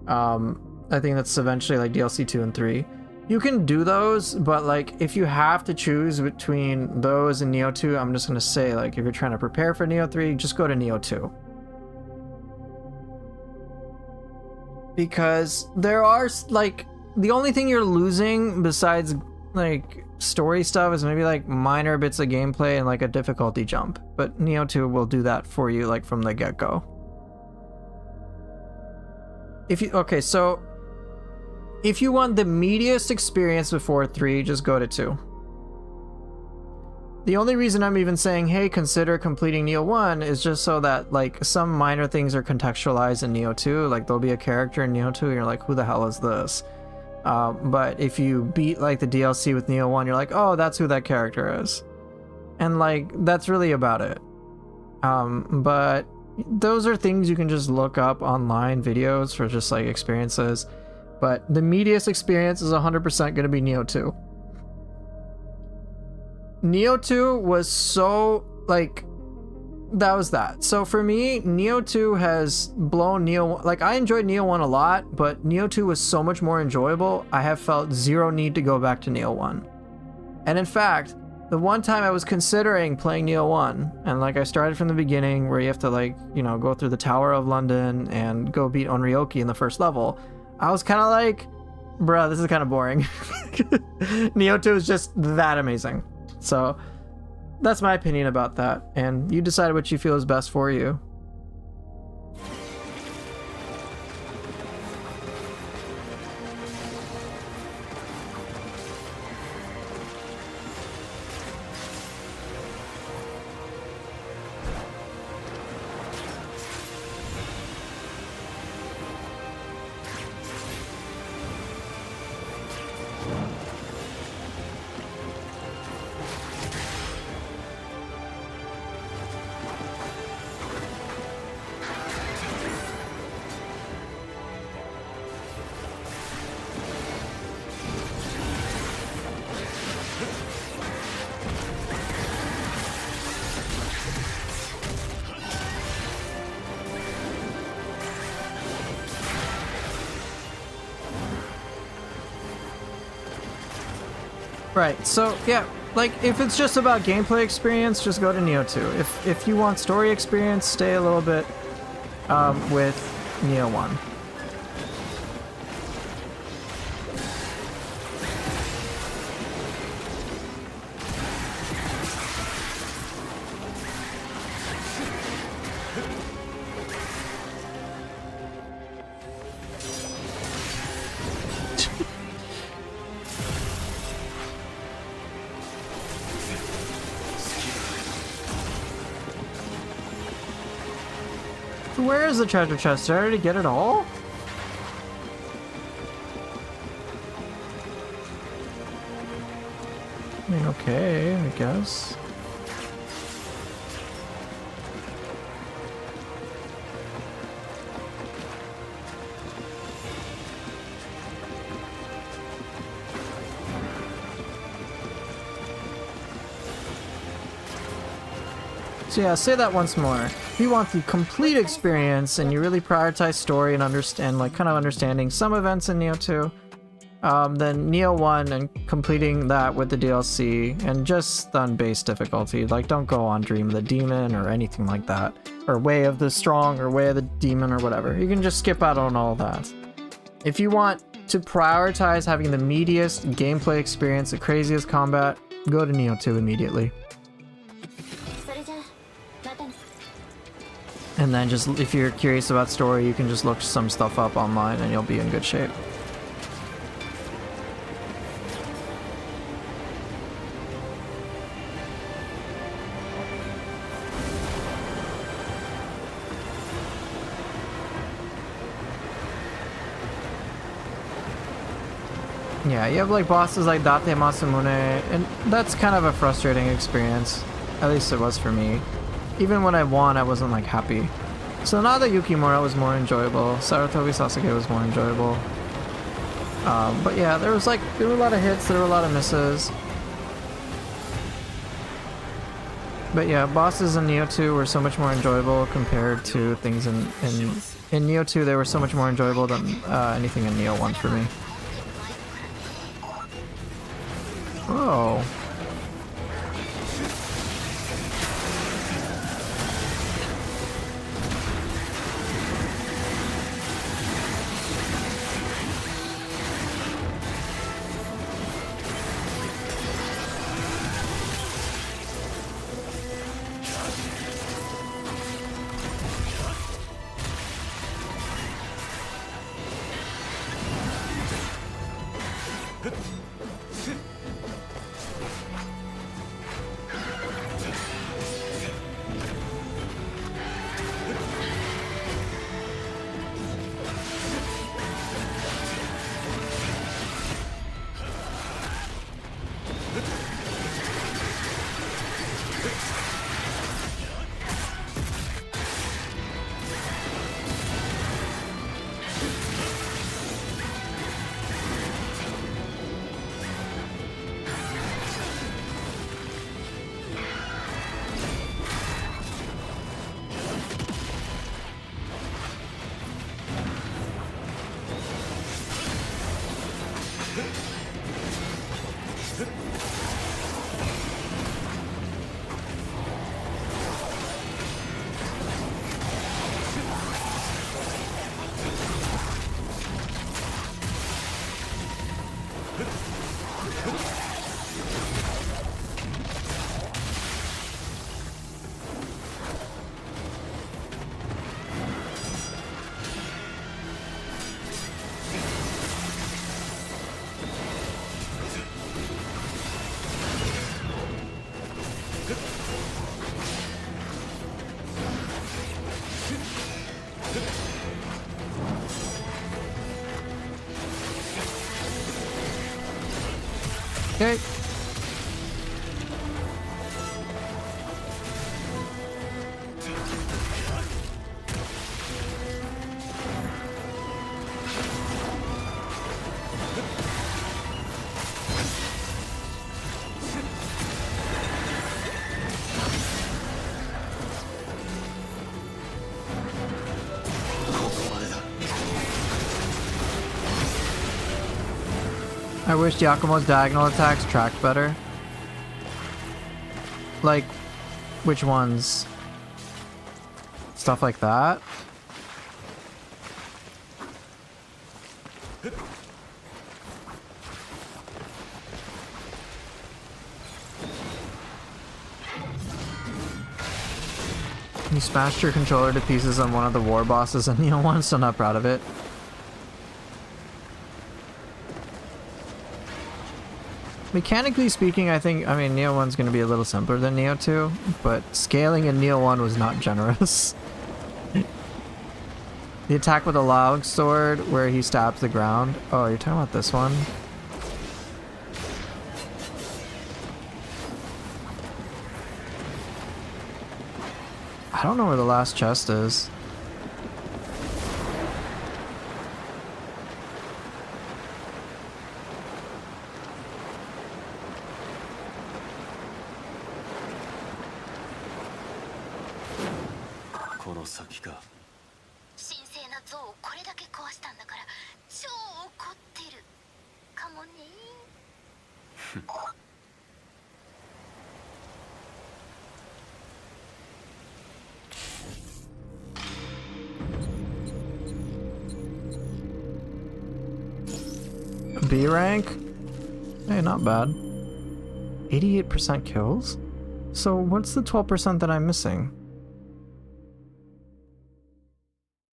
I think that's eventually like DLC 2 and 3. You can do those, but like if you have to choose between those and Neo 2, I'm just gonna say, like, if you're trying to prepare for Neo 3, just go to Neo 2. Because there are, like, the only thing you're losing besides like story stuff is maybe like minor bits of gameplay and like a difficulty jump, but Neo 2 will do that for you like from the get-go. So if you want the meatiest experience before 3, just go to 2. The only reason I'm even saying, hey, consider completing Neo 1 is just so that like some minor things are contextualized in Neo 2. Like there'll be a character in Neo 2 and you're like, who the hell is this? But if you beat like the DLC with Neo 1, you're like, oh, that's who that character is. And like, that's really about it. But those are things you can just look up online, videos for just like experiences. But the meatiest experience is 100% going to be Neo 2. Neo 2 was so like, that was that. So for me, Neo 2 has blown Neo, like, I enjoyed Neo 1 a lot, but Neo 2 was so much more enjoyable. I have felt zero need to go back to Neo 1. And in fact, the one time I was considering playing Neo 1, and like I started from the beginning where you have to like, you know, go through the Tower of London and go beat Onryoki in the first level, I was kind of like, bruh, this is kind of boring. Neo 2 is just that amazing. So that's my opinion about that, and you decide what you feel is best for you. Right, so yeah, like if it's just about gameplay experience, just go to Neo 2. If you want story experience, stay a little bit with Neo 1. Where is the treasure chest? Did I already get it all? I mean, okay, I guess. So yeah, say that once more. If you want the complete experience and you really prioritize story and understand, like, kind of understanding some events in Nioh 2, then Nioh 1 and completing that with the DLC and just on base difficulty. Like, don't go on Dream of the Demon or anything like that. Or Way of the Strong or Way of the Demon or whatever. You can just skip out on all that. If you want to prioritize having the meatiest gameplay experience, the craziest combat, go to Nioh 2 immediately. それじゃあまたね And then just, if you're curious about story, you can just look some stuff up online and you'll be in good shape. Yeah, you have like bosses like Date Masamune, and that's kind of a frustrating experience. At least it was for me. Even when I won, I wasn't like happy. So now that Yukimura was more enjoyable, Sarutobi Sasuke was more enjoyable. But yeah, there were a lot of hits, there were a lot of misses. But yeah, bosses in Nioh 2 were so much more enjoyable compared to things in Nioh 2. They were so much more enjoyable than anything in Nioh 1 for me. Oh. Okay. I wish Yakumo's diagonal attacks tracked better. Like, which ones? Stuff like that? You smashed your controller to pieces on one of the war bosses and Nioh 1, still not proud of it. Mechanically speaking, I mean, Nioh 1's going to be a little simpler than Nioh 2, but scaling in Nioh 1 was not generous. The attack with the log sword, where he stabs the ground. Oh, you're talking about this one? I don't know where the last chest is. 先か。神聖な像をこれだけ壊したんだから超怒ってるかもね。B rank? Hey, not bad. 88% kills? So what's the 12% that I'm missing?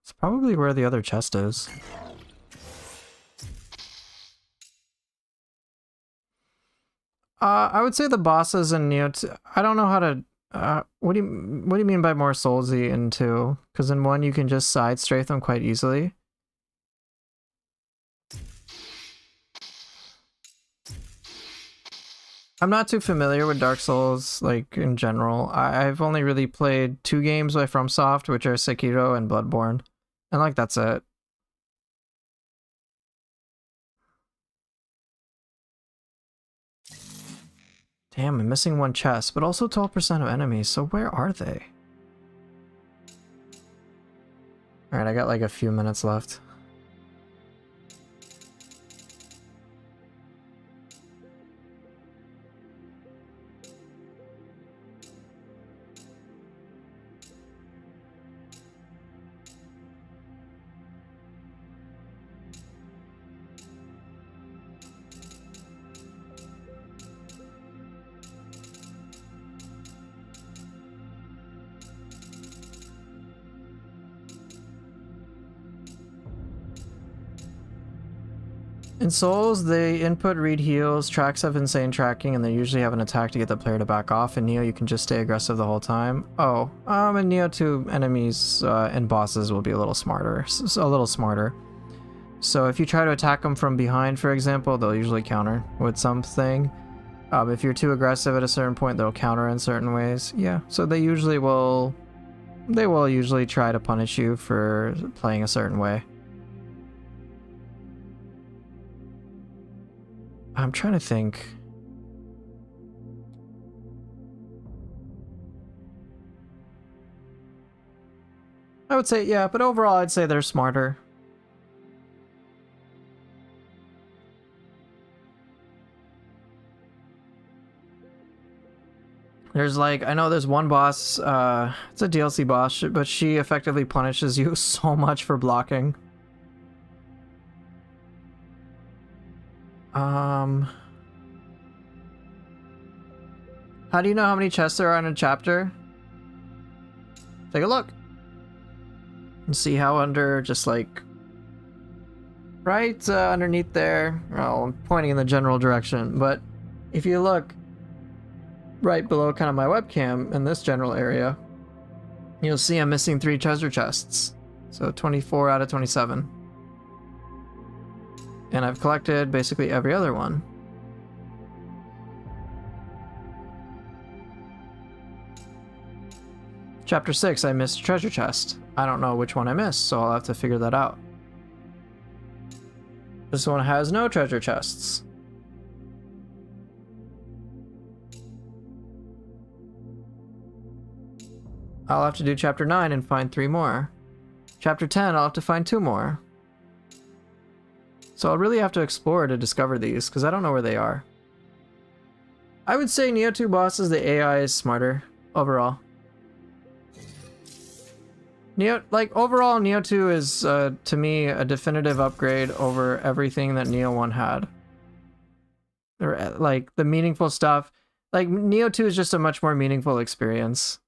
It's probably where the other chest is. I would say the bosses in Neo 2, I don't know how to what do you mean by more soulsy in 2? Because in 1 you can just side strafe them quite easily. I'm not too familiar with Dark Souls, like, in general. I've only really played 2 games by FromSoft, which are Sekiro and Bloodborne. And, like, that's it. Damn, I'm missing 1 chest, but also 12% of enemies, so where are they? Alright, I got, like, a few minutes left. In Souls, they input read heals, tracks have insane tracking, and they usually have an attack to get the player to back off. In Neo, you can just stay aggressive the whole time. Oh, in Neo 2, enemies and bosses will be a little smarter. So if you try to attack them from behind, for example, they'll usually counter with something. If you're too aggressive at a certain point, they'll counter in certain ways. Yeah, so they will usually try to punish you for playing a certain way. I'm trying to think. I would say, yeah, but overall I'd say they're smarter. There's like, I know there's one boss, it's a DLC boss, but she effectively punishes you so much for blocking. How do you know how many chests there are in a chapter? Take a look. And see how under, just like, right underneath there, well, I'm pointing in the general direction, but if you look right below kind of my webcam in this general area, you'll see I'm missing 3 treasure chests. So 24 out of 27. And I've collected basically every other one. Chapter 6, I missed treasure chest. I don't know which one I missed, so I'll have to figure that out. This one has no treasure chests. I'll have to do chapter 9 and find 3 more. Chapter 10, I'll have to find 2 more. So I'll really have to explore to discover these, because I don't know where they are. I would say Neo 2 bosses, the AI is smarter, overall. Overall, Neo 2 is, to me, a definitive upgrade over everything that Neo 1 had. Like, the meaningful stuff. Like, Neo 2 is just a much more meaningful experience.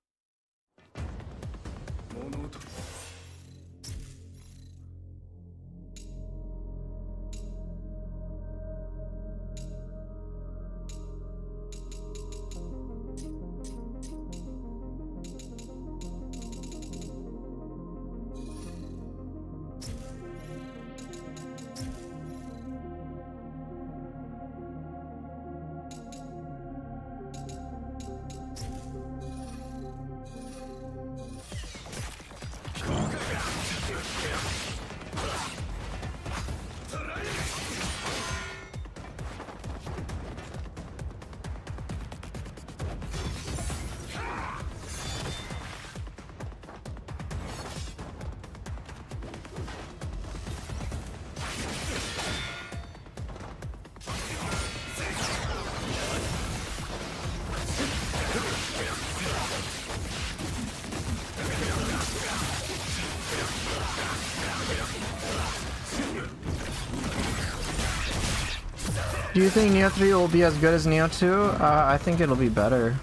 Do you think Neo 3 will be as good as Neo 2? I think it'll be better.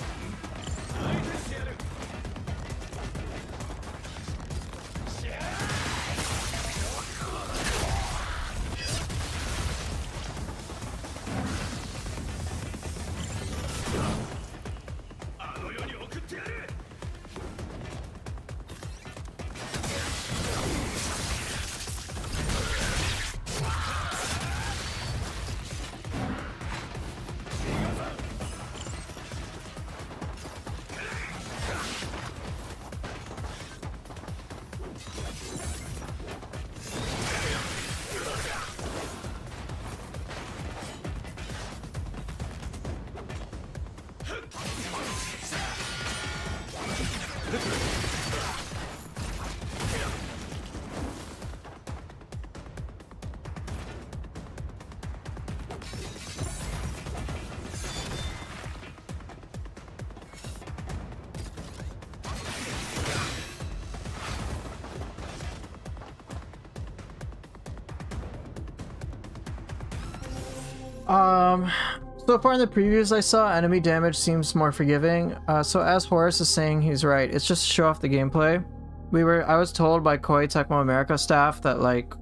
So far in the previews I saw, enemy damage seems more forgiving. So as Horace is saying, he's right. It's just to show off the gameplay. I was told by Koei Tecmo America staff that like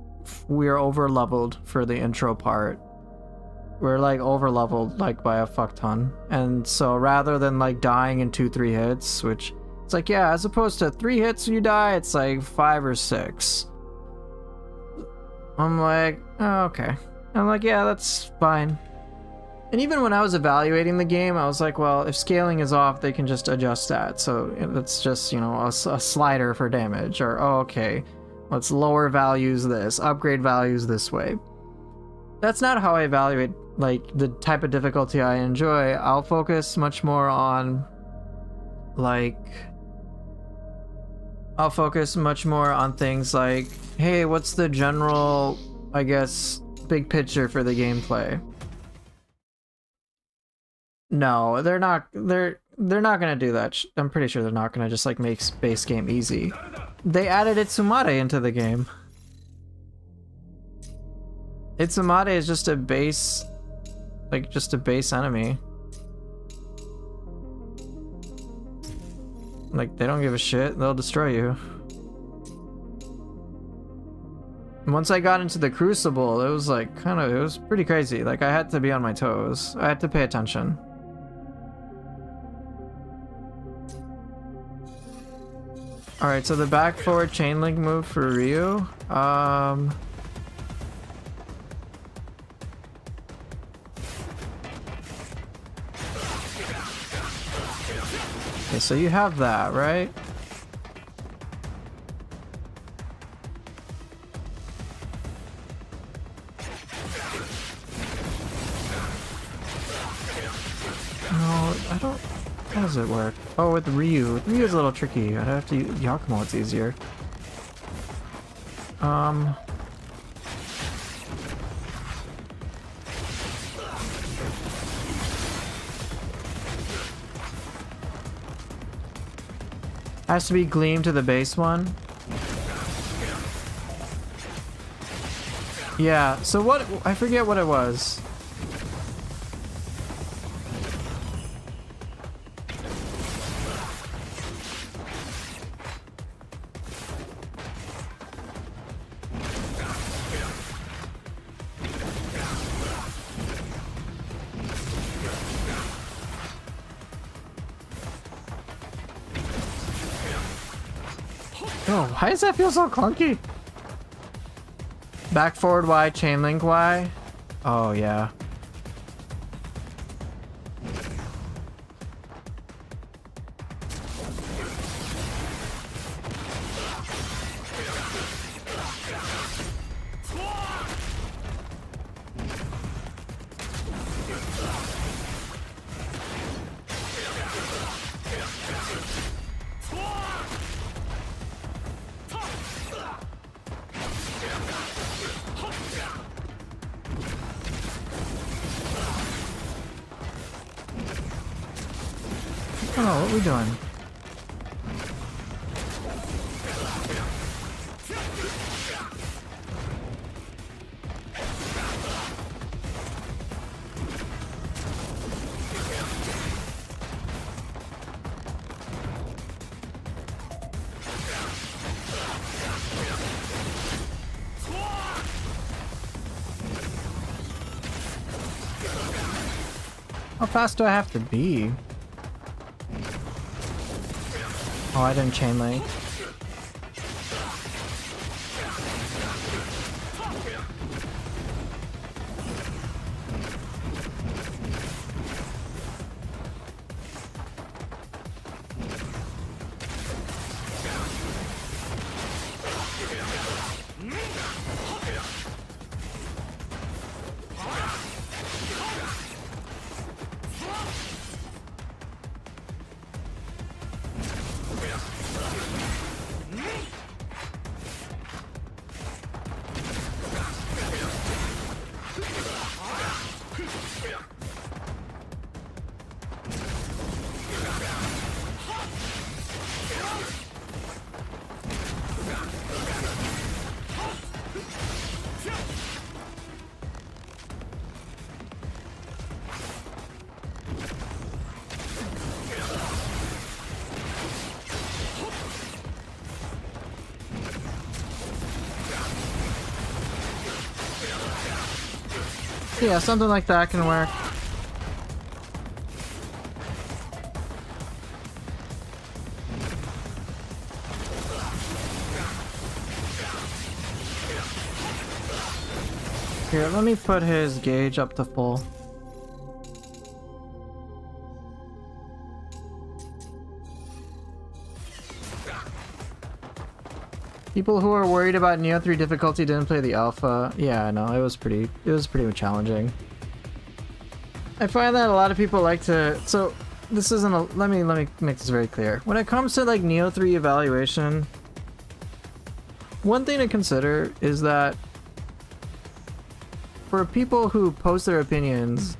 we're over leveled for the intro part. We're like over leveled like by a fuck ton. And so rather than like dying in 2-3 hits, which it's like, yeah, as opposed to 3 hits when you die, it's like 5 or 6. I'm like, oh, okay. I'm like, yeah, that's fine. And even when I was evaluating the game, I was like, well, if scaling is off, they can just adjust that. So it's just, you know, a slider for damage. Or, oh, okay, let's lower values this, upgrade values this way. That's not how I evaluate, like, the type of difficulty I enjoy. I'll focus much more on, like... I'll focus much more on things like, hey, what's the general, I guess, big picture for the gameplay? No, they're not. They're not gonna do that. I'm pretty sure they're not gonna just like make base game easy. They added Itsumade into the game. Itsumade is just a base, like just a base enemy. Like they don't give a shit. They'll destroy you. Once I got into the Crucible, it was like it was pretty crazy. Like I had to be on my toes. I had to pay attention. Alright, so the back forward chain link move for Ryu. Okay, so you have that, right? No, I don't... How does it work? Oh, with Ryu. With Ryu's a little tricky. I'd have to use Yakumo, it's easier. Has to be Gleam to the base one. Yeah, so what... I forget what it was. Oh, why does that feel so clunky? Back forward Y, chain link Y. Oh yeah. Oh, what are we doing? How fast do I have to be? Oh, I didn't chain link. Yeah, something like that can work. Here, let me put his gauge up to full. People who are worried about Neo 3 difficulty didn't play the alpha. Yeah, no, it was pretty challenging. I find that a lot of people like to, so this isn't a, let me make this very clear. When it comes to like Neo 3 evaluation, one thing to consider is that for people who post their opinions,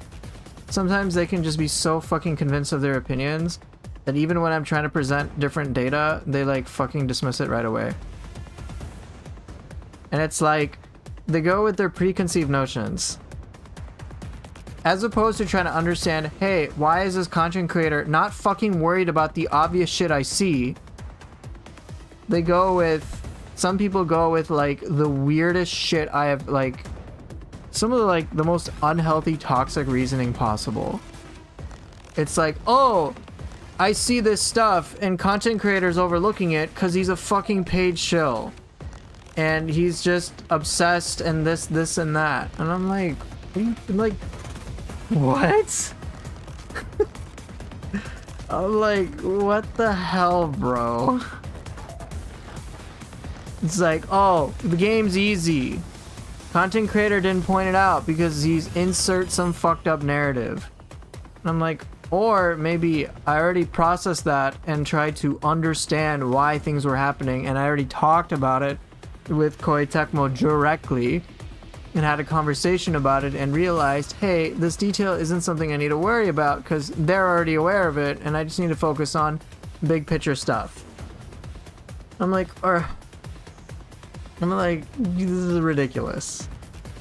sometimes they can just be so fucking convinced of their opinions that even when I'm trying to present different data, they like fucking dismiss it right away. And it's like, they go with their preconceived notions. As opposed to trying to understand, hey, why is this content creator not fucking worried about the obvious shit I see? They go with, some people go with like the weirdest shit I have, like, some of the like the most unhealthy, toxic reasoning possible. It's like, oh, I see this stuff and content creator's overlooking it because he's a fucking paid shill. And he's just obsessed and this and that. And I'm like, what? I'm like, what the hell, bro? It's like, oh, the game's easy. Content creator didn't point it out because he's insert some fucked up narrative. And I'm like, or maybe I already processed that and tried to understand why things were happening, and I already talked about it with Koei Tecmo directly and had a conversation about it and realized, hey, this detail isn't something I need to worry about because they're already aware of it and I just need to focus on big picture stuff. I'm like, this is ridiculous.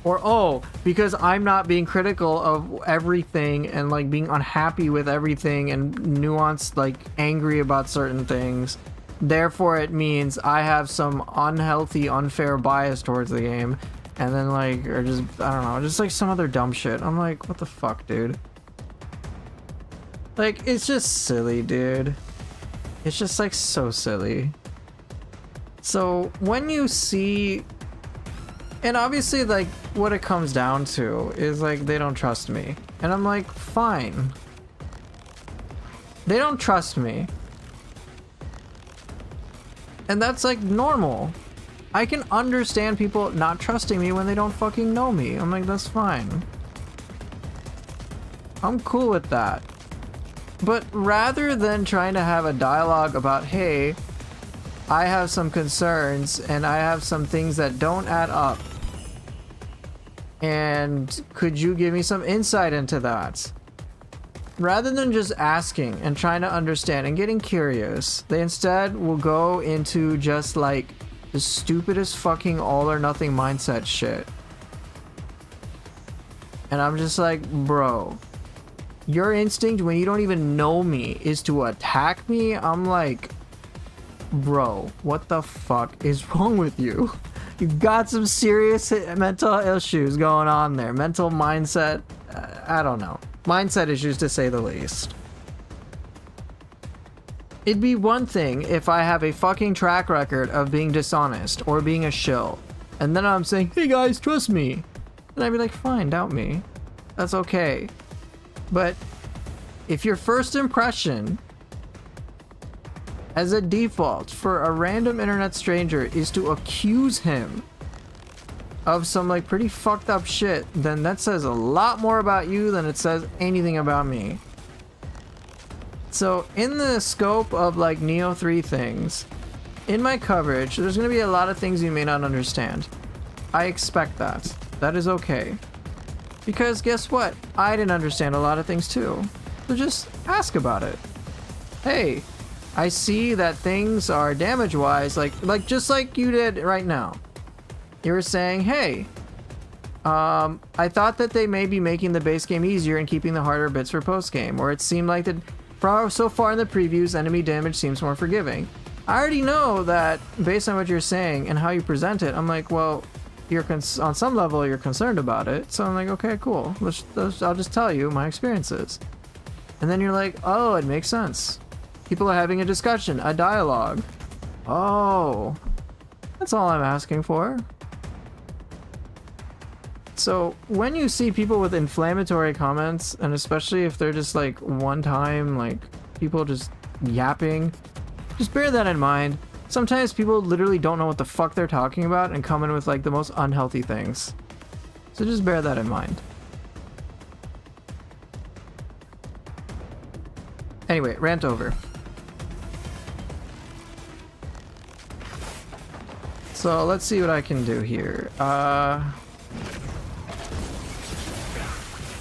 Or, oh, because I'm not being critical of everything and like being unhappy with everything and nuanced, like angry about certain things, therefore it means I have some unhealthy, unfair bias towards the game. And then like, or just, I don't know, just like some other dumb shit. I'm like, what the fuck, dude? Like, it's just silly, dude. It's just like so silly. So when you see, and obviously like what it comes down to is like they don't trust me. And I'm like, fine. They don't trust me. And that's like normal. I can understand people not trusting me when they don't fucking know me. I'm like, that's fine. I'm cool with that. But rather than trying to have a dialogue about, hey, I have some concerns and I have some things that don't add up, and could you give me some insight into that? Rather than just asking and trying to understand and getting curious, they instead will go into just like the stupidest fucking all or nothing mindset shit. And I'm just like, bro, your instinct when you don't even know me is to attack me? I'm like, bro, what the fuck is wrong with you? You've got some serious mental issues going on there. Mental mindset, I don't know. mindset issues to say the least. It'd be one thing if I have a fucking track record of being dishonest or being a shill, and then I'm saying, hey guys, trust me. And I'd be like, fine, doubt me. That's okay. But if your first impression as a default for a random internet stranger is to accuse him of some like pretty fucked up shit, then that says a lot more about you than it says anything about me. So in the scope of like Neo 3 things, in my coverage, there's going to be a lot of things you may not understand. I expect that. That is okay. Because guess what? I didn't understand a lot of things too. So just ask about it. Hey, I see that things are damage-wise, like just like you did right now. You were saying, hey, I thought that they may be making the base game easier and keeping the harder bits for post-game, or it seemed like that so far in the previews, enemy damage seems more forgiving. I already know that based on what you're saying and how you present it, I'm like, well, on some level you're concerned about it, so I'm like, okay, cool. I'll just tell you my experiences. And then you're like, oh, it makes sense. People are having a discussion, a dialogue. Oh, that's all I'm asking for. So when you see people with inflammatory comments, and especially if they're just like one time, like people just yapping, just bear that in mind. Sometimes people literally don't know what the fuck they're talking about and come in with like the most unhealthy things. So just bear that in mind. Anyway, rant over. So let's see what I can do here.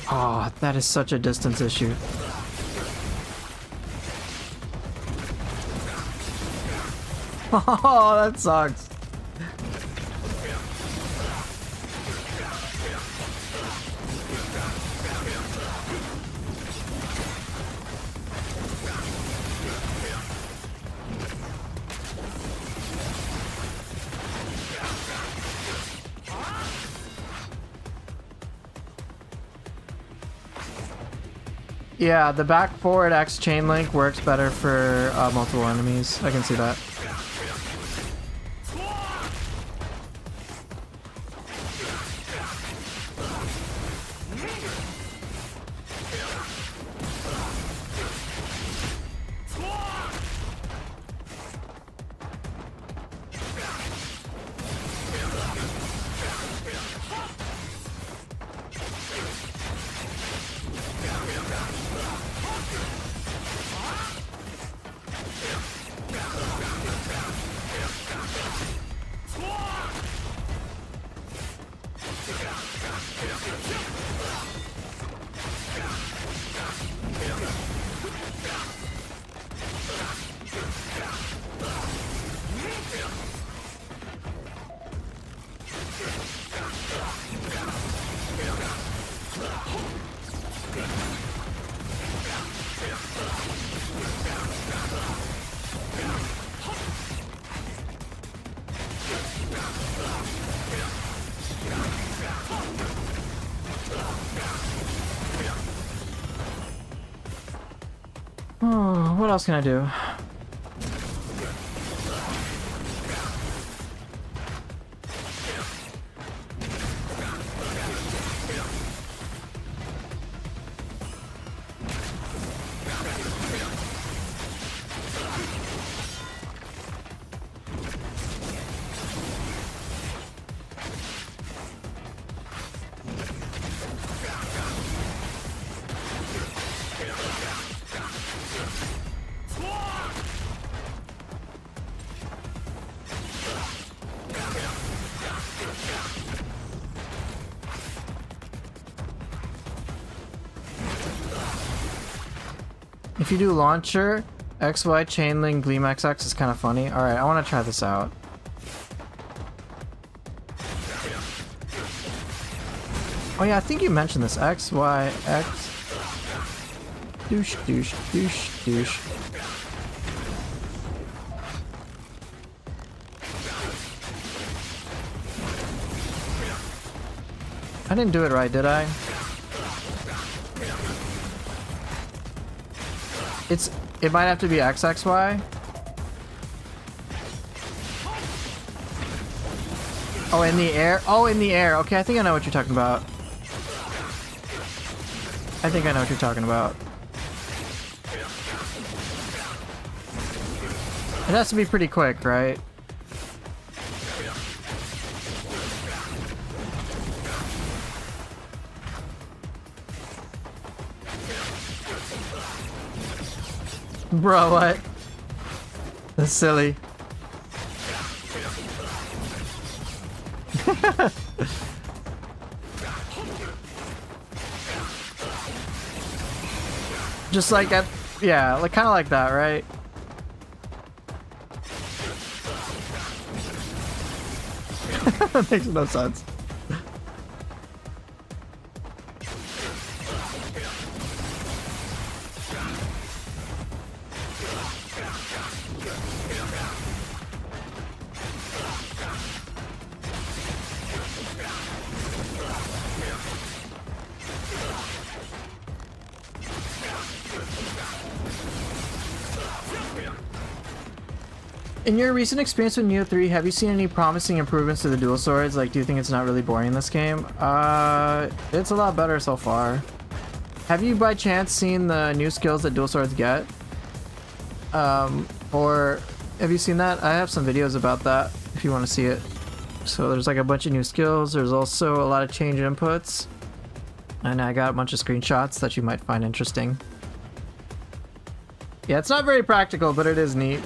Oh, that is such a distance issue. Oh, that sucks. Yeah, the back forward X chain link works better for multiple enemies. I can see that. Oh, what else can I do? If you do launcher, XY chain link Gleam XX is kind of funny. Alright, I want to try this out. Oh yeah, I think you mentioned this. X, Y, X. Douche, douche, douche, douche. I didn't do it right, did I? It might have to be XXY. Oh, in the air. Oh, in the air. Okay, I think I know what you're talking about. I think I know what you're talking about. It has to be pretty quick, right? Bro, what? That's silly. Just like at, yeah, like kind of like that, right? That makes no sense. In your recent experience with Neo 3, have you seen any promising improvements to the dual swords? Like, do you think it's not really boring in this game? It's a lot better so far. Have you by chance seen the new skills that dual swords get? Or have you seen that? I have some videos about that if you want to see it. So there's like a bunch of new skills. There's also a lot of change inputs. And I got a bunch of screenshots that you might find interesting. Yeah, it's not very practical, but it is neat.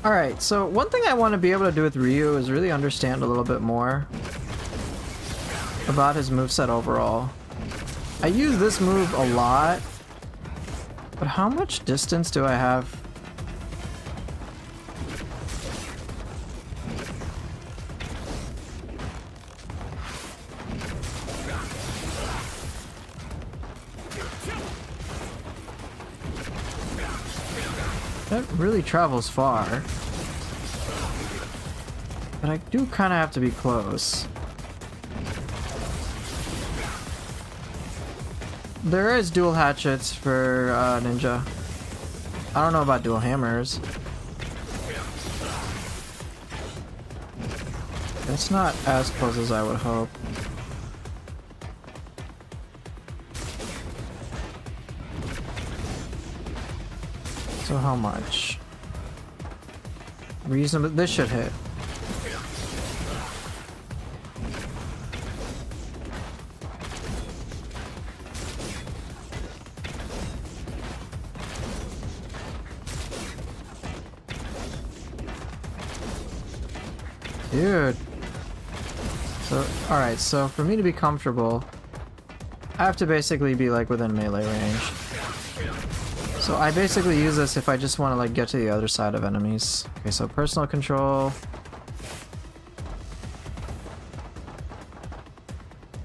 Alright, so one thing I want to be able to do with Ryu is really understand a little bit more about his moveset overall. I use this move a lot, but how much distance do I have? That really travels far. But I do kind of have to be close. There is dual hatchets for ninja. I don't know about dual hammers. It's not as close as I would hope. So how much? Reasonable. This should hit. Dude. So, alright, so for me to be comfortable, I have to basically be like within melee range. So I basically use this if I just want to like get to the other side of enemies. Okay, so personal control.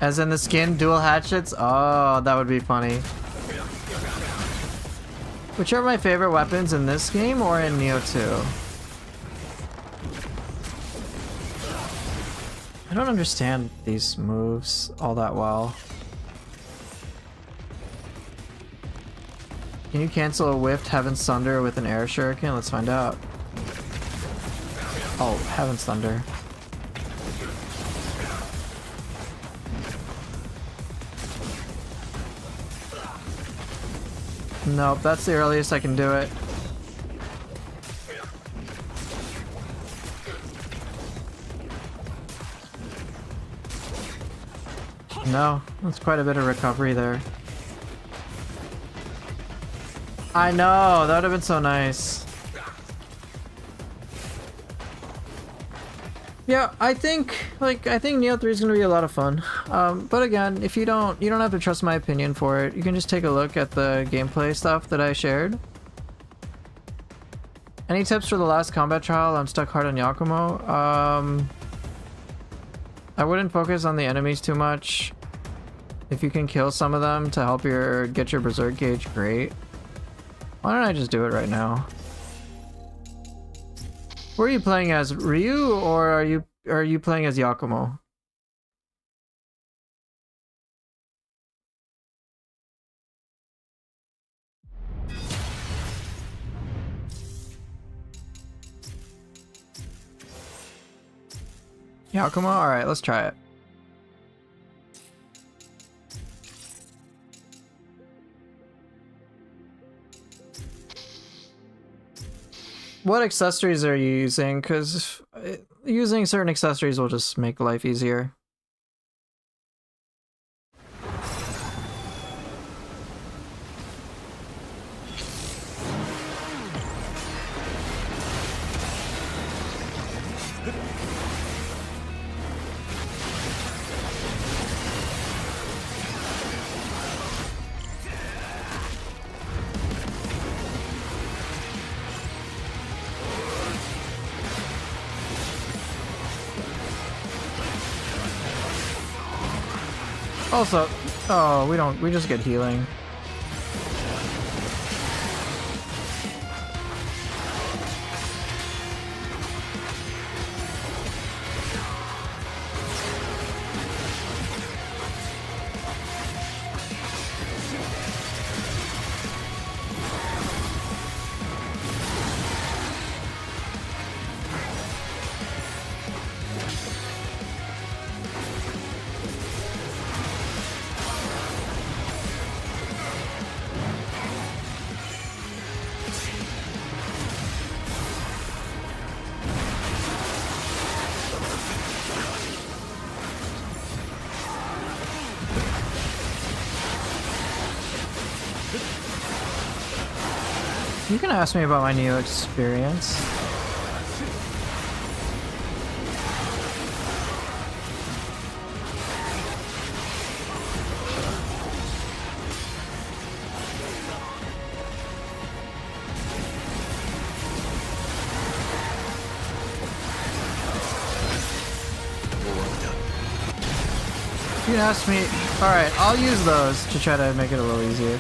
As in the skin, dual hatchets? Oh, that would be funny. Which are my favorite weapons in this game or in Neo 2? I don't understand these moves all that well. Can you cancel a whiffed Heaven's Thunder with an air shuriken? Let's find out. Oh, Heaven's Thunder. Nope, that's the earliest I can do it. No, that's quite a bit of recovery there. I know, that would have been so nice. Yeah, I think Neo 3 is gonna be a lot of fun. But again, if you don't have to trust my opinion for it. You can just take a look at the gameplay stuff that I shared. Any tips for the last combat trial? I'm stuck hard on Yakumo. I wouldn't focus on the enemies too much. If you can kill some of them to help get your berserk gauge, great. Why don't I just do it right now? Who are you playing as, Ryu, or are you playing as Yakumo? Yakumo? Alright, let's try it. What accessories are you using? Because using certain accessories will just make life easier. Also, oh, we just get healing. You can ask me about my new experience. You can ask me. Alright, I'll use those to try to make it a little easier.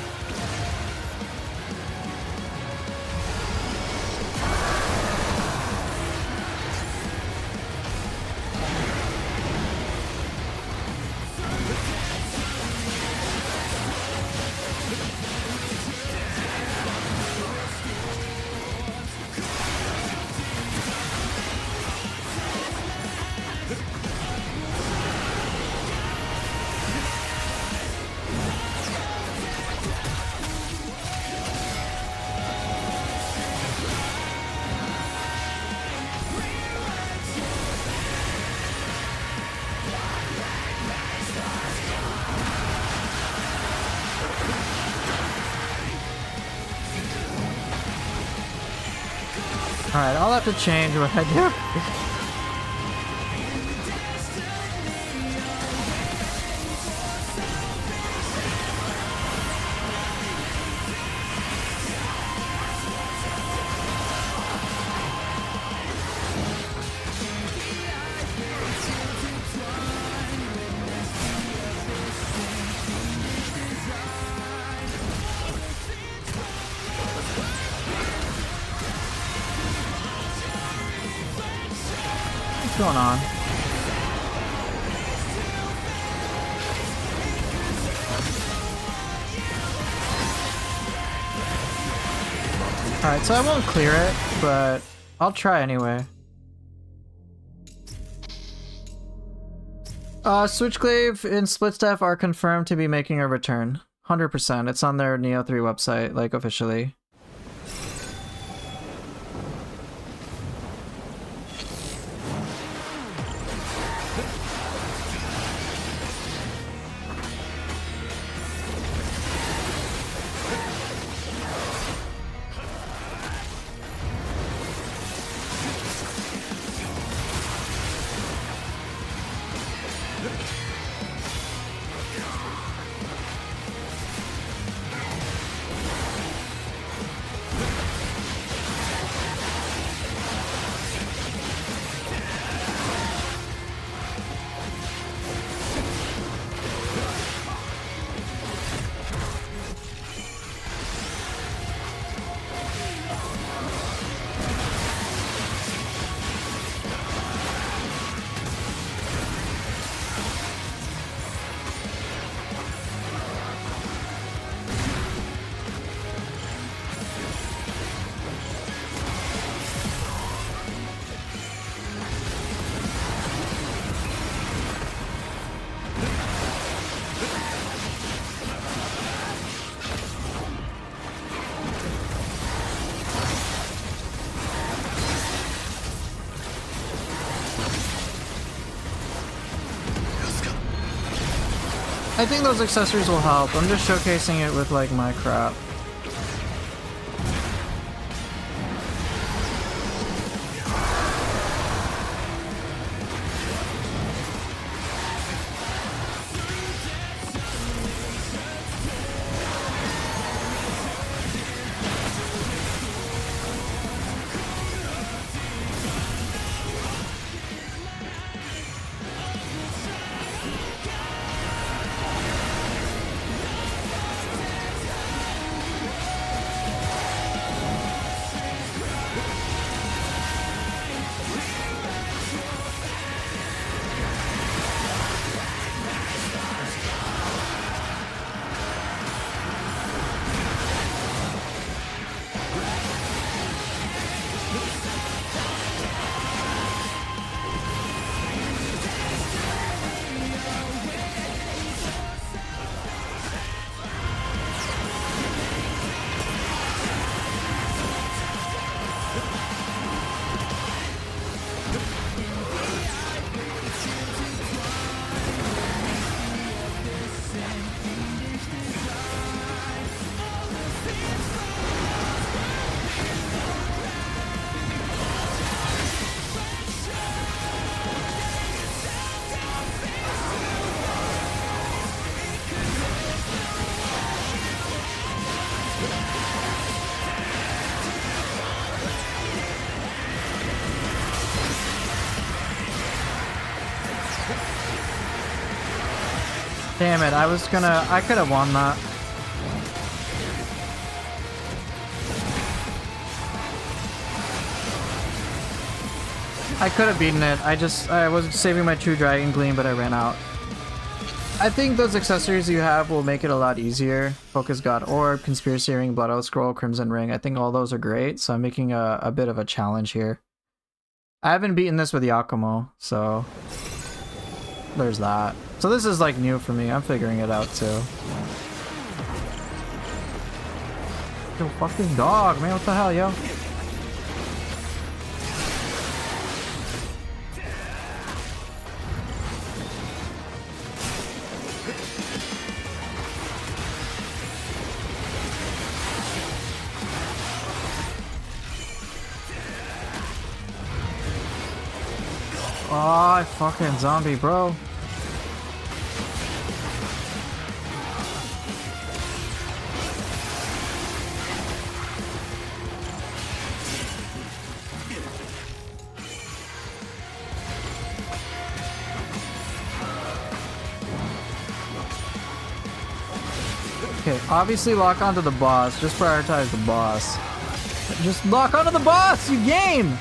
Alright, I'll have to change what I do. What's going on? Alright, so I won't clear it, but I'll try anyway. Switchglaive and Splitstaff are confirmed to be making a return. 100%. It's on their Neo 3 website, like, officially. I think those accessories will help. I'm just showcasing it with like my crap. Damn it, I could have won that. I could have beaten it. I was saving my true Dragon Gleam, but I ran out. I think those accessories you have will make it a lot easier. Focus God Orb, Conspiracy Ring, Blood Oath Scroll, Crimson Ring. I think all those are great, so I'm making a bit of a challenge here. I haven't beaten this with Yakumo, so there's that. So this is like new for me. I'm figuring it out too. Yo, fucking dog, man. What the hell, yo? Oh, fucking zombie, bro. Okay, obviously lock onto the boss. Just prioritize the boss. Just lock onto the boss, you game!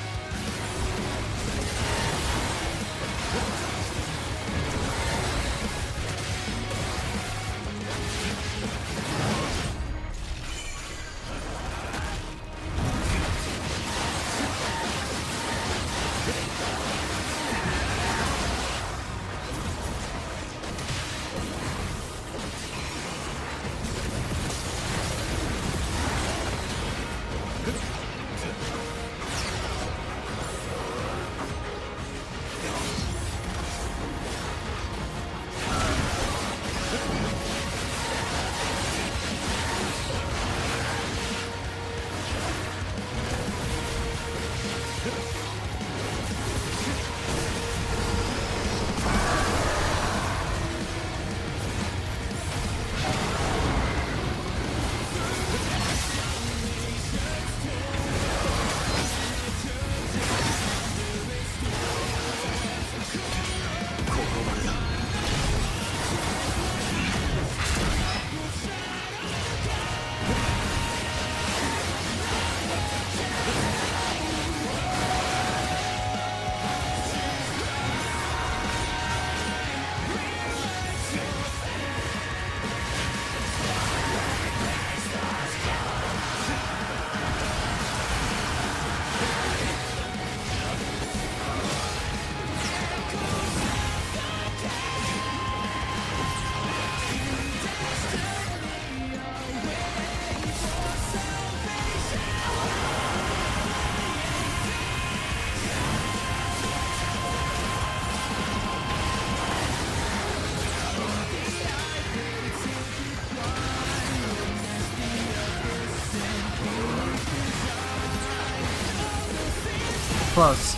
Close.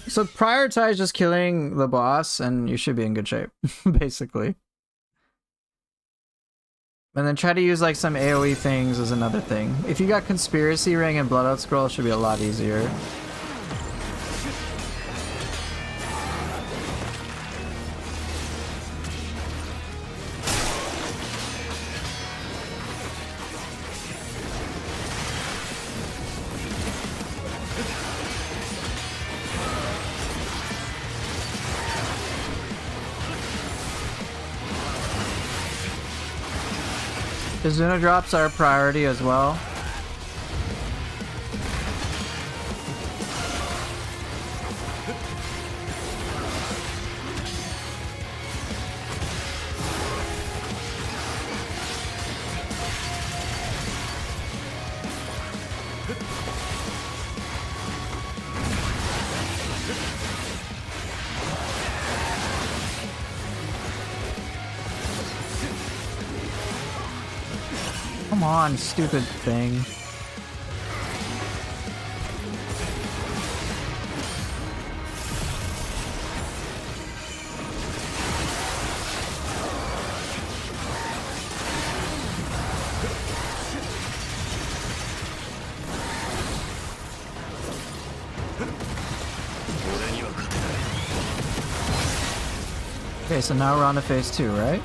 So prioritize just killing the boss and you should be in good shape, basically. And then try to use like some AoE things as another thing. If you got Conspiracy Ring and Blood Out Scroll, it should be a lot easier. Izuna drops are a priority as well. Come on, stupid thing. Okay, so now we're on to phase 2, right?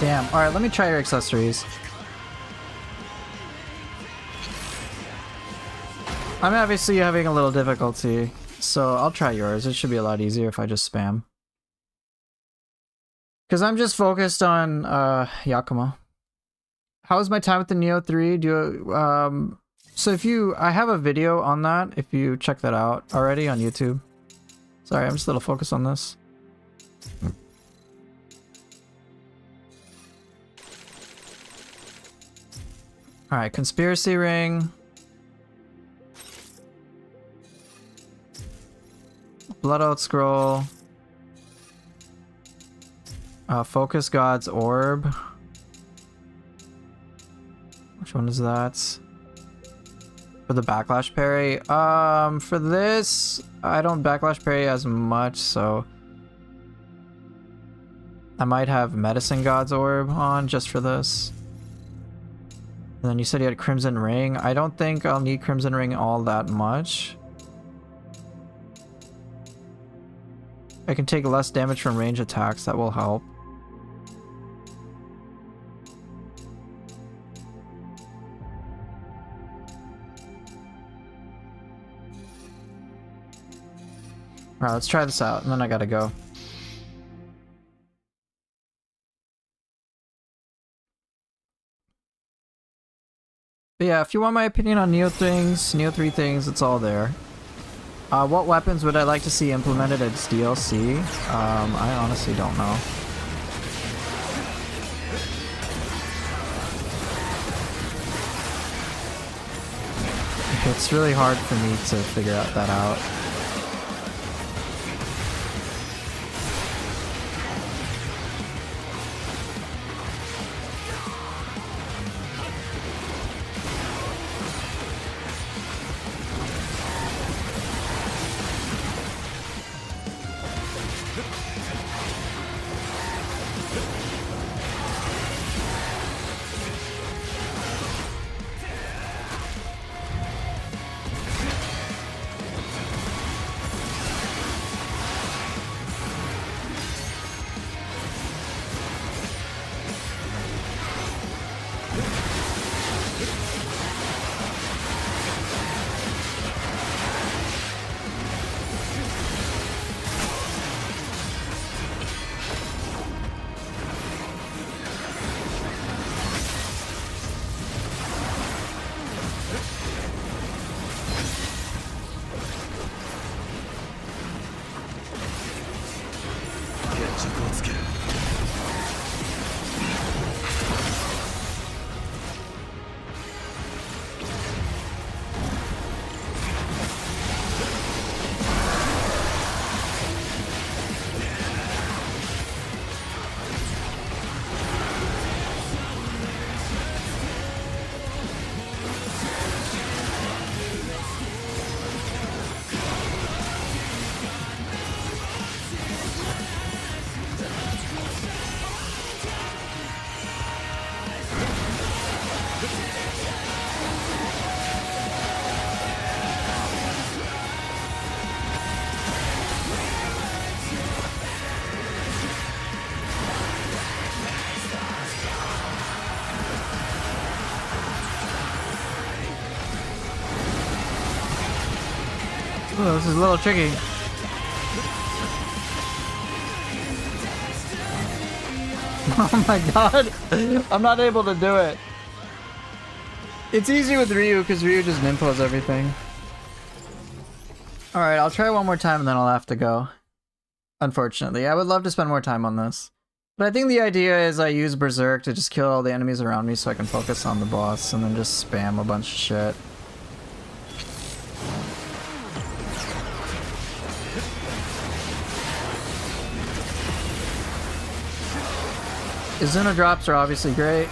Damn. Alright, let me try your accessories. I'm obviously having a little difficulty, so I'll try yours. It should be a lot easier if I just spam. Because I'm just focused on Yakumo. How was my time with the Neo 3? So if you... I have a video on that, if you check that out already on YouTube. Sorry, I'm just a little focused on this. Alright, Conspiracy Ring. Blood Out Scroll. Focus God's Orb. Which one is that? For the Backlash Parry? For this, I don't Backlash Parry as much, so... I might have Medicine God's Orb on just for this. And then you said you had Crimson Ring. I don't think I'll need Crimson Ring all that much. I can take less damage from range attacks, that will help. Alright, let's try this out, and then I gotta go. But yeah, if you want my opinion on Neo 3 things, it's all there. What weapons would I like to see implemented as DLC? I honestly don't know. It's really hard for me to figure that out. Oh, this is a little tricky. Oh my god! I'm not able to do it. It's easy with Ryu because Ryu just ninpos everything. Alright, I'll try one more time and then I'll have to go. Unfortunately, I would love to spend more time on this. But I think the idea is I use Berserk to just kill all the enemies around me so I can focus on the boss and then just spam a bunch of shit. Izuna drops are obviously great.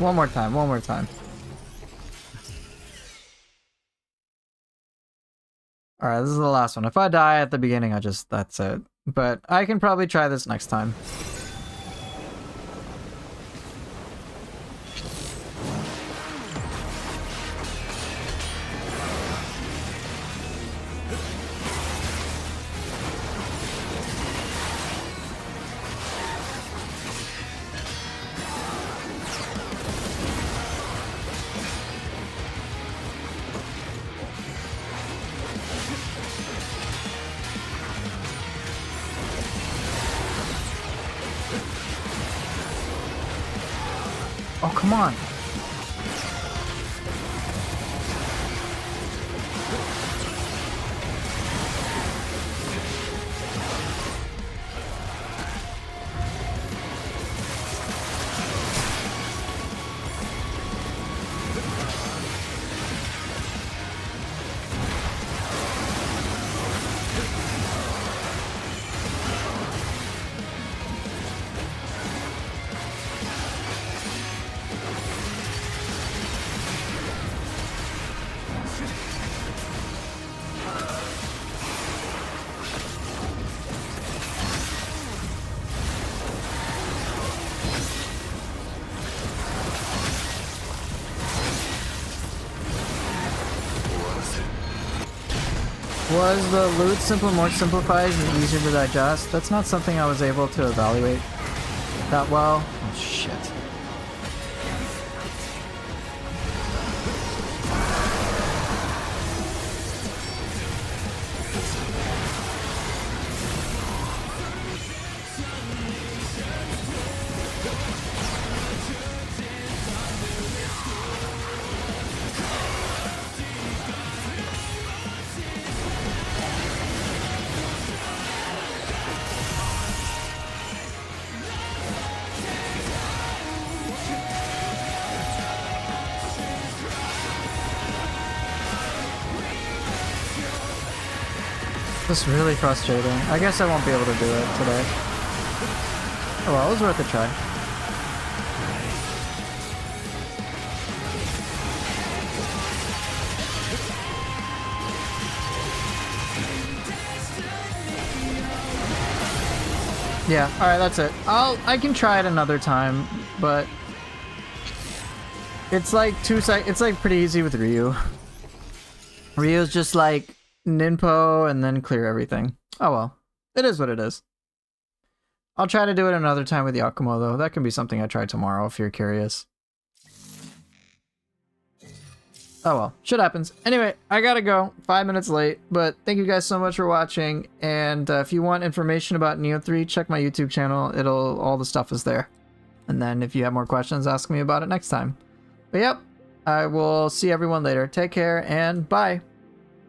One more time, one more time. Alright, this is the last one. If I die at the beginning, that's it. But I can probably try this next time. Oh, come on. Was the loot more simplified and easier to digest? That's not something I was able to evaluate that well. Oh shit. This is really frustrating. I guess I won't be able to do it today. Oh well, it was worth a try. Yeah, alright, that's it. I can try it another time, but it's like it's like pretty easy with Ryu. Ryu's just like ninpo and then clear everything. Oh well. It is what it is. I'll try to do it another time with Yakumo though. That can be something I try tomorrow if you're curious. Oh well. Shit happens. Anyway, I gotta go. 5 minutes late. But thank you guys so much for watching. And if you want information about Neo 3, check my YouTube channel. All the stuff is there. And then if you have more questions, ask me about it next time. But yep. I will see everyone later. Take care and bye.